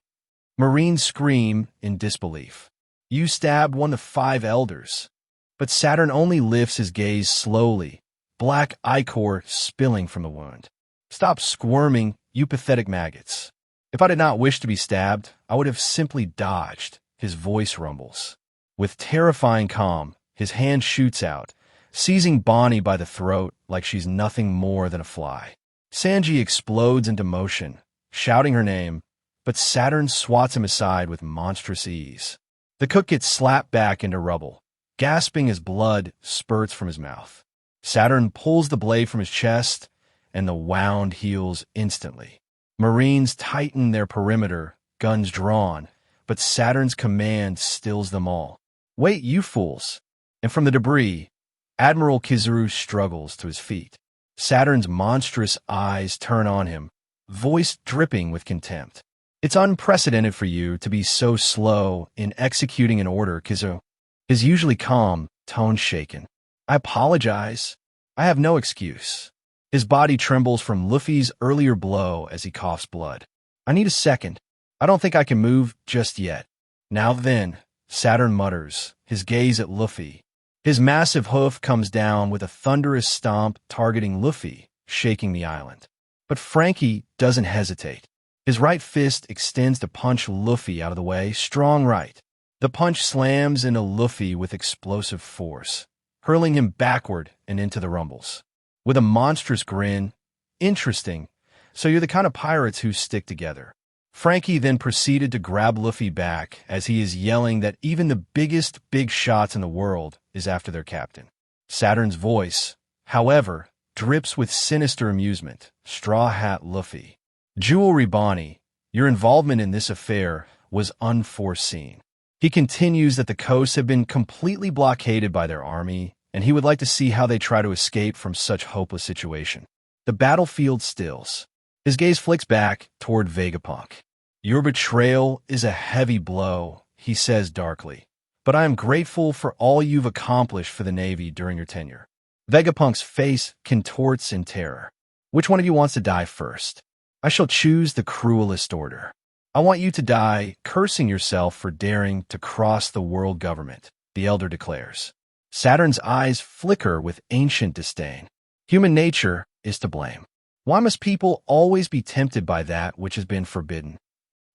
Marines scream in disbelief. You stabbed one of the Five Elders. But Saturn only lifts his gaze slowly, black ichor spilling from the wound. Stop squirming, you pathetic maggots. If I did not wish to be stabbed, I would have simply dodged. His voice rumbles. With terrifying calm, his hand shoots out, seizing Bonney by the throat like she's nothing more than a fly. Sanji explodes into motion, shouting her name, but Saturn swats him aside with monstrous ease. The cook gets slapped back into rubble, gasping as blood spurts from his mouth. Saturn pulls the blade from his chest, and the wound heals instantly. Marines tighten their perimeter, guns drawn, but Saturn's command stills them all. "Wait, you fools!" And from the debris, Admiral Kizaru struggles to his feet. Saturn's monstrous eyes turn on him, voice dripping with contempt. "It's unprecedented for you to be so slow in executing an order, Kizaru." His usually calm tone shaken. "I apologize. I have no excuse." His body trembles from Luffy's earlier blow as he coughs blood. "I need a second. I don't think I can move just yet." "Now then," Saturn mutters, his gaze at Luffy. His massive hoof comes down with a thunderous stomp targeting Luffy, shaking the island. But Franky doesn't hesitate. His right fist extends to punch Luffy out of the way, strong right. The punch slams into Luffy with explosive force, hurling him backward and into the rumbles. With a monstrous grin, "Interesting, so you're the kind of pirates who stick together." Franky then proceeded to grab Luffy back as he is yelling that even the biggest big shots in the world is after their captain. Saturn's voice, however, drips with sinister amusement. "Straw Hat Luffy. Jewelry Bonney, your involvement in this affair was unforeseen." He continues that the coasts have been completely blockaded by their army, and he would like to see how they try to escape from such hopeless situation. The battlefield stills. His gaze flicks back toward Vegapunk. "Your betrayal is a heavy blow," he says darkly, "but I am grateful for all you've accomplished for the Navy during your tenure." Vegapunk's face contorts in terror. "Which one of you wants to die first? I shall choose the cruelest order. I want you to die cursing yourself for daring to cross the world government," the elder declares. Saturn's eyes flicker with ancient disdain. Human nature is to blame. Why must people always be tempted by that which has been forbidden?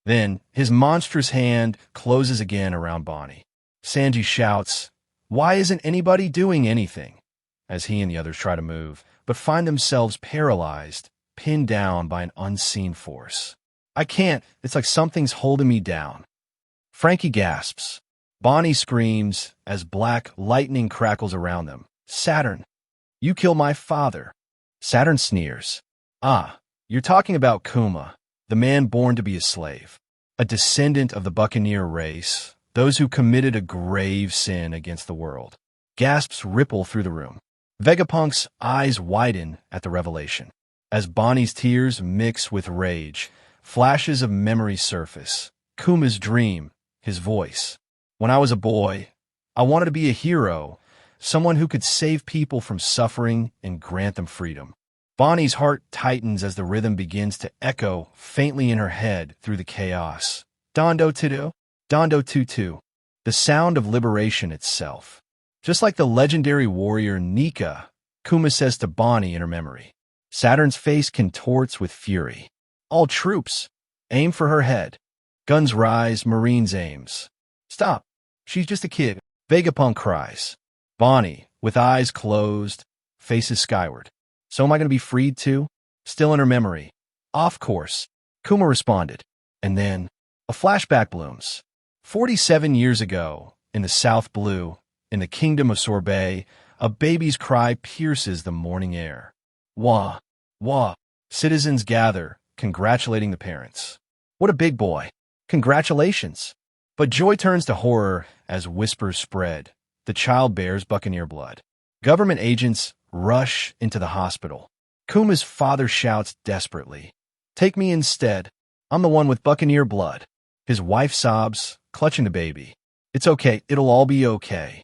Then his monstrous hand closes again around Bonney. Sanji shouts, "Why isn't anybody doing anything?" as he and the others try to move, but find themselves paralyzed, pinned down by an unseen force. "I can't. It's like something's holding me down." Franky gasps. Bonney screams as black lightning crackles around them. "Saturn, you killed my father." Saturn sneers. "Ah, you're talking about Kuma, the man born to be a slave, a descendant of the buccaneer race, those who committed a grave sin against the world." Gasps ripple through the room. Vegapunk's eyes widen at the revelation. As Bonney's tears mix with rage, flashes of memory surface. Kuma's dream, his voice. "When I was a boy, I wanted to be a hero, someone who could save people from suffering and grant them freedom." Bonnie's heart tightens as the rhythm begins to echo faintly in her head through the chaos. Dondo Tutu, Dondo Tutu, the sound of liberation itself. Just like the legendary warrior Nika, Kuma says to Bonney in her memory. Saturn's face contorts with fury. "All troops, aim for her head." Guns rise, Marines aims. "Stop, she's just a kid," Vegapunk cries. Bonney, with eyes closed, faces skyward. "So am I going to be freed too?" Still in her memory. "Off course," Kuma responded. And then, a flashback blooms. 47 years ago, in the South Blue, in the kingdom of Sorbet, a baby's cry pierces the morning air. Wah, wah. Citizens gather, congratulating the parents. "What a big boy. Congratulations." But joy turns to horror as whispers spread. The child bears buccaneer blood. Government agents rush into the hospital. Kuma's father shouts desperately, "Take me instead. I'm the one with buccaneer blood." His wife sobs, clutching the baby. "It's okay. It'll all be okay."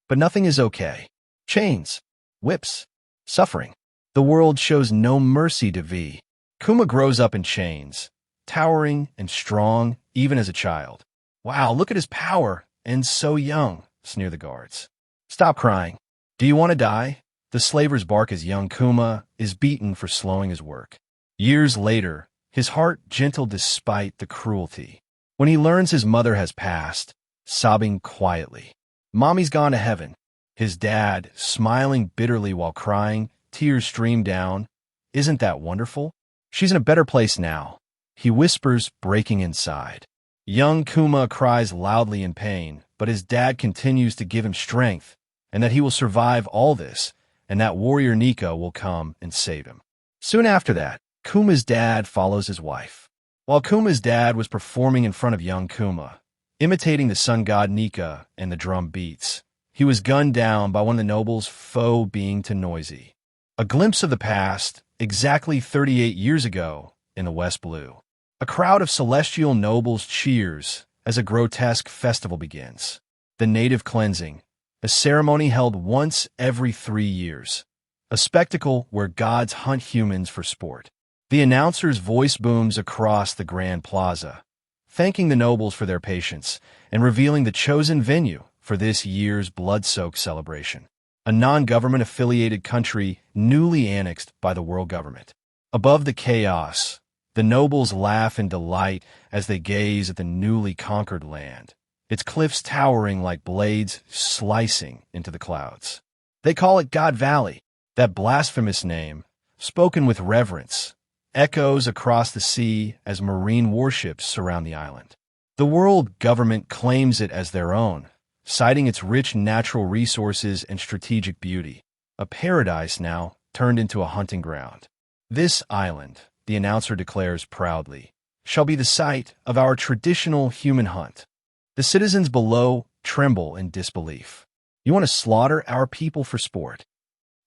But nothing is okay. Chains, whips, suffering. The world shows no mercy to V. Kuma grows up in chains, towering and strong even as a child. "Wow, look at his power, and so young," sneer the guards. "Stop crying. Do you want to die?" The slavers bark as young Kuma is beaten for slowing his work. Years later, his heart gentle despite the cruelty. When he learns his mother has passed, sobbing quietly. Mommy's gone to heaven. His dad, smiling bitterly while crying, tears stream down. "Isn't that wonderful? She's in a better place now," he whispers, breaking inside. Young Kuma cries loudly in pain, but his dad continues to give him strength, and that he will survive all this, and that warrior Nika will come and save him. Soon after that, Kuma's dad follows his wife. While Kuma's dad was performing in front of young Kuma, imitating the sun god Nika and the drum beats, he was gunned down by one of the nobles' foe being too noisy. A glimpse of the past, exactly 38 years ago, in the West Blue. A crowd of celestial nobles cheers as a grotesque festival begins. The native cleansing, a ceremony held once every 3 years. A spectacle where gods hunt humans for sport. The announcer's voice booms across the grand plaza, thanking the nobles for their patience and revealing the chosen venue for this year's blood-soaked celebration. A non-government affiliated country newly annexed by the world government. Above the chaos, the nobles laugh in delight as they gaze at the newly conquered land, its cliffs towering like blades slicing into the clouds. They call it God Valley. That blasphemous name, spoken with reverence, echoes across the sea as marine warships surround the island. The world government claims it as their own, citing its rich natural resources and strategic beauty. A paradise now turned into a hunting ground. This island, the announcer declares proudly, shall be the site of our traditional human hunt. The citizens below tremble in disbelief. You want to slaughter our people for sport?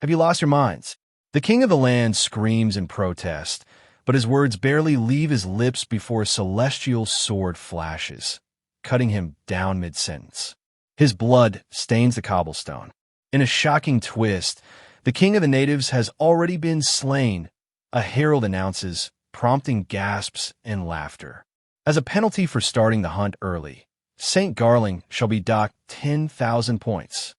Have you lost your minds? The king of the land screams in protest, but his words barely leave his lips before a celestial sword flashes, cutting him down mid-sentence. His blood stains the cobblestone. In a shocking twist, the king of the natives has already been slain, a herald announces, prompting gasps and laughter. As a penalty for starting the hunt early, Saint Garling shall be docked 10,000 points.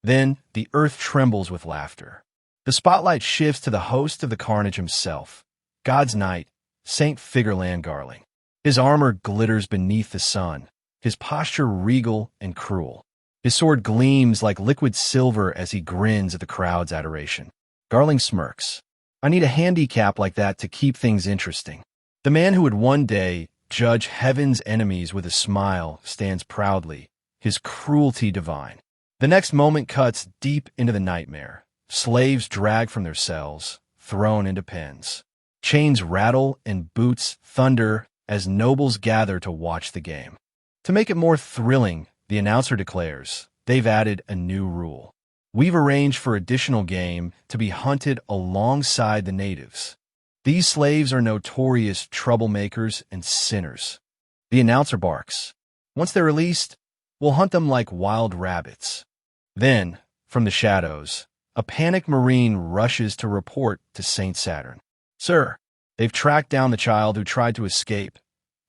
Then the earth trembles with laughter. The spotlight shifts to the host of the carnage himself, God's knight, Saint Figurland Garling. His armor glitters beneath the sun, his posture regal and cruel. His sword gleams like liquid silver as he grins at the crowd's adoration. Garling smirks. I need a handicap like that to keep things interesting. The man who would one day judge heaven's enemies with a smile stands proudly, his cruelty divine. The next moment cuts deep into the nightmare. Slaves dragged from their cells, thrown into pens. Chains rattle and boots thunder as nobles gather to watch the game. To make it more thrilling, the announcer declares, they've added a new rule. We've arranged for additional game to be hunted alongside the natives. These slaves are notorious troublemakers and sinners. The announcer barks. Once they're released, we'll hunt them like wild rabbits. Then, from the shadows, a panicked marine rushes to report to Saint Saturn. Sir, they've tracked down the child who tried to escape.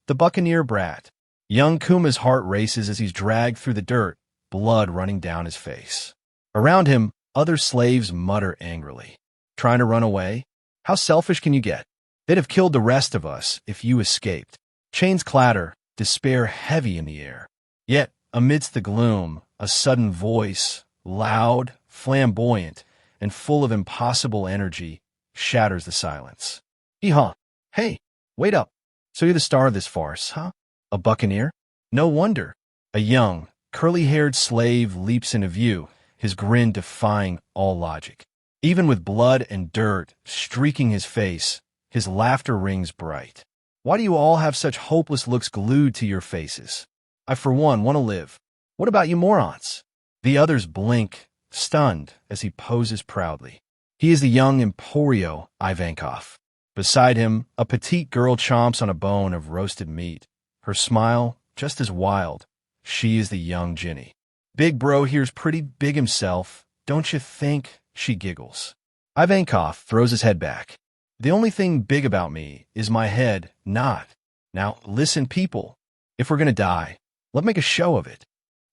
The buccaneer brat. Young Kuma's heart races as he's dragged through the dirt, blood running down his face. Around him, other slaves mutter angrily. Trying to run away? How selfish can you get? They'd have killed the rest of us if you escaped. Chains clatter, despair heavy in the air. Yet, amidst the gloom, a sudden voice, loud, flamboyant, and full of impossible energy, shatters the silence. Hee-haw. Hey, wait up. So you're the star of this farce, huh? A buccaneer? No wonder. A young, curly-haired slave leaps into view, his grin defying all logic. Even with blood and dirt streaking his face, his laughter rings bright. Why do you all have such hopeless looks glued to your faces? I, for one, want to live. What about you morons? The others blink, stunned, as he poses proudly. He is the young Emporio Ivankov. Beside him, a petite girl chomps on a bone of roasted meat. Her smile, just as wild. She is the young Ginny. Big bro here's pretty big himself, don't you think? She giggles. Ivankov throws his head back. The only thing big about me is my head, not. Now, listen, people. If we're gonna die, let's make a show of it.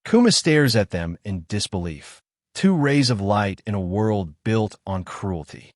Kuma stares at them in disbelief. Two rays of light in a world built on cruelty.